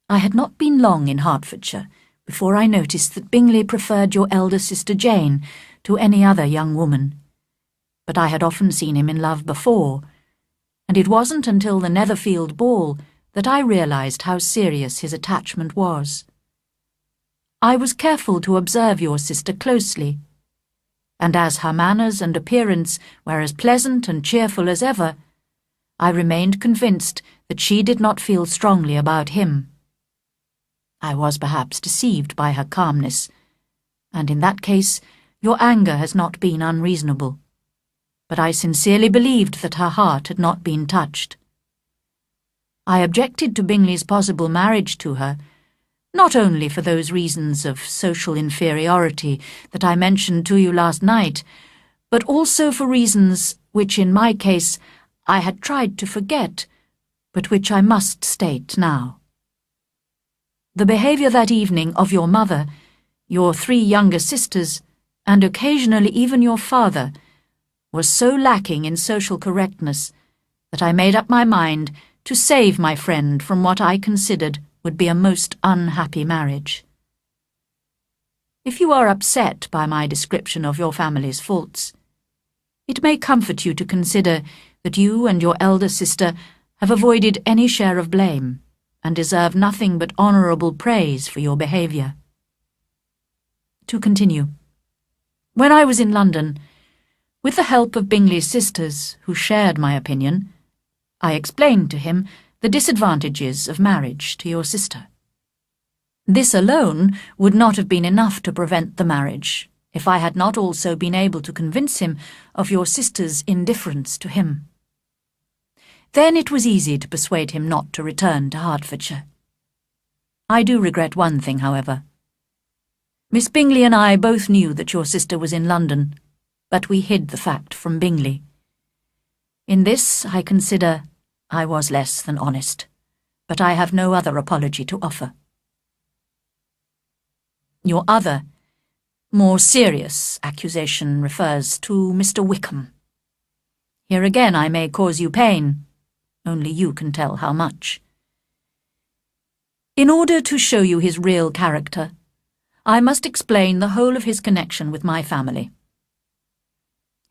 I had not been long in Hertfordshire before I noticed that Bingley preferred your elder sister Jane to any other young woman, but I had often seen him in love before, and it wasn't until the Netherfield ball that I realised how serious his attachment was. I was careful to observe your sister closely, and as her manners and appearance were as pleasant and cheerful as ever, I remained convinced that she did not feel strongly about him. I was perhaps deceived by her calmness, and in that case your anger has not been unreasonable, but I sincerely believed that her heart had not been touched. I objected to Bingley's possible marriage to her, not only for those reasons of social inferiority that I mentioned to you last night, but also for reasons which in my case I had tried to forget, but which I must state now. The behaviour that evening of your mother, your 3 younger sisters, and occasionally even your father, was so lacking in social correctness that I made up my mind to save my friend from what I considered would be a most unhappy marriage. If you are upset by my description of your family's faults, it may comfort you to consider that you and your elder sister have avoided any share of blame and deserve nothing but honourable praise for your behaviour. To continue, when I was in London, with the help of Bingley's sisters, who shared my opinion, I explained to him the disadvantages of marriage to your sister. This alone would not have been enough to prevent the marriage, if I had not also been able to convince him of your sister's indifference to him. Then it was easy to persuade him not to return to Hertfordshire. I do regret one thing, however. Miss Bingley and I both knew that your sister was in London, but we hid the fact from Bingley. In this, I consider, I was less than honest, but I have no other apology to offer. Your other, more serious accusation refers to Mr. Wickham. Here again I may cause you pain, only you can tell how much. In order to show you his real character, I must explain the whole of his connection with my family.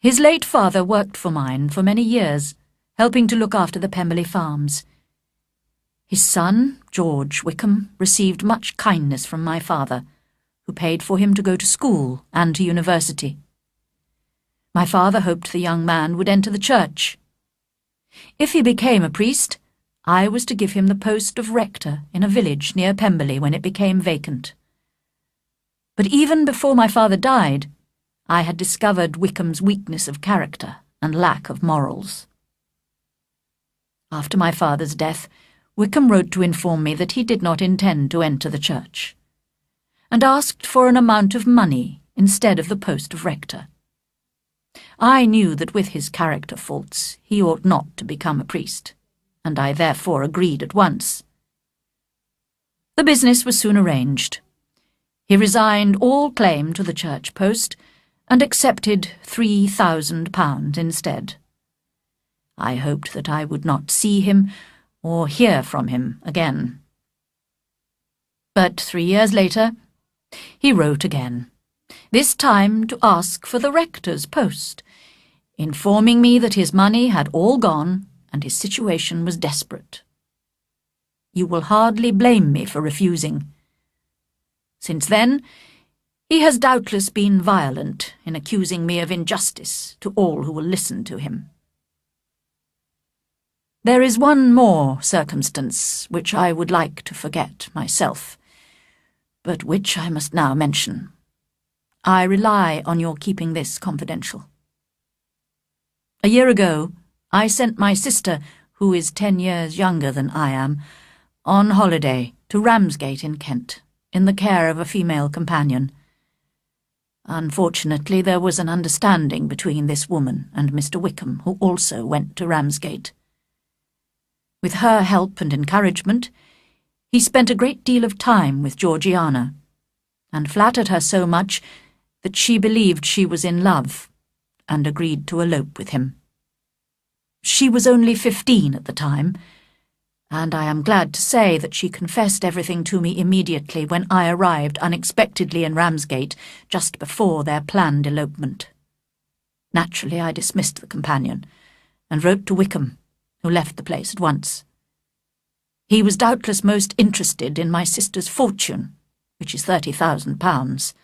His late father worked for mine for many years, helping to look after the Pemberley farms. His son, George Wickham, received much kindness from my father, who paid for him to go to school and to university. My father hoped the young man would enter the church. If he became a priest, I was to give him the post of rector in a village near Pemberley when it became vacant. But even before my father died, I had discovered Wickham's weakness of character and lack of morals. After my father's death, Wickham wrote to inform me that he did not intend to enter the church, and asked for an amount of money instead of the post of rector. I knew that with his character faults he ought not to become a priest, and I therefore agreed at once. The business was soon arranged. He resigned all claim to the church post and accepted £3,000 instead. I hoped that I would not see him or hear from him again. But 3 years later, he wrote again, this time to ask for the rector's post, informing me that his money had all gone and his situation was desperate. You will hardly blame me for refusing. Since then, he has doubtless been violent in accusing me of injustice to all who will listen to him. There is one more circumstance which I would like to forget myself, but which I must now mention. I rely on your keeping this confidential. A year ago, I sent my sister, who is 10 years younger than I am, on holiday to Ramsgate in Kent, in the care of a female companion. Unfortunately, there was an understanding between this woman and Mr. Wickham, who also went to Ramsgate. With her help and encouragement, he spent a great deal of time with Georgiana, and flattered her so much that she believed she was in love, and agreed to elope with him. She was only 15 at the time, and I am glad to say that she confessed everything to me immediately when I arrived unexpectedly in Ramsgate just before their planned elopement. Naturally, I dismissed the companion, and wrote to Wickham, who left the place at once. He was doubtless most interested in my sister's fortune, which is £30,000,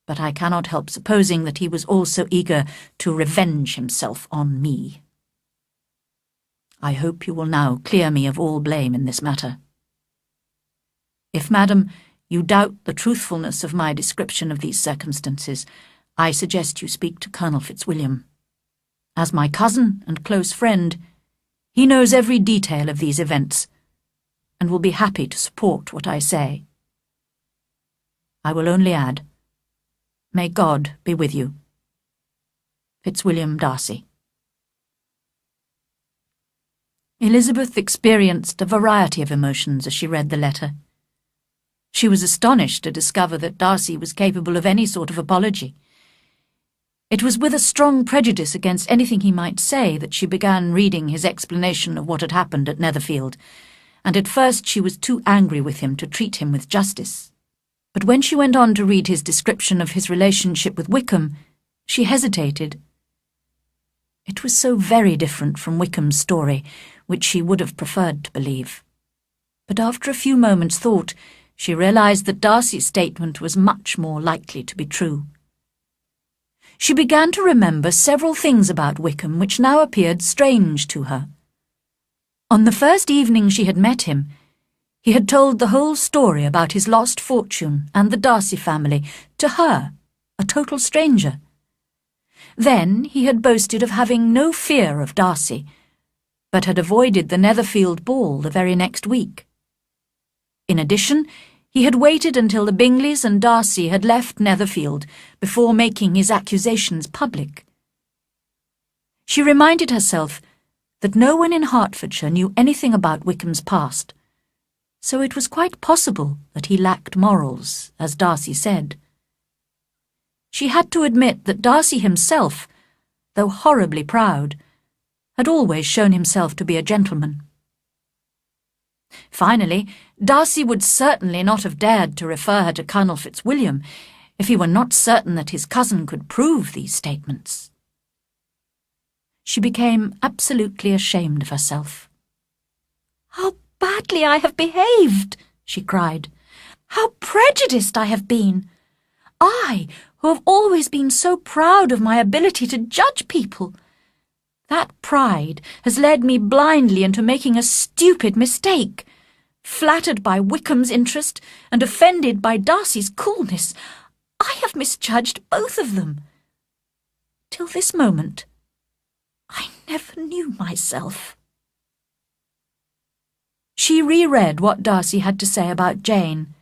but I cannot help supposing that he was also eager to revenge himself on me. I hope you will now clear me of all blame in this matter. If, madam, you doubt the truthfulness of my description of these circumstances, I suggest you speak to Colonel Fitzwilliam. As my cousin and close friend, he knows every detail of these events, and will be happy to support what I say. I will only add, may God be with you. Fitzwilliam Darcy. Elizabeth experienced a variety of emotions as she read the letter. She was astonished to discover that Darcy was capable of any sort of apology. It was with a strong prejudice against anything he might say that she began reading his explanation of what had happened at Netherfield, and at first she was too angry with him to treat him with justice. But when she went on to read his description of his relationship with Wickham, she hesitated. It was so very different from Wickham's story, which she would have preferred to believe. But after a few moments' thought, she realized that Darcy's statement was much more likely to be true. She began to remember several things about Wickham which now appeared strange to her. On the first evening she had met him, he had told the whole story about his lost fortune and the Darcy family to her, a total stranger. Then he had boasted of having no fear of Darcy, but had avoided the Netherfield ball the very next week. In addition, he had waited until the Bingleys and Darcy had left Netherfield before making his accusations public. She reminded herself that no one in Hertfordshire knew anything about Wickham's past, so it was quite possible that he lacked morals, as Darcy said. She had to admit that Darcy himself, though horribly proud, had always shown himself to be a gentleman. Finally, Darcy would certainly not have dared to refer her to Colonel Fitzwilliam if he were not certain that his cousin could prove these statements. She became absolutely ashamed of herself. "How badly I have behaved!" she cried. "How prejudiced I have been! I, who have always been so proud of my ability to judge people. That pride has led me blindly into making a stupid mistake. Flattered by Wickham's interest and offended by Darcy's coolness, I have misjudged both of them. Till this moment, I never knew myself." She reread what Darcy had to say about Jane,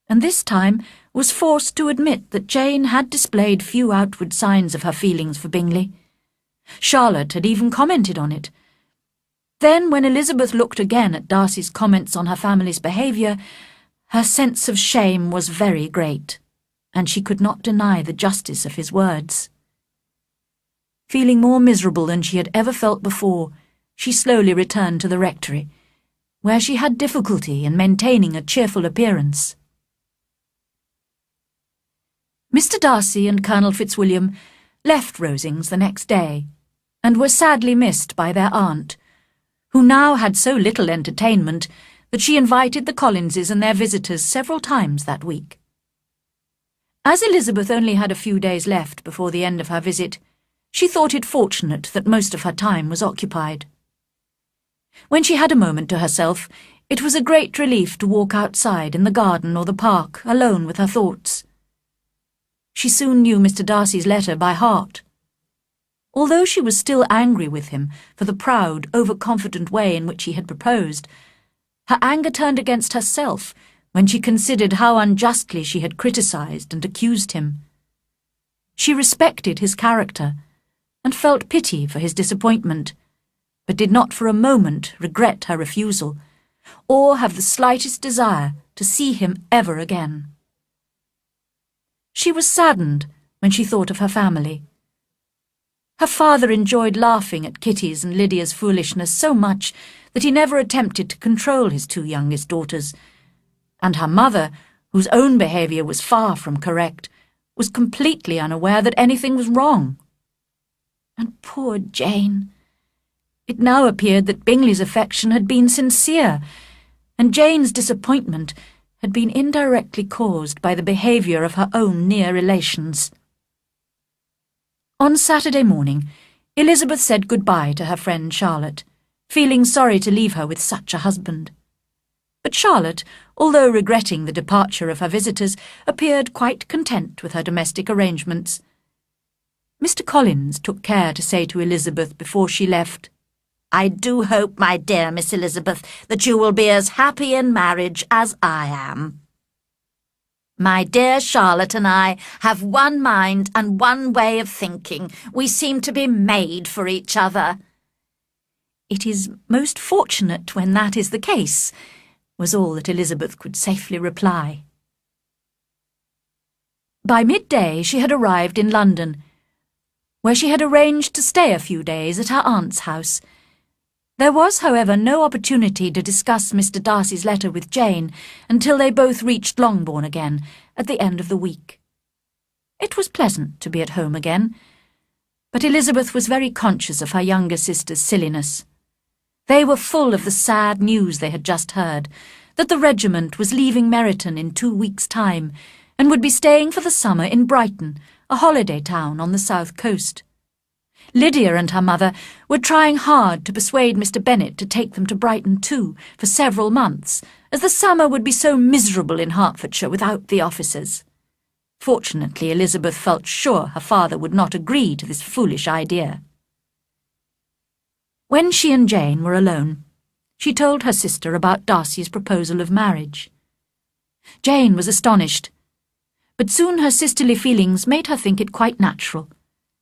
and this time was forced to admit that Jane had displayed few outward signs of her feelings for Bingley. Charlotte had even commented on it. Then, when Elizabeth looked again at Darcy's comments on her family's behaviour, her sense of shame was very great, and she could not deny the justice of his words. Feeling more miserable than she had ever felt before, she slowly returned to the rectory, where she had difficulty in maintaining a cheerful appearance. Mr. Darcy and Colonel Fitzwilliam left Rosings the next day, and were sadly missed by their aunt, who now had so little entertainment that she invited the Collinses and their visitors several times that week. As Elizabeth only had a few days left before the end of her visit, she thought it fortunate that most of her time was occupied. When she had a moment to herself, it was a great relief to walk outside in the garden or the park, alone with her thoughts. She soon knew Mr. Darcy's letter by heart. Although she was still angry with him for the proud, overconfident way in which he had proposed, her anger turned against herself when she considered how unjustly she had criticised and accused him. She respected his character, and felt pity for his disappointment, but did not for a moment regret her refusal, or have the slightest desire to see him ever again. She was saddened when she thought of her family. Her father enjoyed laughing at Kitty's and Lydia's foolishness so much that he never attempted to control his two youngest daughters, and her mother, whose own behaviour was far from correct, was completely unaware that anything was wrong. And poor Jane! It now appeared that Bingley's affection had been sincere, and Jane's disappointment had been indirectly caused by the behaviour of her own near relations. On Saturday morning, Elizabeth said good-bye to her friend Charlotte, feeling sorry to leave her with such a husband. But Charlotte, although regretting the departure of her visitors, appeared quite content with her domestic arrangements. Mr. Collins took care to say to Elizabeth before she left, "I do hope, my dear Miss Elizabeth, that you will be as happy in marriage as I am. My dear Charlotte and I have one mind and one way of thinking. We seem to be made for each other." "It is most fortunate when that is the case," was all that Elizabeth could safely reply. By midday she had arrived in London, where she had arranged to stay a few days at her aunt's house. There was, however, no opportunity to discuss Mr. Darcy's letter with Jane until they both reached Longbourn again at the end of the week. It was pleasant to be at home again, but Elizabeth was very conscious of her younger sister's silliness. They were full of the sad news they had just heard, that the regiment was leaving Meryton in 2 weeks' time and would be staying for the summer in Brighton, a holiday town on the south coast. Lydia and her mother were trying hard to persuade Mr. Bennet to take them to Brighton too for several months, as the summer would be so miserable in Hertfordshire without the officers. Fortunately, Elizabeth felt sure her father would not agree to this foolish idea. When she and Jane were alone, she told her sister about Darcy's proposal of marriage. Jane was astonished, but soon her sisterly feelings made her think it quite natural,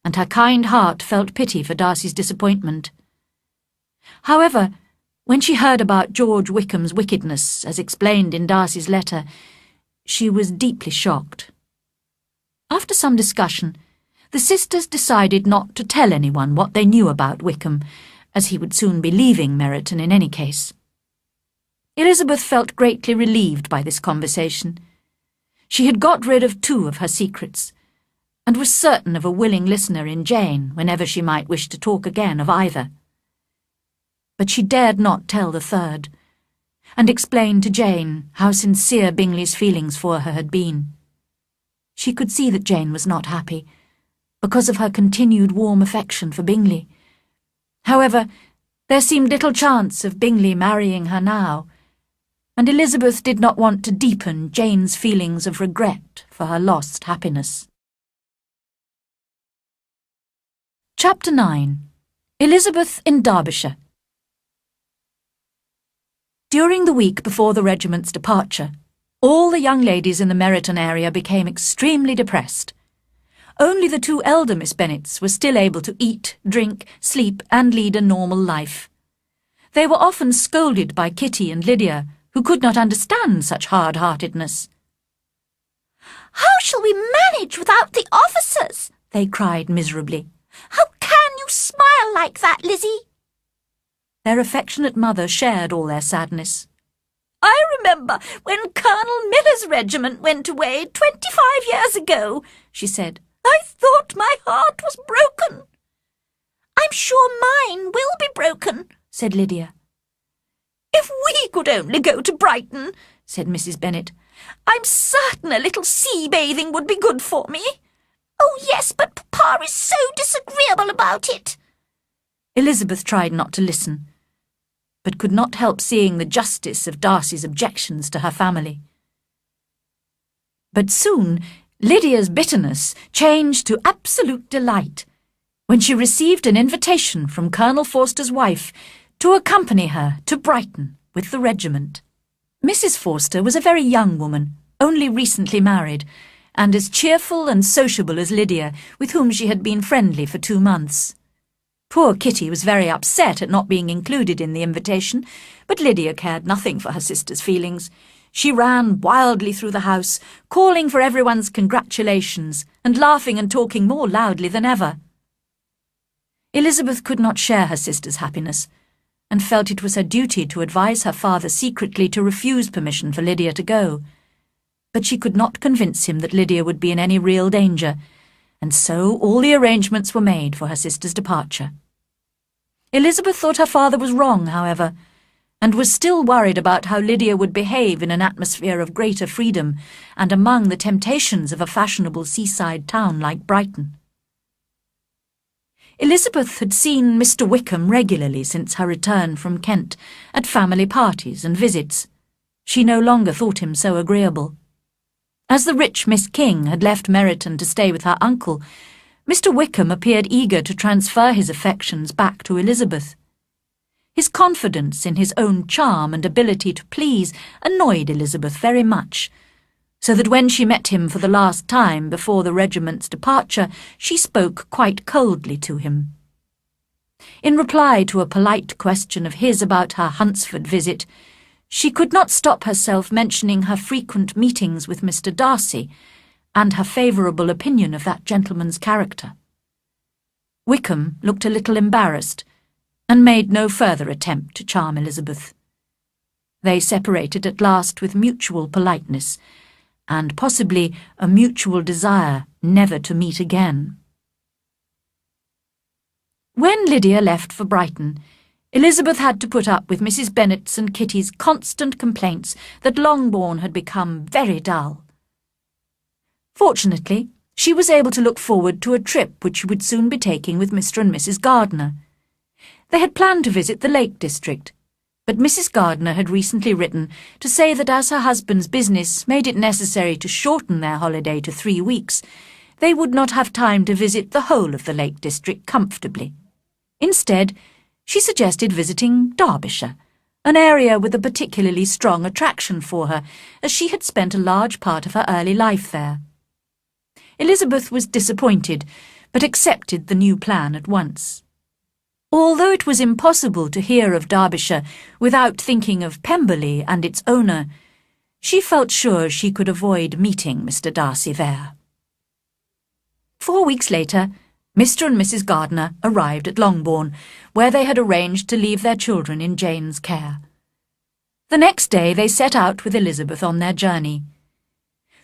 and her kind heart felt pity for Darcy's disappointment. However, when she heard about George Wickham's wickedness, as explained in Darcy's letter, she was deeply shocked. After some discussion, the sisters decided not to tell anyone what they knew about Wickham, as he would soon be leaving Meryton in any case. Elizabeth felt greatly relieved by this conversation. She had got rid of 2 of her secrets, and was certain of a willing listener in Jane whenever she might wish to talk again of either. But she dared not tell the 3rd, and explain to Jane how sincere Bingley's feelings for her had been. She could see that Jane was not happy, because of her continued warm affection for Bingley. However, there seemed little chance of Bingley marrying her now, and Elizabeth did not want to deepen Jane's feelings of regret for her lost happiness. Chapter 9. Elizabeth in Derbyshire. During the week before the regiment's departure, all the young ladies in the Meryton area became extremely depressed. Only the 2 elder Miss Bennets were still able to eat, drink, sleep, and lead a normal life. They were often scolded by Kitty and Lydia, who could not understand such hard-heartedness. "How shall we manage without the officers?" they cried miserably. "How can you smile like that, Lizzie?" Their affectionate mother shared all their sadness. "I remember when Colonel Miller's regiment went away 25 years ago," she said. "I thought my heart was broken." "I'm sure mine will be broken," said Lydia. "If we could only go to Brighton," said Mrs. Bennet. "I'm certain a little sea-bathing would be good for me." "Oh, yes, but Papa is so disagreeable about it." Elizabeth tried not to listen, but could not help seeing the justice of Darcy's objections to her family. But soon Lydia's bitterness changed to absolute delight when she received an invitation from Colonel Forster's wife to accompany her to Brighton with the regiment. Mrs. Forster was a very young woman, only recently married, and as cheerful and sociable as Lydia, with whom she had been friendly for 2 months. Poor Kitty was very upset at not being included in the invitation, but Lydia cared nothing for her sister's feelings. She ran wildly through the house, calling for everyone's congratulations, and laughing and talking more loudly than ever. Elizabeth could not share her sister's happiness, and felt it was her duty to advise her father secretly to refuse permission for Lydia to go. But she could not convince him that Lydia would be in any real danger, and so all the arrangements were made for her sister's departure. Elizabeth thought her father was wrong, however, and was still worried about how Lydia would behave in an atmosphere of greater freedom and among the temptations of a fashionable seaside town like Brighton. Elizabeth had seen Mr. Wickham regularly since her return from Kent, at family parties and visits. She no longer thought him so agreeable. As the rich Miss King had left Meryton to stay with her uncle, Mr. Wickham appeared eager to transfer his affections back to Elizabeth. His confidence in his own charm and ability to please annoyed Elizabeth very much, so that when she met him for the last time before the regiment's departure, she spoke quite coldly to him. In reply to a polite question of his about her Hunsford visit, she could not stop herself mentioning her frequent meetings with Mr. Darcy, and her favourable opinion of that gentleman's character. Wickham looked a little embarrassed, and made no further attempt to charm Elizabeth. They separated at last with mutual politeness, and possibly a mutual desire never to meet again. When Lydia left for Brighton, Elizabeth had to put up with Mrs. Bennet's and Kitty's constant complaints that Longbourn had become very dull. Fortunately, she was able to look forward to a trip which she would soon be taking with Mr. and Mrs. Gardiner. They had planned to visit the Lake District, but Mrs. Gardiner had recently written to say that as her husband's business made it necessary to shorten their holiday to 3 weeks, they would not have time to visit the whole of the Lake District comfortably. Instead, she suggested visiting Derbyshire, an area with a particularly strong attraction for her, as she had spent a large part of her early life there. Elizabeth was disappointed, but accepted the new plan at once. Although it was impossible to hear of Derbyshire without thinking of Pemberley and its owner, she felt sure she could avoid meeting Mr. Darcy there. 4 weeks later, Mr. and Mrs. Gardiner arrived at Longbourn, where they had arranged to leave their children in Jane's care. The next day they set out with Elizabeth on their journey.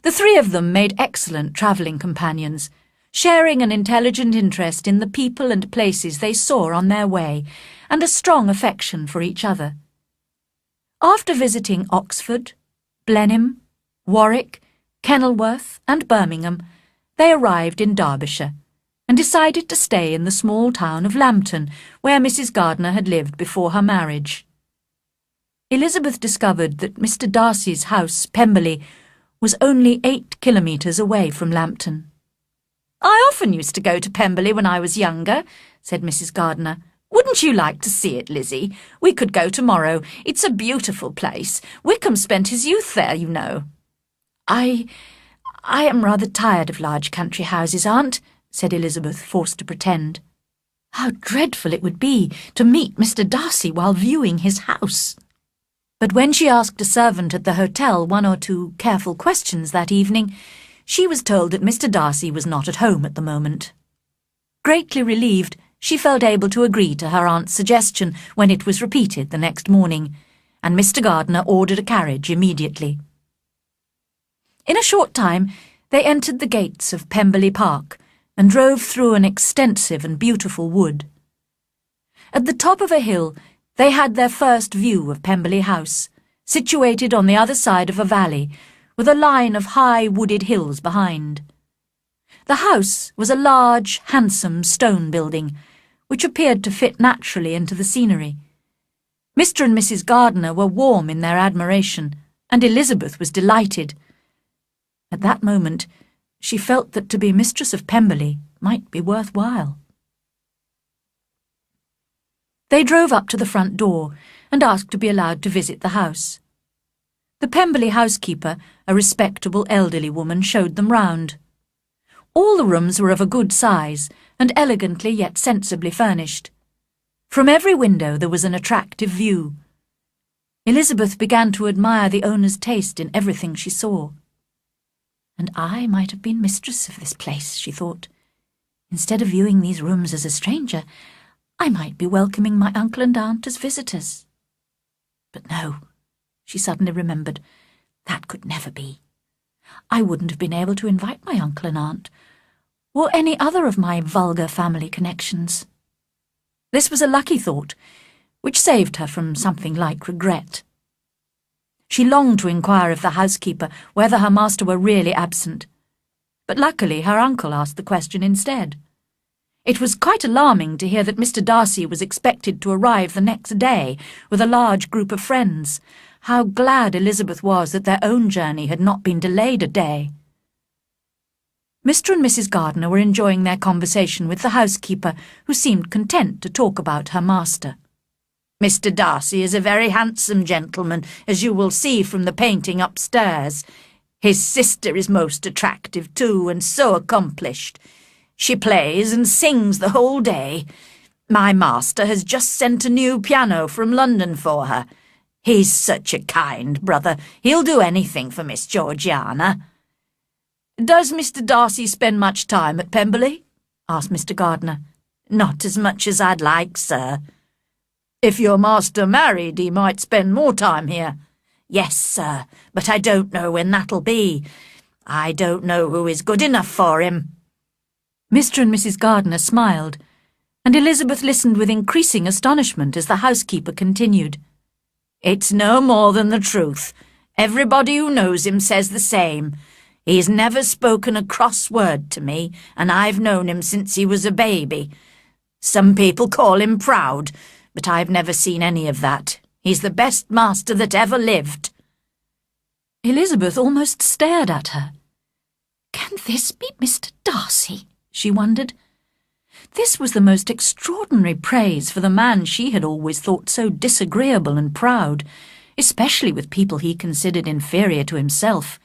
The 3 of them made excellent travelling companions, sharing an intelligent interest in the people and places they saw on their way, and a strong affection for each other. After visiting Oxford, Blenheim, Warwick, Kenilworth, and Birmingham, they arrived in Derbyshire, and decided to stay in the small town of Lambton, where Mrs. Gardiner had lived before her marriage. Elizabeth discovered that Mr. Darcy's house, Pemberley, was only 8 kilometres away from Lambton. "I often used to go to Pemberley when I was younger," said Mrs. Gardiner. "Wouldn't you like to see it, Lizzie? We could go tomorrow. It's a beautiful place. Wickham spent his youth there, you know." I am rather tired of large country houses, Aunt," said Elizabeth, forced to pretend. How dreadful it would be to meet Mr. Darcy while viewing his house. But when she asked a servant at the hotel 1 or 2 careful questions that evening, she was told that Mr. Darcy was not at home at the moment. Greatly relieved, she felt able to agree to her aunt's suggestion when it was repeated the next morning, and Mr. Gardiner ordered a carriage immediately. In a short time, they entered the gates of Pemberley Park, and drove through an extensive and beautiful wood. At the top of a hill, they had their first view of Pemberley House, situated on the other side of a valley, with a line of high wooded hills behind. The house was a large, handsome stone building, which appeared to fit naturally into the scenery. Mr. and Mrs. Gardiner were warm in their admiration, and Elizabeth was delighted. At that moment, she felt that to be mistress of Pemberley might be worthwhile. They drove up to the front door and asked to be allowed to visit the house. The Pemberley housekeeper, a respectable elderly woman, showed them round. All the rooms were of a good size and elegantly yet sensibly furnished. From every window there was an attractive view. Elizabeth began to admire the owner's taste in everything she saw. And I might have been mistress of this place, she thought. Instead of viewing these rooms as a stranger, I might be welcoming my uncle and aunt as visitors. But no, she suddenly remembered, that could never be. I wouldn't have been able to invite my uncle and aunt, or any other of my vulgar family connections. This was a lucky thought, which saved her from something like regret. She longed to inquire of the housekeeper whether her master were really absent, but luckily her uncle asked the question instead. It was quite alarming to hear that Mr. Darcy was expected to arrive the next day with a large group of friends. How glad Elizabeth was that their own journey had not been delayed a day. Mr. and Mrs. Gardiner were enjoying their conversation with the housekeeper, who seemed content to talk about her master. "Mr. Darcy is a very handsome gentleman, as you will see from the painting upstairs. His sister is most attractive too, and so accomplished. She plays and sings the whole day. My master has just sent a new piano from London for her. He's such a kind brother. He'll do anything for Miss Georgiana." "Does Mr. Darcy spend much time at Pemberley?" asked Mr. Gardiner. "Not as much as I'd like, sir. If your master married, he might spend more time here. Yes, sir, but I don't know when that'll be. I don't know who is good enough for him. Mr. and Mrs. Gardiner smiled, and Elizabeth listened with increasing astonishment as the housekeeper continued. It's no more than the truth. Everybody who knows him says the same. He's never spoken a cross word to me, and I've known him since he was a baby. Some people call him proud, but I've never seen any of that. He's the best master that ever lived. Elizabeth almost stared at her. Can this be Mr. Darcy? She wondered. This was the most extraordinary praise for the man she had always thought so disagreeable and proud, especially with people he considered inferior to himself.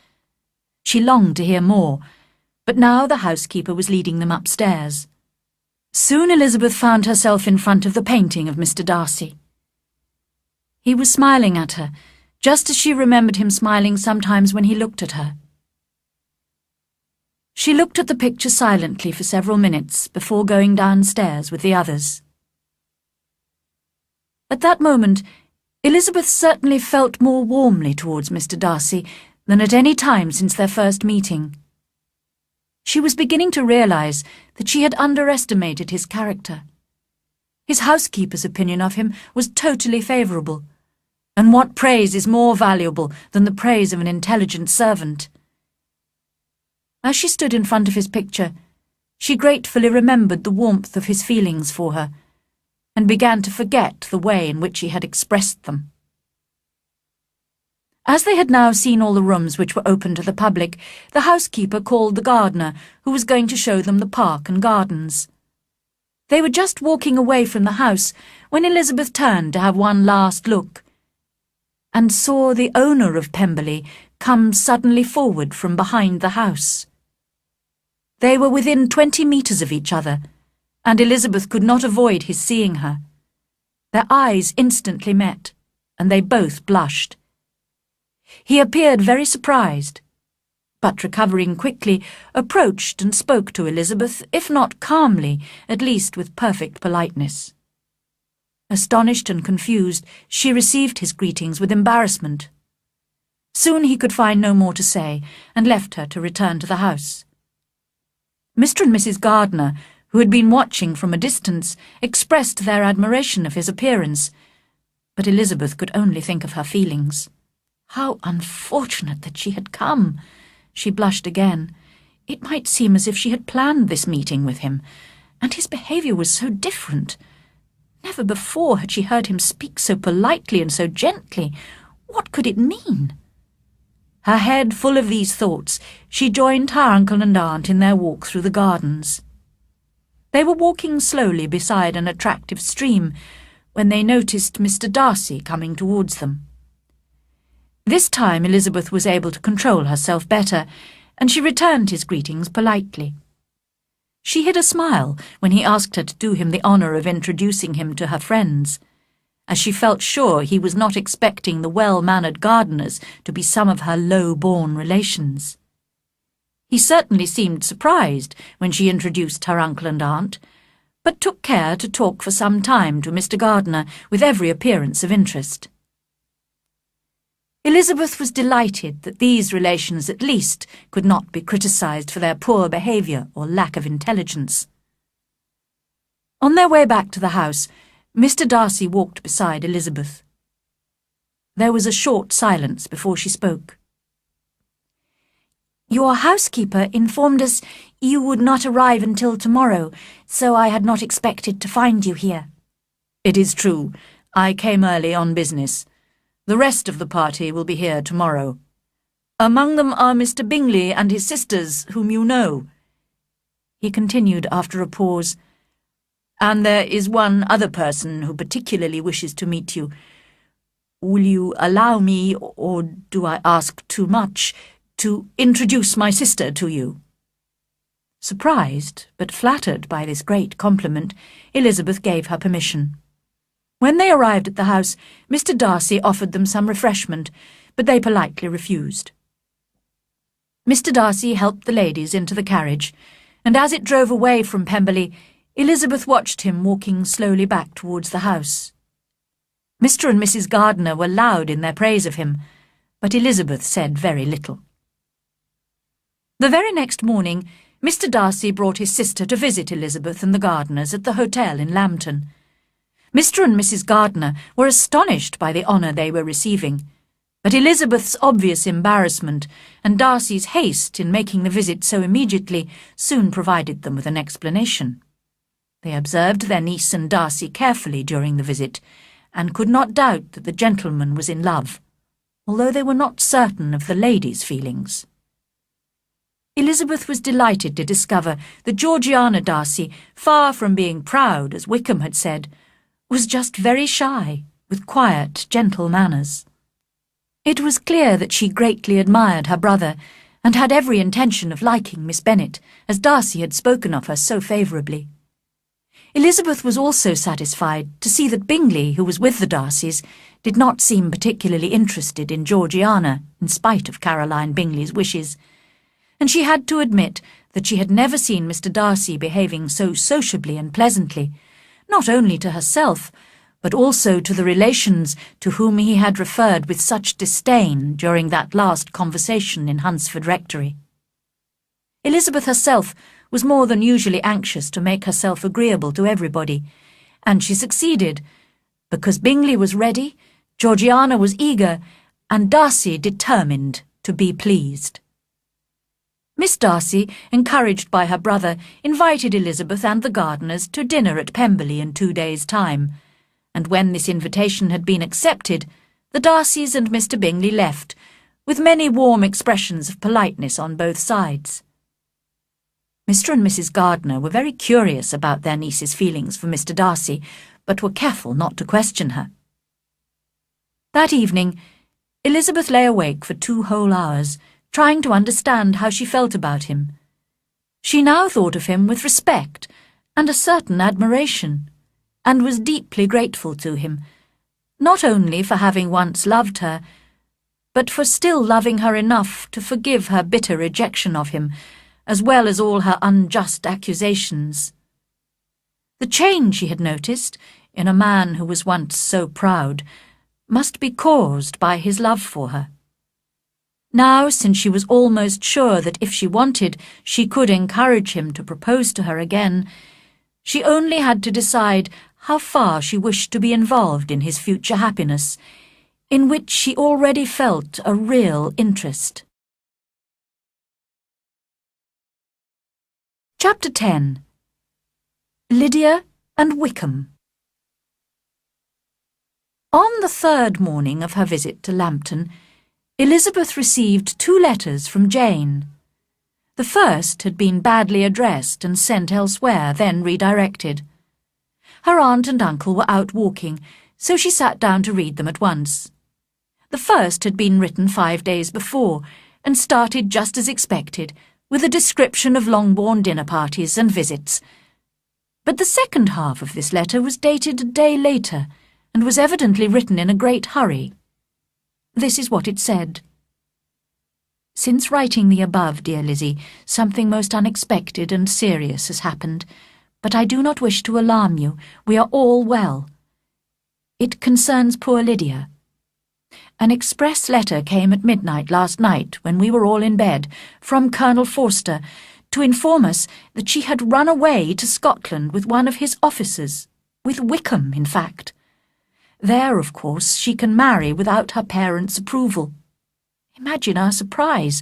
She longed to hear more, but now the housekeeper was leading them upstairs. Soon Elizabeth found herself in front of the painting of Mr. Darcy. He was smiling at her, just as she remembered him smiling sometimes when he looked at her. She looked at the picture silently for several minutes before going downstairs with the others. At that moment, Elizabeth certainly felt more warmly towards Mr. Darcy than at any time since their first meeting. She was beginning to realise that she had underestimated his character. His housekeeper's opinion of him was totally favourable, and what praise is more valuable than the praise of an intelligent servant? As she stood in front of his picture, she gratefully remembered the warmth of his feelings for her, and began to forget the way in which he had expressed them. As they had now seen all the rooms which were open to the public, the housekeeper called the gardener, who was going to show them the park and gardens. They were just walking away from the house when Elizabeth turned to have one last look, and saw the owner of Pemberley come suddenly forward from behind the house. They were within 20 metres of each other, and Elizabeth could not avoid his seeing her. Their eyes instantly met, and they both blushed. He appeared very surprised, but recovering quickly, approached and spoke to Elizabeth, if not calmly, at least with perfect politeness. Astonished and confused, she received his greetings with embarrassment. Soon he could find no more to say, and left her to return to the house. Mr. and Mrs. Gardiner, who had been watching from a distance, expressed their admiration of his appearance, but Elizabeth could only think of her feelings. How unfortunate that she had come! She blushed again. It might seem as if she had planned this meeting with him, and his behaviour was so different. Never before had she heard him speak so politely and so gently. What could it mean? Her head full of these thoughts, she joined her uncle and aunt in their walk through the gardens. They were walking slowly beside an attractive stream when they noticed Mr. Darcy coming towards them. This time Elizabeth was able to control herself better, and she returned his greetings politely. She hid a smile when he asked her to do him the honour of introducing him to her friends, as she felt sure he was not expecting the well-mannered Gardiners to be some of her low-born relations. He certainly seemed surprised when she introduced her uncle and aunt, but took care to talk for some time to Mr. Gardiner with every appearance of interest. Elizabeth was delighted that these relations at least could not be criticised for their poor behaviour or lack of intelligence. On their way back to the house, Mr. Darcy walked beside Elizabeth. There was a short silence before she spoke. "Your housekeeper informed us you would not arrive until tomorrow, so I had not expected to find you here." "It is true. I came early on business. The rest of the party will be here tomorrow. Among them are Mr. Bingley and his sisters, whom you know," he continued after a pause. "And there is one other person who particularly wishes to meet you. Will you allow me, or do I ask too much, to introduce my sister to you?" Surprised, but flattered by this great compliment, Elizabeth gave her permission. When they arrived at the house, Mr. Darcy offered them some refreshment, but they politely refused. Mr. Darcy helped the ladies into the carriage, and as it drove away from Pemberley, Elizabeth watched him walking slowly back towards the house. Mr. and Mrs. Gardiner were loud in their praise of him, but Elizabeth said very little. The very next morning, Mr. Darcy brought his sister to visit Elizabeth and the Gardiners at the hotel in Lambton. Mr. and Mrs. Gardiner were astonished by the honour they were receiving, but Elizabeth's obvious embarrassment and Darcy's haste in making the visit so immediately soon provided them with an explanation. They observed their niece and Darcy carefully during the visit, and could not doubt that the gentleman was in love, although they were not certain of the lady's feelings. Elizabeth was delighted to discover that Georgiana Darcy, far from being proud, as Wickham had said, was just very shy, with quiet, gentle manners. It was clear that she greatly admired her brother, and had every intention of liking Miss Bennet, as Darcy had spoken of her so favourably. Elizabeth was also satisfied to see that Bingley, who was with the Darcys, did not seem particularly interested in Georgiana, in spite of Caroline Bingley's wishes, and she had to admit that she had never seen Mr. Darcy behaving so sociably and pleasantly, not only to herself, but also to the relations to whom he had referred with such disdain during that last conversation in Hunsford Rectory. Elizabeth herself was more than usually anxious to make herself agreeable to everybody, and she succeeded, because Bingley was ready, Georgiana was eager, and Darcy determined to be pleased. Miss Darcy, encouraged by her brother, invited Elizabeth and the Gardiners to dinner at Pemberley in 2 days' time, and when this invitation had been accepted, the Darcys and Mr. Bingley left, with many warm expressions of politeness on both sides. Mr. and Mrs. Gardiner were very curious about their niece's feelings for Mr. Darcy, but were careful not to question her. That evening, Elizabeth lay awake for 2 whole hours, trying to understand how she felt about him. She now thought of him with respect and a certain admiration, and was deeply grateful to him, not only for having once loved her, but for still loving her enough to forgive her bitter rejection of him, as well as all her unjust accusations. The change she had noticed, in a man who was once so proud, must be caused by his love for her. Now, since she was almost sure that if she wanted, she could encourage him to propose to her again, she only had to decide how far she wished to be involved in his future happiness, in which she already felt a real interest. Chapter 10. Lydia and Wickham. On the 3rd morning of her visit to Lambton, Elizabeth received 2 letters from Jane. The first had been badly addressed and sent elsewhere, then redirected. Her aunt and uncle were out walking, so she sat down to read them at once. The first had been written 5 days before, and started just as expected, with a description of Longbourn dinner parties and visits. But the second half of this letter was dated a day later, and was evidently written in a great hurry. This is what it said. Since writing the above, dear Lizzie, something most unexpected and serious has happened, but I do not wish to alarm you. We are all well. It concerns poor Lydia. An express letter came at midnight last night, when we were all in bed, from Colonel Forster, to inform us that she had run away to Scotland with one of his officers, with Wickham, in fact. There, of course, she can marry without her parents' approval. Imagine our surprise.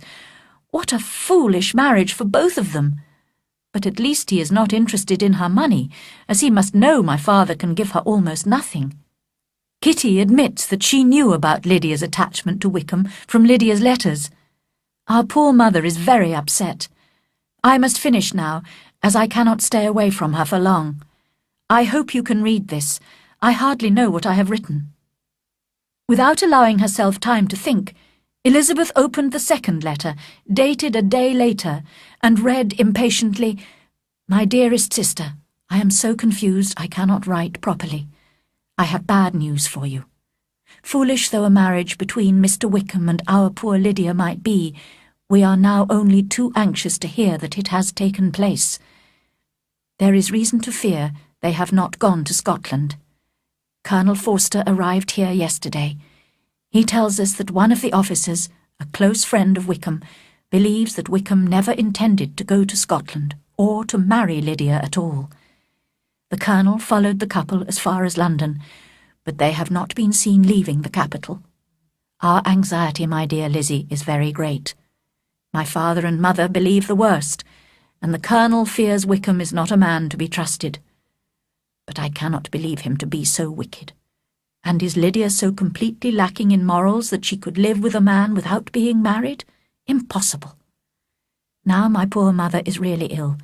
What a foolish marriage for both of them. But at least he is not interested in her money, as he must know my father can give her almost nothing. Kitty admits that she knew about Lydia's attachment to Wickham from Lydia's letters. Our poor mother is very upset. I must finish now, as I cannot stay away from her for long. I hope you can read this. I hardly know what I have written. Without allowing herself time to think, Elizabeth opened the second letter, dated a day later, and read impatiently, "My dearest sister, I am so confused I cannot write properly. I have bad news for you. Foolish though a marriage between Mr. Wickham and our poor Lydia might be, we are now only too anxious to hear that it has taken place. There is reason to fear they have not gone to Scotland. Colonel Forster arrived here yesterday. He tells us that one of the officers, a close friend of Wickham, believes that Wickham never intended to go to Scotland or to marry Lydia at all. The Colonel followed the couple as far as London, but they have not been seen leaving the capital. Our anxiety, my dear Lizzie, is very great. My father and mother believe the worst, and the Colonel fears Wickham is not a man to be trusted. But I cannot believe him to be so wicked. And is Lydia so completely lacking in morals that she could live with a man without being married? Impossible. Now my poor mother is really ill.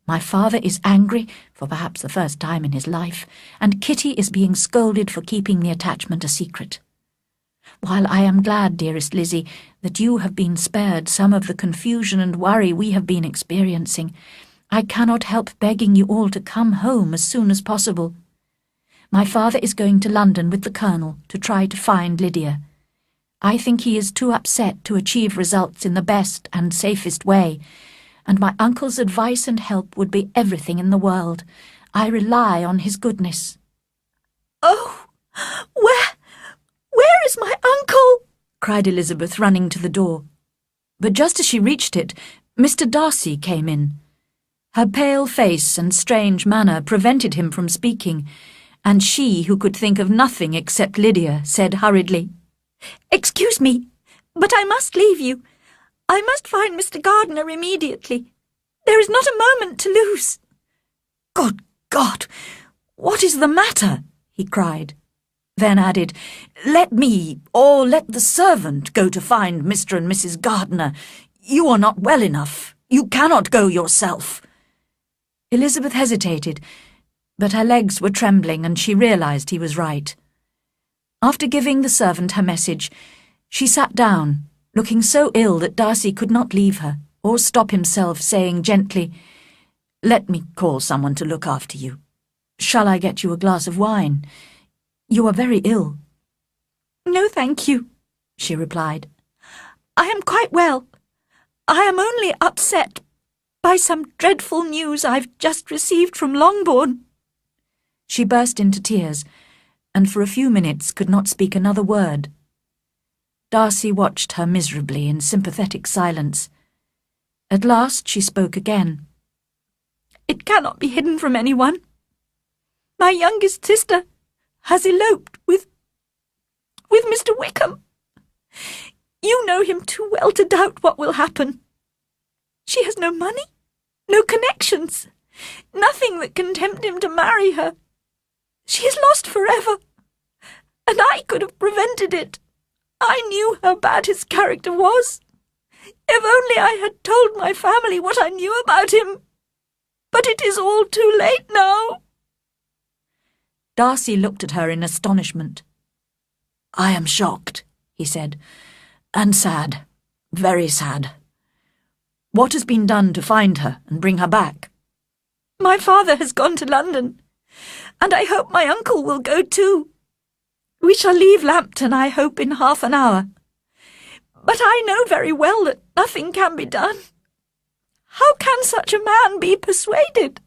My father is angry, for perhaps the first time in his life, and Kitty is being scolded for keeping the attachment a secret. While I am glad, dearest Lizzie, that you have been spared some of the confusion and worry we have been experiencing, I cannot help begging you all to come home as soon as possible. My father is going to London with the Colonel to try to find Lydia. I think he is too upset to achieve results in the best and safest way, and my uncle's advice and help would be everything in the world. I rely on his goodness. Oh, where is my uncle? Cried Elizabeth, running to the door. But just as she reached it, Mr. Darcy came in. Her pale face and strange manner prevented him from speaking, and she, who could think of nothing except Lydia, said hurriedly, "Excuse me, but I must leave you. I must find Mr. Gardiner immediately. There is not a moment to lose." "Good God! What is the matter?" he cried. Then added, "Let me, or let the servant, go to find Mr. and Mrs. Gardiner. You are not well enough. You cannot go yourself." Elizabeth hesitated, but her legs were trembling and she realized he was right. After giving the servant her message, she sat down, looking so ill that Darcy could not leave her, or stop himself, saying gently, "Let me call someone to look after you. Shall I get you a glass of wine? You are very ill." "No, thank you," she replied. "I am quite well. I am only upset by some dreadful news I've just received from Longbourn." She burst into tears, and for a few minutes could not speak another word. Darcy watched her miserably in sympathetic silence. At last she spoke again. "It cannot be hidden from anyone. My youngest sister has eloped with Mr. Wickham. You know him too well to doubt what will happen. She has no money, no connections, nothing that can tempt him to marry her. She is lost forever, and I could have prevented it. I knew how bad his character was. If only I had told my family what I knew about him. But it is all too late now." Darcy looked at her in astonishment. "I am shocked," he said, "and sad, very sad. What has been done to find her and bring her back?" "My father has gone to London, and I hope my uncle will go too. We shall leave Lambton, I hope, in half an hour. But I know very well that nothing can be done. How can such a man be persuaded?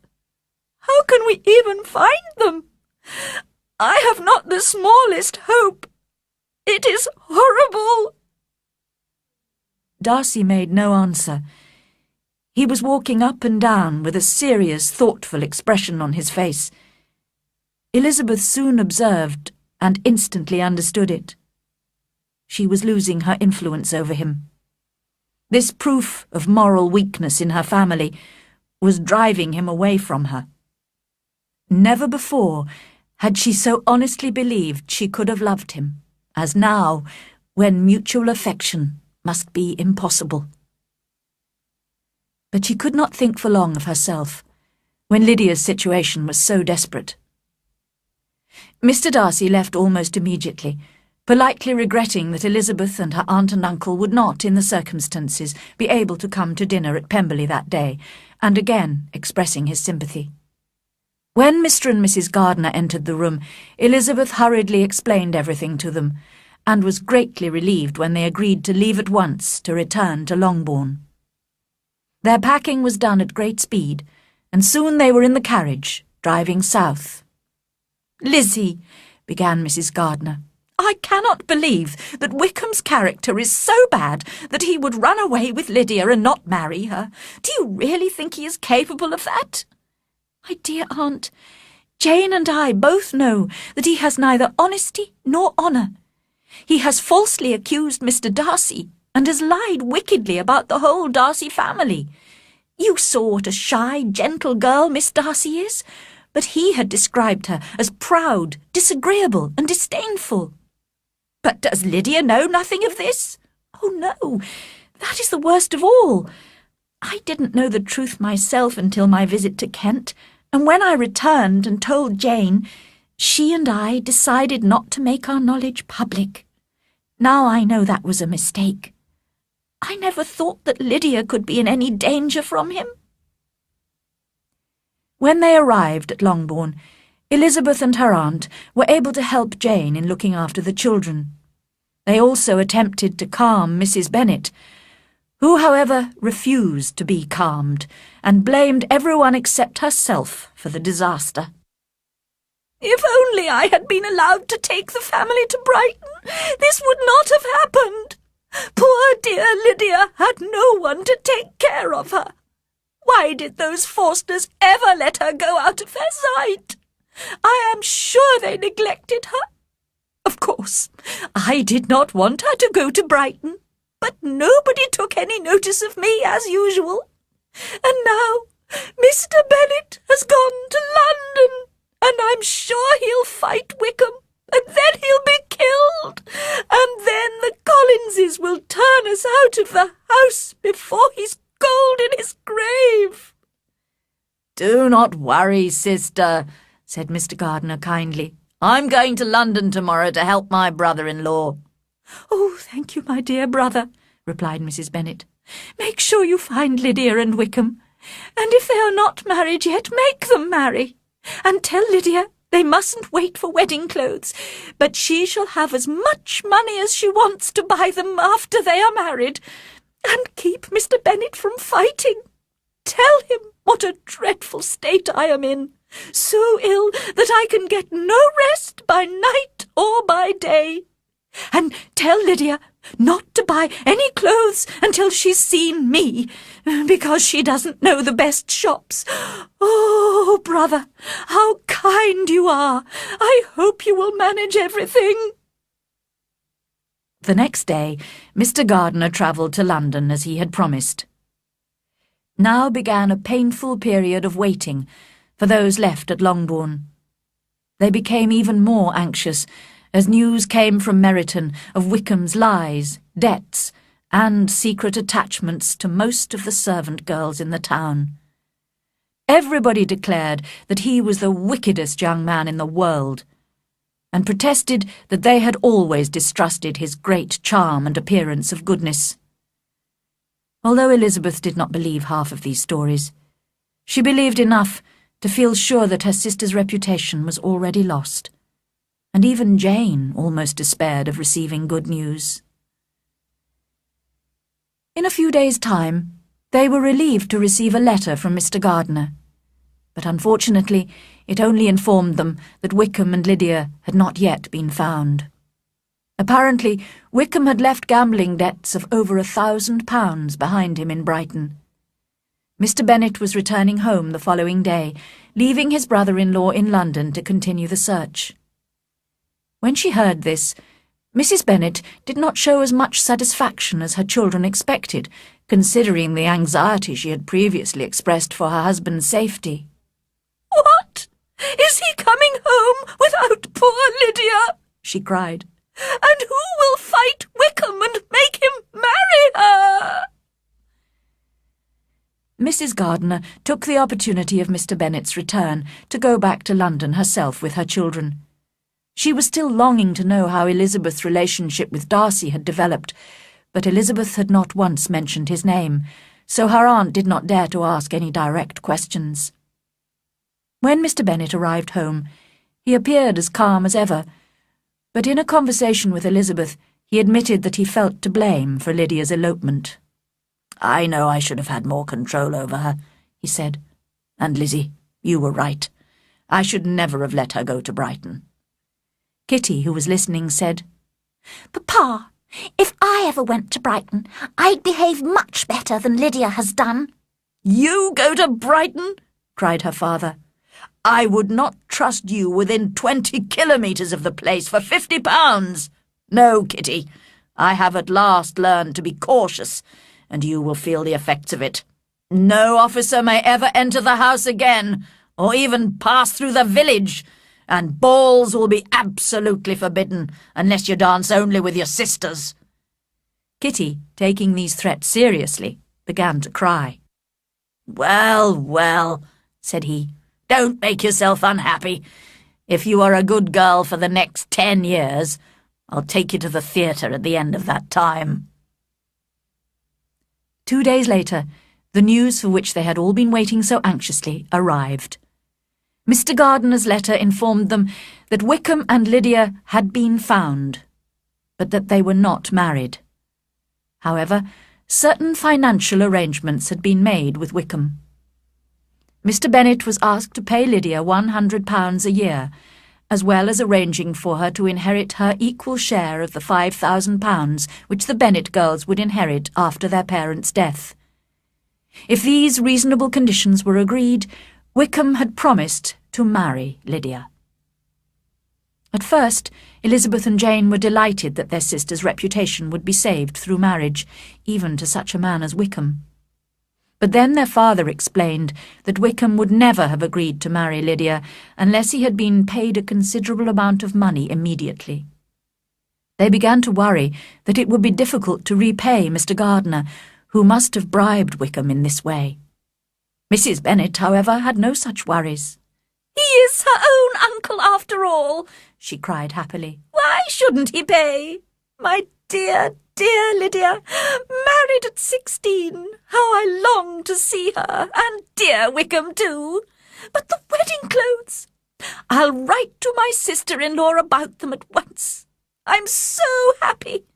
How can we even find them? I have not the smallest hope. It is horrible." Darcy made no answer. He was walking up and down with a serious, thoughtful expression on his face. Elizabeth soon observed and instantly understood it. She was losing her influence over him. This proof of moral weakness in her family was driving him away from her. Never before had she so honestly believed she could have loved him, as now, when mutual affection must be impossible. But she could not think for long of herself, when Lydia's situation was so desperate. Mr. Darcy left almost immediately, politely regretting that Elizabeth and her aunt and uncle would not, in the circumstances, be able to come to dinner at Pemberley that day, and again expressing his sympathy. When Mr. and Mrs. Gardiner entered the room, Elizabeth hurriedly explained everything to them, and was greatly relieved when they agreed to leave at once to return to Longbourn. Their packing was done at great speed, and soon they were in the carriage, driving south. "Lizzie, began Mrs. Gardiner. "I cannot believe that Wickham's character is so bad that he would run away with Lydia and not marry her. Do you really think he is capable of that?" "My dear aunt, Jane and I both know that he has neither honesty nor honour. He has falsely accused Mr. Darcy and has lied wickedly about the whole Darcy family. You saw what a shy, gentle girl Miss Darcy is, but he had described her as proud, disagreeable, and disdainful." "But does Lydia know nothing of this?" "Oh, no, that is the worst of all. I didn't know the truth myself until my visit to Kent, and when I returned and told Jane, she and I decided not to make our knowledge public. Now I know that was a mistake. I never thought that Lydia could be in any danger from him." When they arrived at Longbourn, Elizabeth and her aunt were able to help Jane in looking after the children. They also attempted to calm Mrs. Bennet, who, however, refused to be calmed and blamed everyone except herself for the disaster. "If only I had been allowed to take the family to Brighton, this would not have happened. Poor dear Lydia had no one to take care of her. Why did those Forsters ever let her go out of their sight? I am sure they neglected her. Of course, I did not want her to go to Brighton, but nobody took any notice of me as usual. And now Mr. Bennet has gone to London, and I'm sure he'll fight Wickham, and then he'll be killed, and then the Collinses will turn us out of the house before he's cold in his grave." "Do not worry, sister," said Mr. Gardiner kindly. "I'm going to London tomorrow to help my brother-in-law." "Oh, thank you, my dear brother," replied Mrs. Bennet. "Make sure you find Lydia and Wickham, and if they are not married yet, make them marry. And tell Lydia they mustn't wait for wedding clothes, but she shall have as much money as she wants to buy them after they are married. And keep Mr. Bennet from fighting. Tell him what a dreadful state I am in, so ill that I can get no rest by night or by day. And tell Lydia not to buy any clothes until she's seen me, because she doesn't know the best shops. Oh, brother, how kind you are! I hope you will manage everything." The next day, Mr. Gardiner travelled to London as he had promised. Now began a painful period of waiting for those left at Longbourn. They became even more anxious as news came from Meryton of Wickham's lies, debts, and secret attachments to most of the servant girls in the town. Everybody declared that he was the wickedest young man in the world, and protested that they had always distrusted his great charm and appearance of goodness. Although Elizabeth did not believe half of these stories, she believed enough to feel sure that her sister's reputation was already lost, and even Jane almost despaired of receiving good news. In a few days' time, they were relieved to receive a letter from Mr. Gardiner, but unfortunately it only informed them that Wickham and Lydia had not yet been found. Apparently, Wickham had left gambling debts of over £1,000 behind him in Brighton. Mr. Bennet was returning home the following day, leaving his brother-in-law in London to continue the search. When she heard this, Mrs. Bennet did not show as much satisfaction as her children expected, considering the anxiety she had previously expressed for her husband's safety. "What? Is he coming home without poor Lydia?" she cried. "And who will fight Wickham and make him marry her?" Mrs. Gardiner took the opportunity of Mr. Bennet's return to go back to London herself with her children. She was still longing to know how Elizabeth's relationship with Darcy had developed, but Elizabeth had not once mentioned his name, so her aunt did not dare to ask any direct questions. When Mr. Bennet arrived home, he appeared as calm as ever, but in a conversation with Elizabeth, he admitted that he felt to blame for Lydia's elopement. "I know I should have had more control over her," he said. "And Lizzie, you were right. I should never have let her go to Brighton." Kitty, who was listening, said, "Papa, if I ever went to Brighton, I'd behave much better than Lydia has done." "You go to Brighton?" cried her father. "I would not trust you within 20 kilometres of the place for £50. No, Kitty, I have at last learned to be cautious, and you will feel the effects of it. No officer may ever enter the house again, or even pass through the village, and balls will be absolutely forbidden unless you dance only with your sisters." Kitty, taking these threats seriously, began to cry. "Well, well," said he, "don't make yourself unhappy. If you are a good girl for the next 10 years, I'll take you to the theatre at the end of that time." 2 days later, the news for which they had all been waiting so anxiously arrived. Mr. Gardiner's letter informed them that Wickham and Lydia had been found, but that they were not married. However, certain financial arrangements had been made with Wickham. Mr. Bennet was asked to pay Lydia £100 a year, as well as arranging for her to inherit her equal share of the £5,000 which the Bennet girls would inherit after their parents' death. If these reasonable conditions were agreed, Wickham had promised to marry Lydia. At first, Elizabeth and Jane were delighted that their sister's reputation would be saved through marriage, even to such a man as Wickham. But then their father explained that Wickham would never have agreed to marry Lydia unless he had been paid a considerable amount of money immediately. They began to worry that it would be difficult to repay Mr. Gardiner, who must have bribed Wickham in this way. Mrs. Bennet, however, had no such worries. "He is her own uncle after all," she cried happily. "Why shouldn't he pay? My dear, dear Lydia, married at 16. How I long to see her, and dear Wickham too. But the wedding clothes! I'll write to my sister-in-law about them at once. I'm so happy.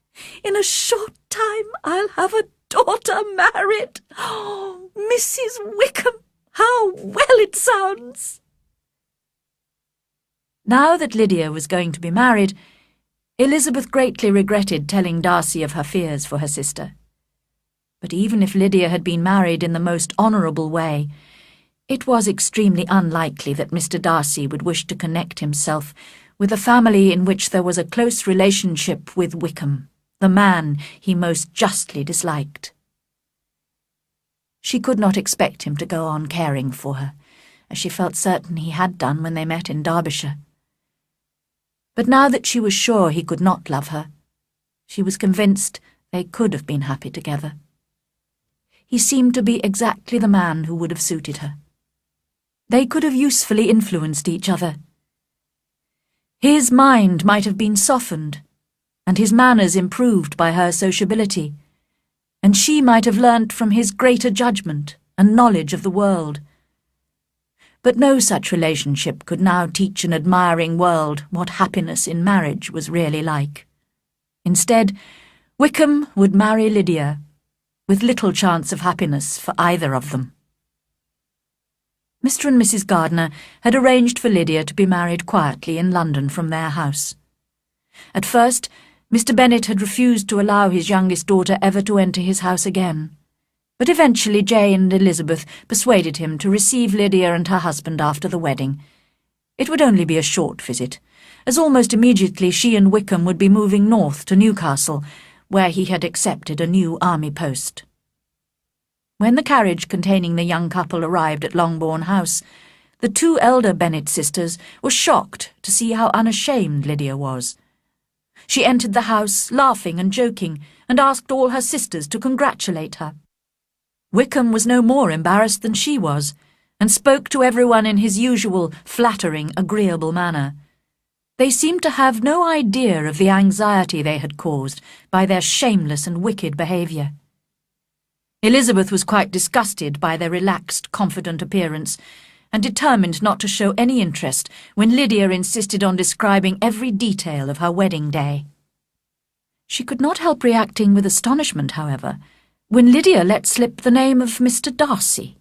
In a short time I'll have a daughter married. Oh, Mrs. Wickham, how well it sounds!" Now that Lydia was going to be married, Elizabeth greatly regretted telling Darcy of her fears for her sister. But even if Lydia had been married in the most honourable way, it was extremely unlikely that Mr. Darcy would wish to connect himself with a family in which there was a close relationship with Wickham, the man he most justly disliked. She could not expect him to go on caring for her, as she felt certain he had done when they met in Derbyshire. But now that she was sure he could not love her, she was convinced they could have been happy together. He seemed to be exactly the man who would have suited her. They could have usefully influenced each other. His mind might have been softened, and his manners improved by her sociability, and she might have learnt from his greater judgment and knowledge of the world. But no such relationship could now teach an admiring world what happiness in marriage was really like. Instead, Wickham would marry Lydia, with little chance of happiness for either of them. Mr. and Mrs. Gardiner had arranged for Lydia to be married quietly in London from their house. At first, Mr. Bennet had refused to allow his youngest daughter ever to enter his house again, but eventually Jane and Elizabeth persuaded him to receive Lydia and her husband after the wedding. It would only be a short visit, as almost immediately she and Wickham would be moving north to Newcastle, where he had accepted a new army post. When the carriage containing the young couple arrived at Longbourn House, the two elder Bennet sisters were shocked to see how unashamed Lydia was. She entered the house laughing and joking, and asked all her sisters to congratulate her. Wickham was no more embarrassed than she was, and spoke to everyone in his usual flattering, agreeable manner. They seemed to have no idea of the anxiety they had caused by their shameless and wicked behaviour. Elizabeth was quite disgusted by their relaxed, confident appearance, and determined not to show any interest when Lydia insisted on describing every detail of her wedding day. She could not help reacting with astonishment, however, when Lydia let slip the name of Mr. Darcy.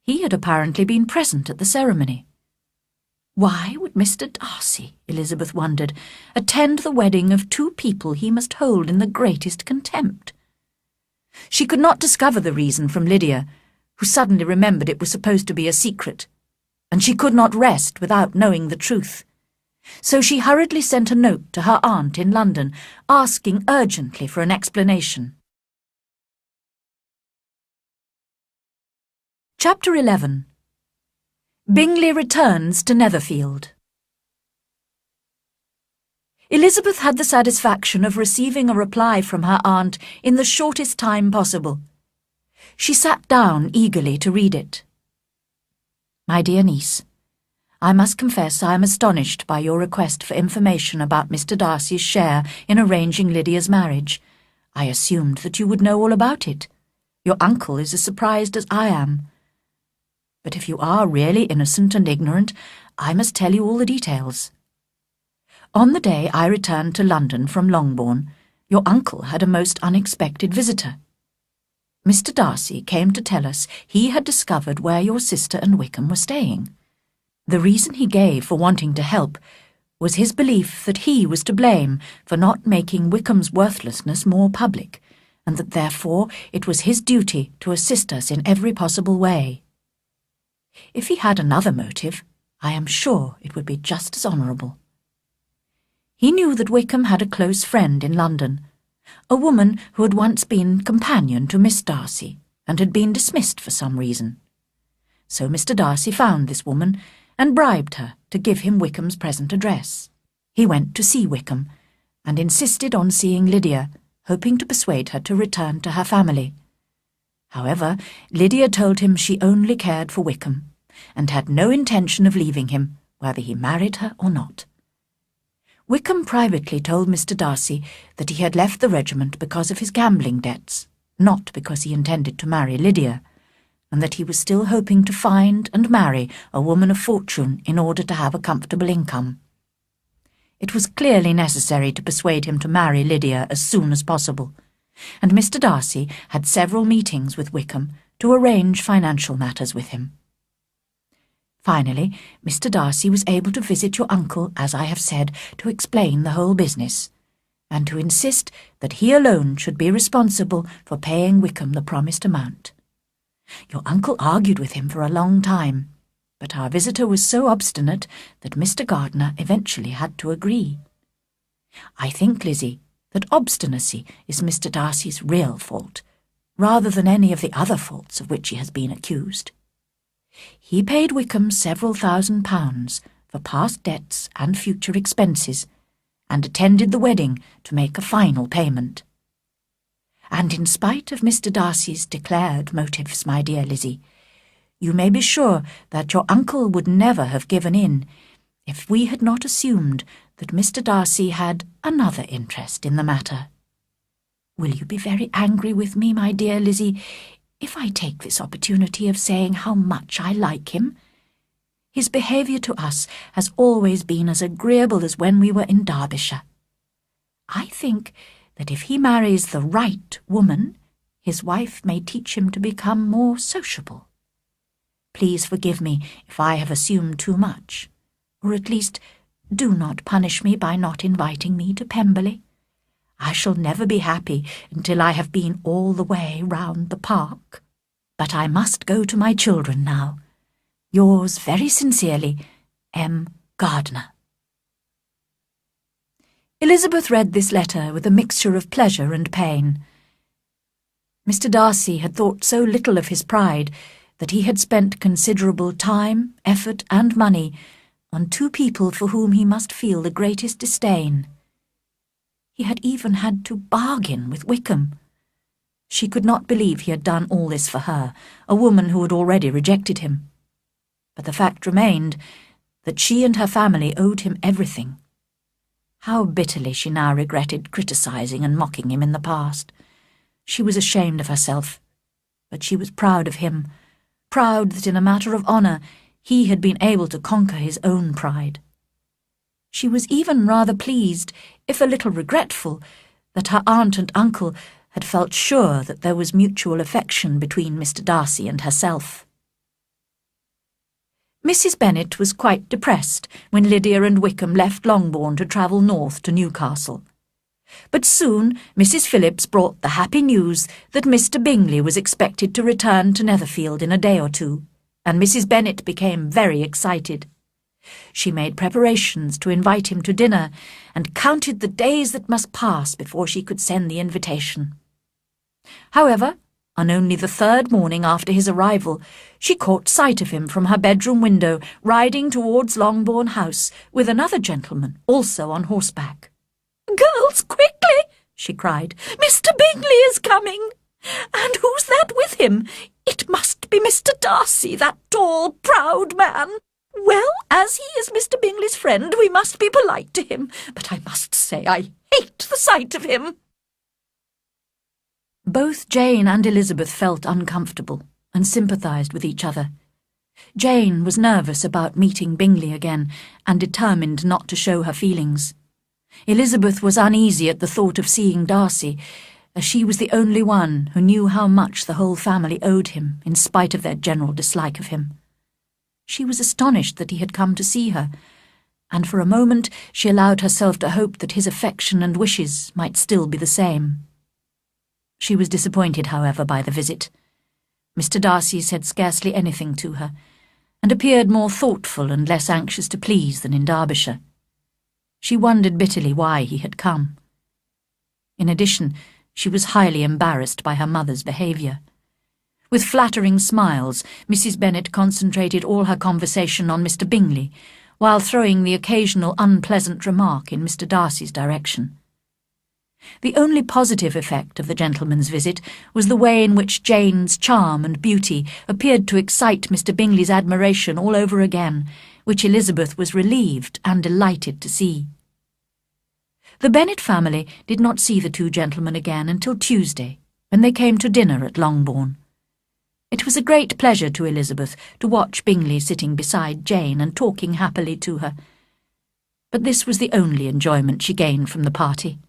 He had apparently been present at the ceremony. Why would Mr. Darcy, Elizabeth wondered, attend the wedding of two people he must hold in the greatest contempt? She could not discover the reason from Lydia, who suddenly remembered it was supposed to be a secret, and she could not rest without knowing the truth. So she hurriedly sent a note to her aunt in London, asking urgently for an explanation. Chapter 11. Bingley returns to Netherfield. Elizabeth had the satisfaction of receiving a reply from her aunt in the shortest time possible. She sat down eagerly to read it. My dear niece, I must confess I am astonished by your request for information about Mr. Darcy's share in arranging Lydia's marriage. I assumed that you would know all about it. Your uncle is as surprised as I am. But if you are really innocent and ignorant, I must tell you all the details. On the day I returned to London from Longbourn, your uncle had a most unexpected visitor. Mr. Darcy came to tell us he had discovered where your sister and Wickham were staying. The reason he gave for wanting to help was his belief that he was to blame for not making Wickham's worthlessness more public, and that therefore it was his duty to assist us in every possible way. If he had another motive, I am sure it would be just as honourable. He knew that Wickham had a close friend in London, a woman who had once been companion to Miss Darcy and had been dismissed for some reason. So Mr. Darcy found this woman and bribed her to give him Wickham's present address. He went to see Wickham and insisted on seeing Lydia, hoping to persuade her to return to her family. However, Lydia told him she only cared for Wickham and had no intention of leaving him, whether he married her or not. Wickham privately told Mr. Darcy that he had left the regiment because of his gambling debts, not because he intended to marry Lydia, and that he was still hoping to find and marry a woman of fortune in order to have a comfortable income. It was clearly necessary to persuade him to marry Lydia as soon as possible, and Mr. Darcy had several meetings with Wickham to arrange financial matters with him. Finally, Mr. Darcy was able to visit your uncle, as I have said, to explain the whole business, and to insist that he alone should be responsible for paying Wickham the promised amount. Your uncle argued with him for a long time, but our visitor was so obstinate that Mr. Gardiner eventually had to agree. I think, Lizzie, that obstinacy is Mr. Darcy's real fault, rather than any of the other faults of which he has been accused. He paid Wickham several £1,000s for past debts and future expenses, and attended the wedding to make a final payment. And in spite of Mr. Darcy's declared motives, my dear Lizzie, you may be sure that your uncle would never have given in if we had not assumed that Mr. Darcy had another interest in the matter. Will you be very angry with me, my dear Lizzie, if I take this opportunity of saying how much I like him? His behaviour to us has always been as agreeable as when we were in Derbyshire. I think that if he marries the right woman, his wife may teach him to become more sociable. Please forgive me if I have assumed too much, or at least do not punish me by not inviting me to Pemberley. I shall never be happy until I have been all the way round the park. But I must go to my children now. Yours very sincerely, M. Gardiner. Elizabeth read this letter with a mixture of pleasure and pain. Mr. Darcy had thought so little of his pride that he had spent considerable time, effort, and money on two people for whom he must feel the greatest disdain. He had even had to bargain with Wickham. She could not believe he had done all this for her, a woman who had already rejected him. But the fact remained that she and her family owed him everything. How bitterly she now regretted criticising and mocking him in the past. She was ashamed of herself, but she was proud of him, proud that in a matter of honour he had been able to conquer his own pride. She was even rather pleased, if a little regretful, that her aunt and uncle had felt sure that there was mutual affection between Mr. Darcy and herself. Mrs. Bennet was quite depressed when Lydia and Wickham left Longbourn to travel north to Newcastle. But soon Mrs. Phillips brought the happy news that Mr. Bingley was expected to return to Netherfield in a day or two, and Mrs. Bennet became very excited. She made preparations to invite him to dinner, and counted the days that must pass before she could send the invitation. However, on only the third morning after his arrival, she caught sight of him from her bedroom window, riding towards Longbourn House with another gentleman, also on horseback. "Girls, quickly!" she cried. "Mr. Bingley is coming! And who's that with him? It must be Mr. Darcy, that tall, proud man. Well, as he is Mr. Bingley's friend, we must be polite to him, but I must say I hate the sight of him." Both Jane and Elizabeth felt uncomfortable and sympathised with each other. Jane was nervous about meeting Bingley again and determined not to show her feelings. Elizabeth was uneasy at the thought of seeing Darcy, as she was the only one who knew how much the whole family owed him in spite of their general dislike of him. She was astonished that he had come to see her, and for a moment she allowed herself to hope that his affection and wishes might still be the same. She was disappointed, however, by the visit. Mr. Darcy said scarcely anything to her, and appeared more thoughtful and less anxious to please than in Derbyshire. She wondered bitterly why he had come. In addition, she was highly embarrassed by her mother's behaviour. With flattering smiles, Mrs. Bennet concentrated all her conversation on Mr. Bingley, while throwing the occasional unpleasant remark in Mr. Darcy's direction. The only positive effect of the gentleman's visit was the way in which Jane's charm and beauty appeared to excite Mr. Bingley's admiration all over again, which Elizabeth was relieved and delighted to see. The Bennet family did not see the two gentlemen again until Tuesday, when they came to dinner at Longbourn. It was a great pleasure to Elizabeth to watch Bingley sitting beside Jane and talking happily to her, but this was the only enjoyment she gained from the party.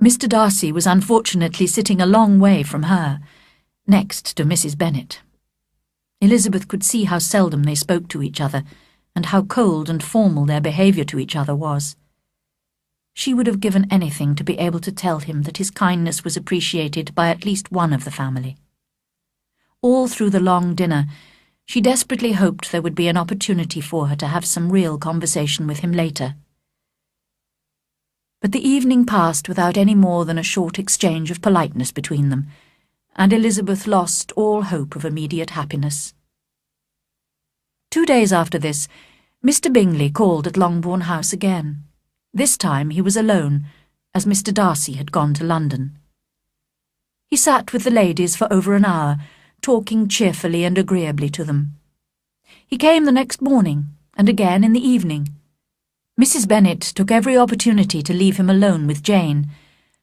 Mr. Darcy was unfortunately sitting a long way from her, next to Mrs. Bennet. Elizabeth could see how seldom they spoke to each other, and how cold and formal their behaviour to each other was. She would have given anything to be able to tell him that his kindness was appreciated by at least one of the family. All through the long dinner, she desperately hoped there would be an opportunity for her to have some real conversation with him later. But the evening passed without any more than a short exchange of politeness between them, and Elizabeth lost all hope of immediate happiness. 2 days after this, Mr. Bingley called at Longbourn House again. This time he was alone, as Mr. Darcy had gone to London. He sat with the ladies for over an hour, talking cheerfully and agreeably to them. He came the next morning, and again in the evening. Mrs. Bennet took every opportunity to leave him alone with Jane,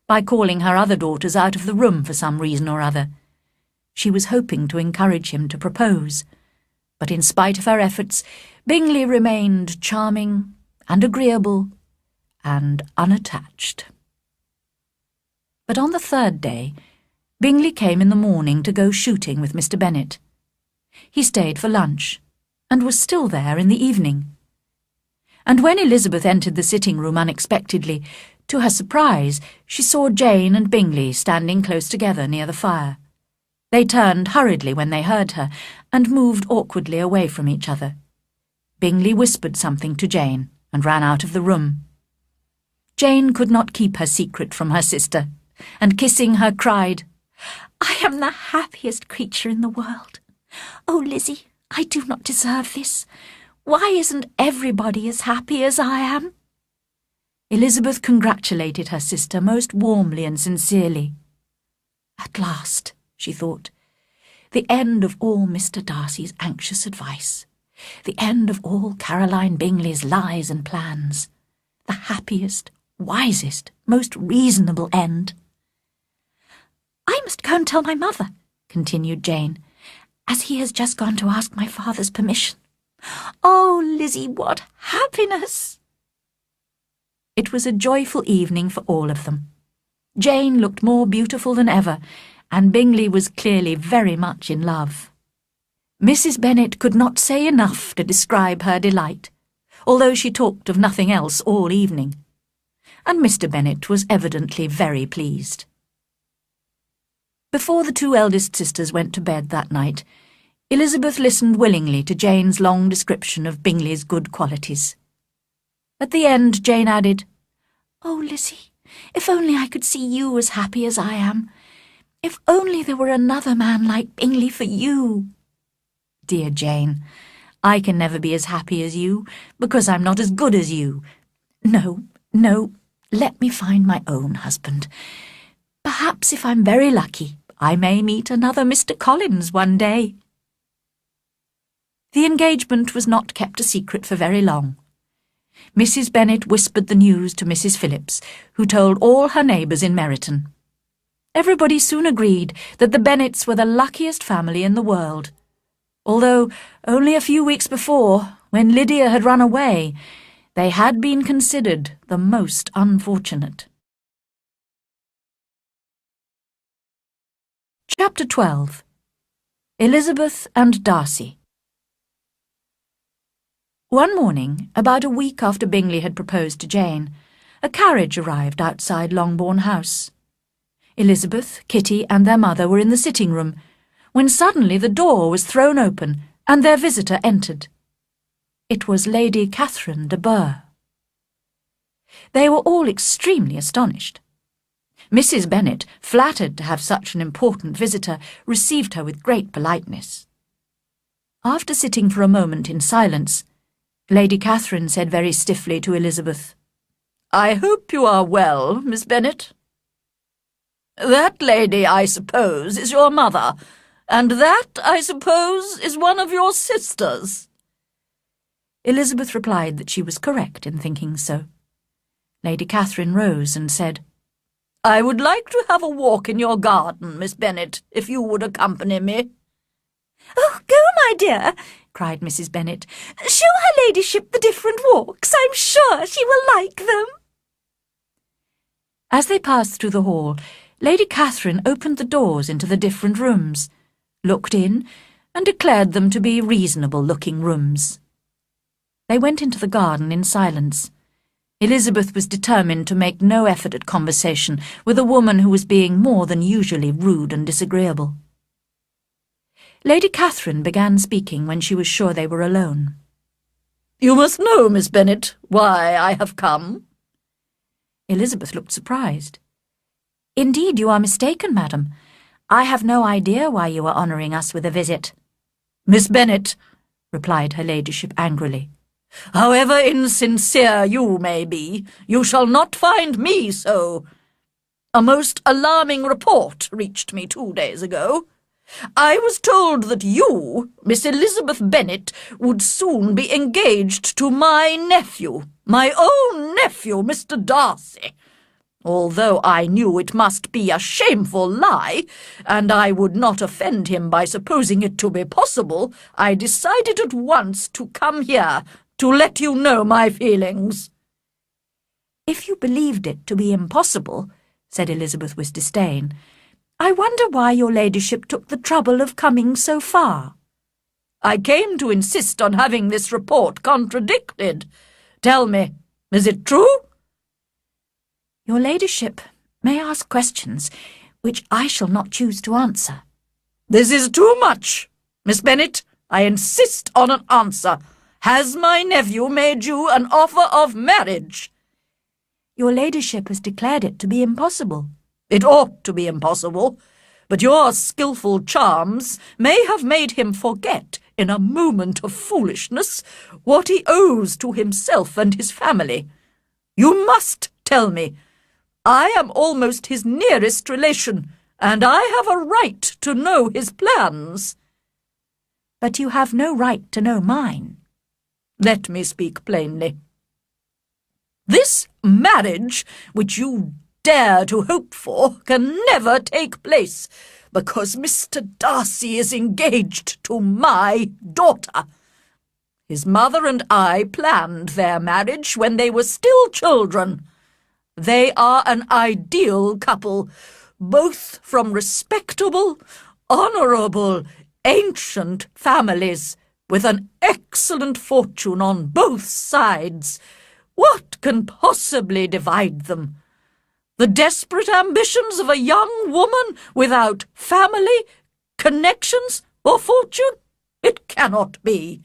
by calling her other daughters out of the room for some reason or other. She was hoping to encourage him to propose, but in spite of her efforts, Bingley remained charming and agreeable and unattached. But on the third day, Bingley came in the morning to go shooting with Mr. Bennet. He stayed for lunch, and was still there in the evening. And when Elizabeth entered the sitting-room unexpectedly, to her surprise, she saw Jane and Bingley standing close together near the fire. They turned hurriedly when they heard her, and moved awkwardly away from each other. Bingley whispered something to Jane, and ran out of the room. Jane could not keep her secret from her sister, and kissing her cried, "I am the happiest creature in the world. Oh, Lizzie, I do not deserve this. Why isn't everybody as happy as I am?" Elizabeth congratulated her sister most warmly and sincerely. At last, she thought, the end of all Mr. Darcy's anxious advice, the end of all Caroline Bingley's lies and plans, the happiest, wisest, most reasonable end. "I must go and tell my mother," continued Jane, "as he has just gone to ask my father's permission. Oh, Lizzie, what happiness!" It was a joyful evening for all of them. Jane looked more beautiful than ever, and Bingley was clearly very much in love. Mrs. Bennet could not say enough to describe her delight, although she talked of nothing else all evening, and Mr. Bennet was evidently very pleased. Before the two eldest sisters went to bed that night, Elizabeth listened willingly to Jane's long description of Bingley's good qualities. At the end, Jane added, "Oh, Lizzie, if only I could see you as happy as I am. If only there were another man like Bingley for you." "Dear Jane, I can never be as happy as you, because I'm not as good as you. No, let me find my own husband. Perhaps if I'm very lucky, I may meet another Mr. Collins one day." The engagement was not kept a secret for very long. Mrs. Bennet whispered the news to Mrs. Phillips, who told all her neighbours in Meryton. Everybody soon agreed that the Bennets were the luckiest family in the world, although only a few weeks before, when Lydia had run away, they had been considered the most unfortunate. Chapter 12. Elizabeth and Darcy. One morning, about a week after Bingley had proposed to Jane, a carriage arrived outside Longbourn House. Elizabeth, Kitty, and their mother were in the sitting-room, when suddenly the door was thrown open and their visitor entered. It was Lady Catherine de Bourgh. They were all extremely astonished. Mrs. Bennet, flattered to have such an important visitor, received her with great politeness. After sitting for a moment in silence, Lady Catherine said very stiffly to Elizabeth, "I hope you are well, Miss Bennet. That lady, I suppose, is your mother, and that, I suppose, is one of your sisters." Elizabeth replied that she was correct in thinking so. Lady Catherine rose and said, "I would like to have a walk in your garden, Miss Bennet, if you would accompany me." "Oh, go, my dear," cried Mrs. Bennet. "Show her ladyship the different walks. I'm sure she will like them." As they passed through the hall, Lady Catherine opened the doors into the different rooms, looked in, and declared them to be reasonable-looking rooms. They went into the garden in silence. Elizabeth was determined to make no effort at conversation with a woman who was being more than usually rude and disagreeable. Lady Catherine began speaking when she was sure they were alone. "You must know, Miss Bennet, why I have come." Elizabeth looked surprised. "Indeed, you are mistaken, madam. I have no idea why you are honouring us with a visit." "Miss Bennet," replied her ladyship angrily, "however insincere you may be, you shall not find me so. A most alarming report reached me 2 days ago. I was told that you, Miss Elizabeth Bennet, would soon be engaged to my nephew, my own nephew, Mr. Darcy. Although I knew it must be a shameful lie, and I would not offend him by supposing it to be possible, I decided at once to come here to let you know my feelings." "If you believed it to be impossible," said Elizabeth with disdain, "I wonder why your ladyship took the trouble of coming so far." "I came to insist on having this report contradicted. Tell me, is it true?" "Your ladyship may ask questions which I shall not choose to answer." "This is too much. Miss Bennet, I insist on an answer. Has my nephew made you an offer of marriage?" "Your ladyship has declared it to be impossible." "It ought to be impossible, but your skilful charms may have made him forget, in a moment of foolishness, what he owes to himself and his family. You must tell me. I am almost his nearest relation, and I have a right to know his plans." "But you have no right to know mine." "Let me speak plainly. This marriage, which you dare to hope for, can never take place, because Mr. Darcy is engaged to my daughter. His mother and I planned their marriage when they were still children. They are an ideal couple, both from respectable, honourable, ancient families with an excellent fortune on both sides. What can possibly divide them? The desperate ambitions of a young woman without family, connections, or fortune? It cannot be.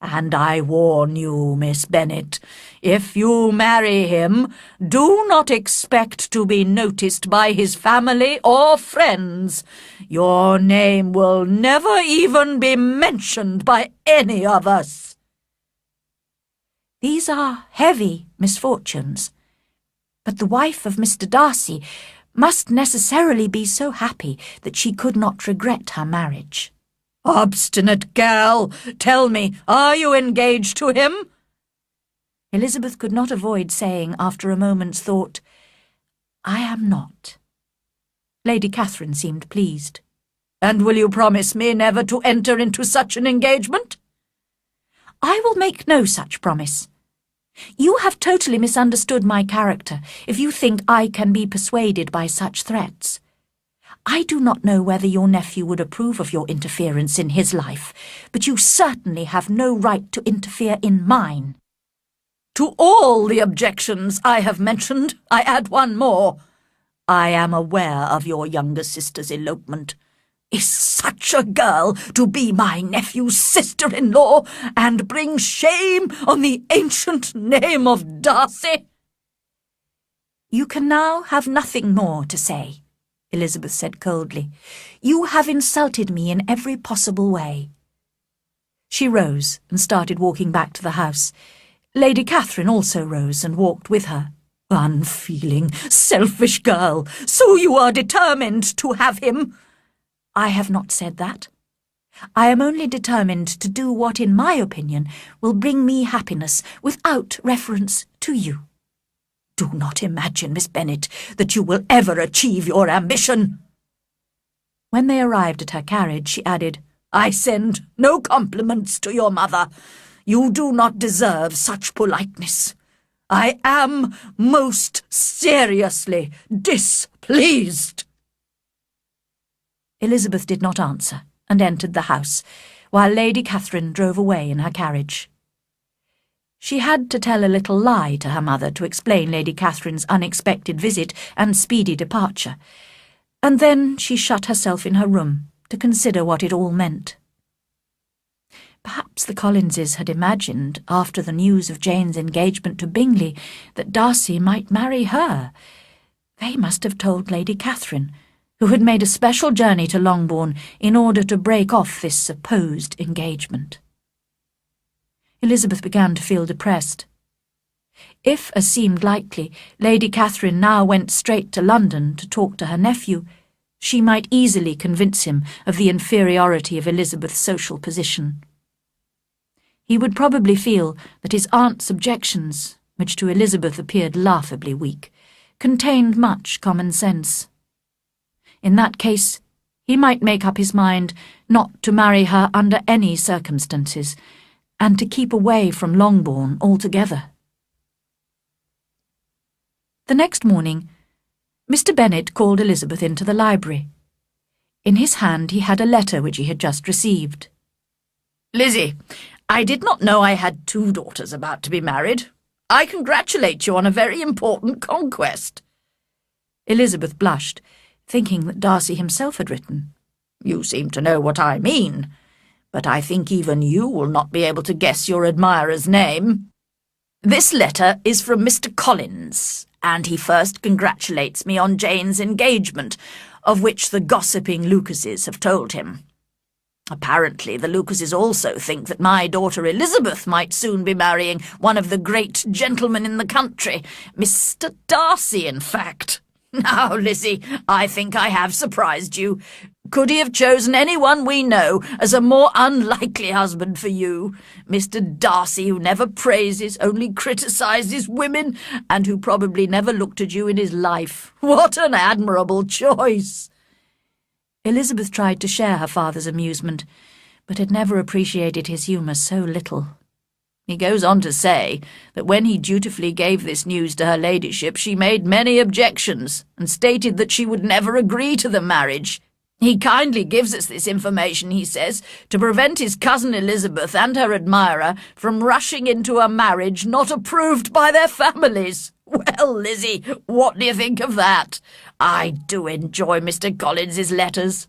And I warn you, Miss Bennet, if you marry him, do not expect to be noticed by his family or friends. Your name will never even be mentioned by any of us. These are heavy misfortunes, but the wife of Mr. Darcy must necessarily be so happy that she could not regret her marriage. Obstinate girl! Tell me, are you engaged to him? Elizabeth could not avoid saying, after a moment's thought, "I am not." Lady Catherine seemed pleased. And will you promise me never to enter into such an engagement? I will make no such promise. You have totally misunderstood my character if you think I can be persuaded by such threats. I do not know whether your nephew would approve of your interference in his life, but you certainly have no right to interfere in mine. To all the objections I have mentioned, I add one more. I am aware of your younger sister's elopement. Is such a girl to be my nephew's sister-in-law and bring shame on the ancient name of Darcy? You can now have nothing more to say, Elizabeth said coldly. You have insulted me in every possible way. She rose and started walking back to the house. Lady Catherine also rose and walked with her. Unfeeling, selfish girl, so you are determined to have him? I have not said that. I am only determined to do what, in my opinion, will bring me happiness without reference to you. Do not imagine, Miss Bennet, that you will ever achieve your ambition. When they arrived at her carriage, she added, I send no compliments to your mother. You do not deserve such politeness. I am most seriously displeased. Elizabeth did not answer and entered the house, while Lady Catherine drove away in her carriage. She had to tell a little lie to her mother to explain Lady Catherine's unexpected visit and speedy departure, and then she shut herself in her room to consider what it all meant. Perhaps the Collinses had imagined, after the news of Jane's engagement to Bingley, that Darcy might marry her. They must have told Lady Catherine, who had made a special journey to Longbourn in order to break off this supposed engagement. Elizabeth began to feel depressed. If, as seemed likely, Lady Catherine now went straight to London to talk to her nephew, she might easily convince him of the inferiority of Elizabeth's social position. He would probably feel that his aunt's objections, which to Elizabeth appeared laughably weak, contained much common sense. In that case, he might make up his mind not to marry her under any circumstances, and to keep away from Longbourn altogether. The next morning, Mr. Bennet called Elizabeth into the library. In his hand he had a letter which he had just received. Lizzie, I did not know I had 2 daughters about to be married. I congratulate you on a very important conquest. Elizabeth blushed, thinking that Darcy himself had written. You seem to know what I mean, but I think even you will not be able to guess your admirer's name. This letter is from Mr. Collins, and he first congratulates me on Jane's engagement, of which the gossiping Lucases have told him. Apparently the Lucases also think that my daughter Elizabeth might soon be marrying one of the great gentlemen in the country, Mr. Darcy, in fact. Now, Lizzie, I think I have surprised you. Could he have chosen anyone we know as a more unlikely husband for you? Mr. Darcy, who never praises, only criticises women, and who probably never looked at you in his life. What an admirable choice! Elizabeth tried to share her father's amusement, but had never appreciated his humour so little. He goes on to say that when he dutifully gave this news to her ladyship, she made many objections, and stated that she would never agree to the marriage. He kindly gives us this information, he says, to prevent his cousin Elizabeth and her admirer from rushing into a marriage not approved by their families. Well, Lizzie, what do you think of that? I do enjoy Mr. Collins's letters,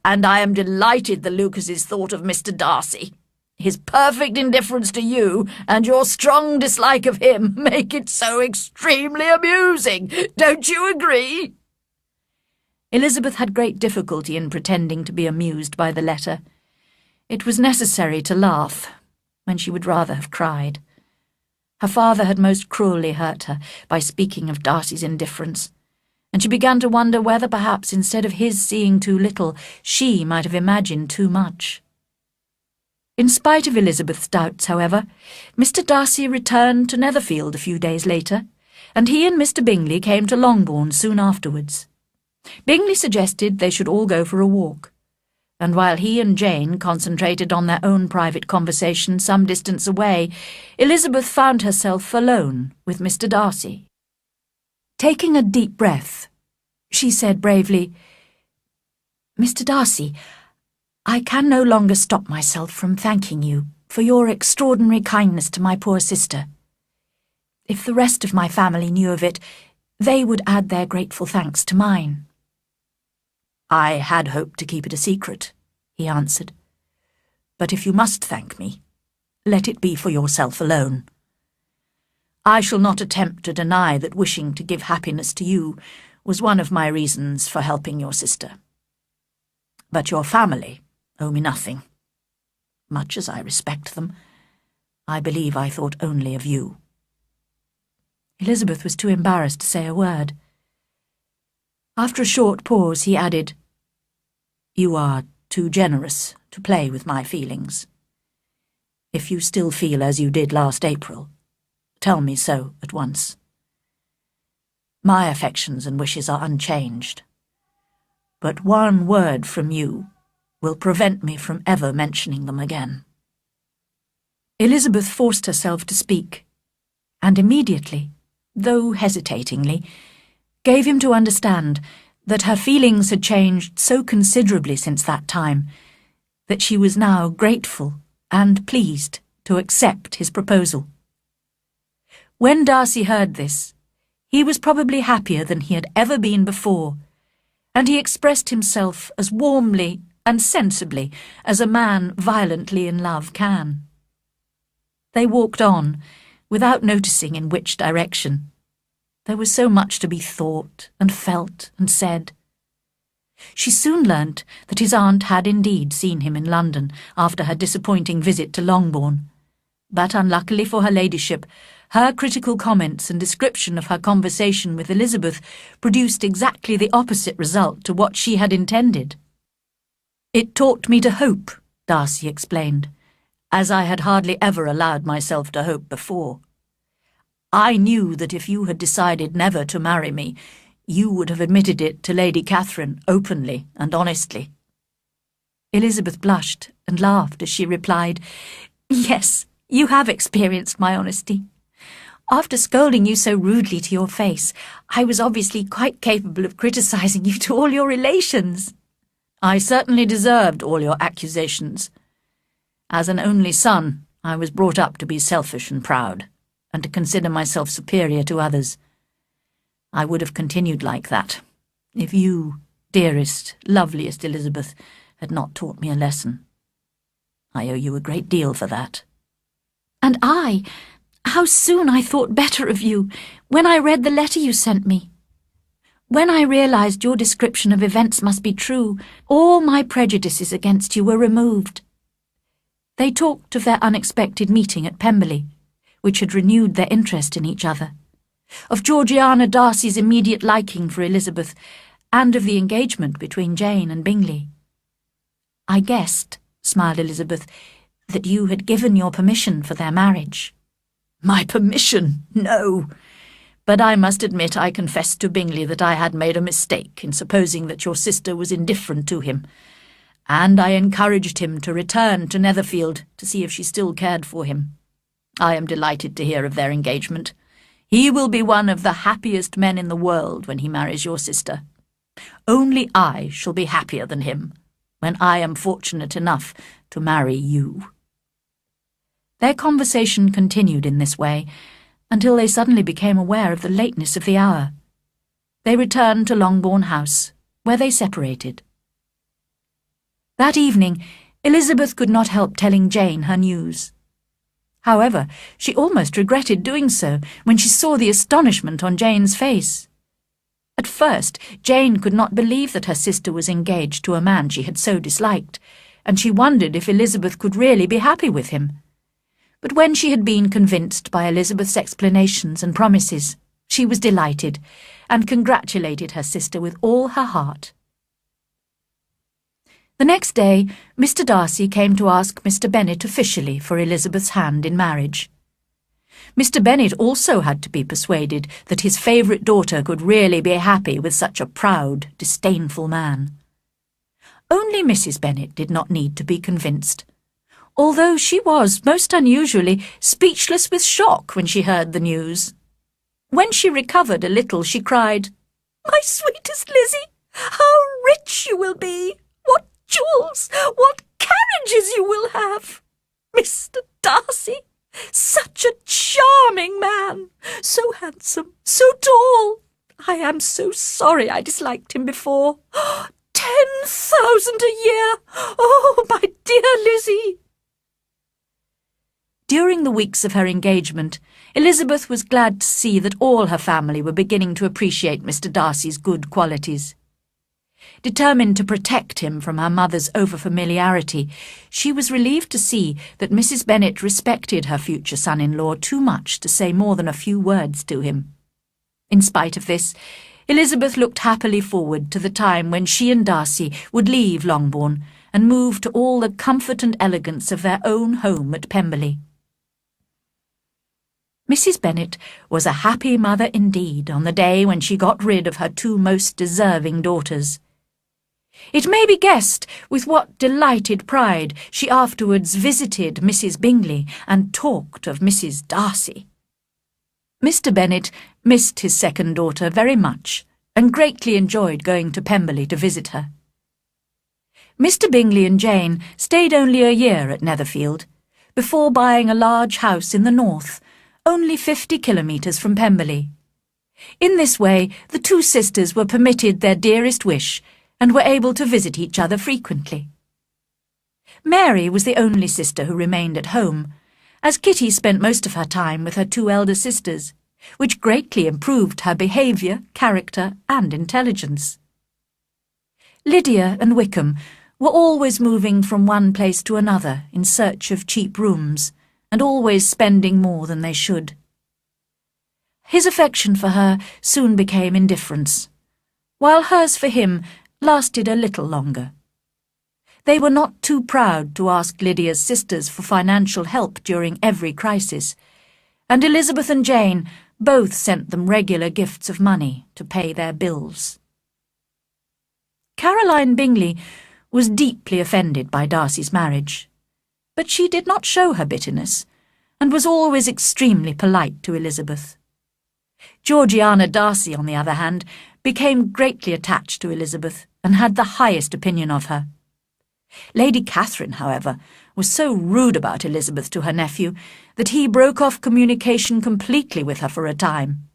and I am delighted the Lucases thought of Mr. Darcy. His perfect indifference to you and your strong dislike of him make it so extremely amusing. Don't you agree? Elizabeth had great difficulty in pretending to be amused by the letter. It was necessary to laugh, when she would rather have cried. Her father had most cruelly hurt her by speaking of Darcy's indifference, and she began to wonder whether perhaps instead of his seeing too little, she might have imagined too much. In spite of Elizabeth's doubts, however, Mr. Darcy returned to Netherfield a few days later, and he and Mr. Bingley came to Longbourn soon afterwards. Bingley suggested they should all go for a walk, and while he and Jane concentrated on their own private conversation some distance away, Elizabeth found herself alone with Mr. Darcy. Taking a deep breath, she said bravely, "Mr. Darcy, I can no longer stop myself from thanking you for your extraordinary kindness to my poor sister. If the rest of my family knew of it, they would add their grateful thanks to mine." "I had hoped to keep it a secret," he answered. "But if you must thank me, let it be for yourself alone. I shall not attempt to deny that wishing to give happiness to you was one of my reasons for helping your sister. But your family owe me nothing. Much as I respect them, I believe I thought only of you." Elizabeth was too embarrassed to say a word. After a short pause, he added, "You are too generous to play with my feelings. If you still feel as you did last April, tell me so at once. My affections and wishes are unchanged, but one word from you will prevent me from ever mentioning them again." Elizabeth forced herself to speak, and immediately, though hesitatingly, gave him to understand that her feelings had changed so considerably since that time that she was now grateful and pleased to accept his proposal. When Darcy heard this, he was probably happier than he had ever been before, and he expressed himself as warmly and sensibly as a man violently in love can. They walked on, without noticing in which direction. There was so much to be thought and felt and said. She soon learnt that his aunt had indeed seen him in London after her disappointing visit to Longbourn, but unluckily for her ladyship, her critical comments and description of her conversation with Elizabeth produced exactly the opposite result to what she had intended. "It taught me to hope," Darcy explained, "as I had hardly ever allowed myself to hope before. I knew that if you had decided never to marry me, you would have admitted it to Lady Catherine openly and honestly." Elizabeth blushed and laughed as she replied, "Yes, you have experienced my honesty. After scolding you so rudely to your face, I was obviously quite capable of criticising you to all your relations." "I certainly deserved all your accusations. As an only son, I was brought up to be selfish and proud, and to consider myself superior to others. I would have continued like that, if you, dearest, loveliest Elizabeth, had not taught me a lesson. I owe you a great deal for that." "And how soon I thought better of you, when I read the letter you sent me. When I realised your description of events must be true, all my prejudices against you were removed." They talked of their unexpected meeting at Pemberley, which had renewed their interest in each other, of Georgiana Darcy's immediate liking for Elizabeth, and of the engagement between Jane and Bingley. "I guessed," smiled Elizabeth, "that you had given your permission for their marriage." "My permission? No. But I must admit I confessed to Bingley that I had made a mistake in supposing that your sister was indifferent to him, and I encouraged him to return to Netherfield to see if she still cared for him. I am delighted to hear of their engagement. He will be one of the happiest men in the world when he marries your sister. Only I shall be happier than him, when I am fortunate enough to marry you." Their conversation continued in this way, until they suddenly became aware of the lateness of the hour. They returned to Longbourn House, where they separated. That evening, Elizabeth could not help telling Jane her news. However, she almost regretted doing so when she saw the astonishment on Jane's face. At first, Jane could not believe that her sister was engaged to a man she had so disliked, and she wondered if Elizabeth could really be happy with him. But when she had been convinced by Elizabeth's explanations and promises, she was delighted, and congratulated her sister with all her heart. The next day, Mr. Darcy came to ask Mr. Bennet officially for Elizabeth's hand in marriage. Mr. Bennet also had to be persuaded that his favourite daughter could really be happy with such a proud, disdainful man. Only Mrs. Bennet did not need to be convinced, although she was, most unusually, speechless with shock when she heard the news. When she recovered a little, she cried, "My sweetest Lizzie, how rich you will be! What jewels, what carriages you will have! Mr. Darcy, such a charming man, so handsome, so tall. I am so sorry I disliked him before. 10,000 a year! Oh, my dear Lizzie!" During the weeks of her engagement, Elizabeth was glad to see that all her family were beginning to appreciate Mr. Darcy's good qualities. Determined to protect him from her mother's over-familiarity, she was relieved to see that Mrs. Bennet respected her future son-in-law too much to say more than a few words to him. In spite of this, Elizabeth looked happily forward to the time when she and Darcy would leave Longbourn and move to all the comfort and elegance of their own home at Pemberley. Mrs. Bennet was a happy mother indeed on the day when she got rid of her two most deserving daughters. It may be guessed with what delighted pride she afterwards visited Mrs. Bingley and talked of Mrs. Darcy. Mr. Bennet missed his second daughter very much and greatly enjoyed going to Pemberley to visit her. Mr. Bingley and Jane stayed only a year at Netherfield, before buying a large house in the north, only 50 kilometres from Pemberley. In this way, the two sisters were permitted their dearest wish and were able to visit each other frequently. Mary was the only sister who remained at home, as Kitty spent most of her time with her two elder sisters, which greatly improved her behaviour, character, and intelligence. Lydia and Wickham were always moving from one place to another in search of cheap rooms, and always spending more than they should. His affection for her soon became indifference, while hers for him lasted a little longer. They were not too proud to ask Lydia's sisters for financial help during every crisis, and Elizabeth and Jane both sent them regular gifts of money to pay their bills. Caroline Bingley was deeply offended by Darcy's marriage, but she did not show her bitterness, and was always extremely polite to Elizabeth. Georgiana Darcy, on the other hand, became greatly attached to Elizabeth, and had the highest opinion of her. Lady Catherine, however, was so rude about Elizabeth to her nephew that he broke off communication completely with her for a time.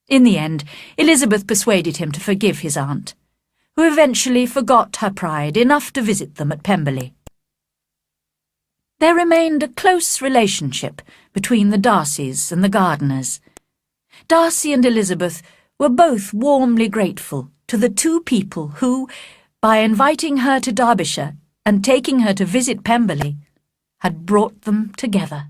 In the end, Elizabeth persuaded him to forgive his aunt, who eventually forgot her pride enough to visit them at Pemberley. There remained a close relationship between the Darcys and the Gardiners. Darcy and Elizabeth were both warmly grateful to the two people who, by inviting her to Derbyshire and taking her to visit Pemberley, had brought them together.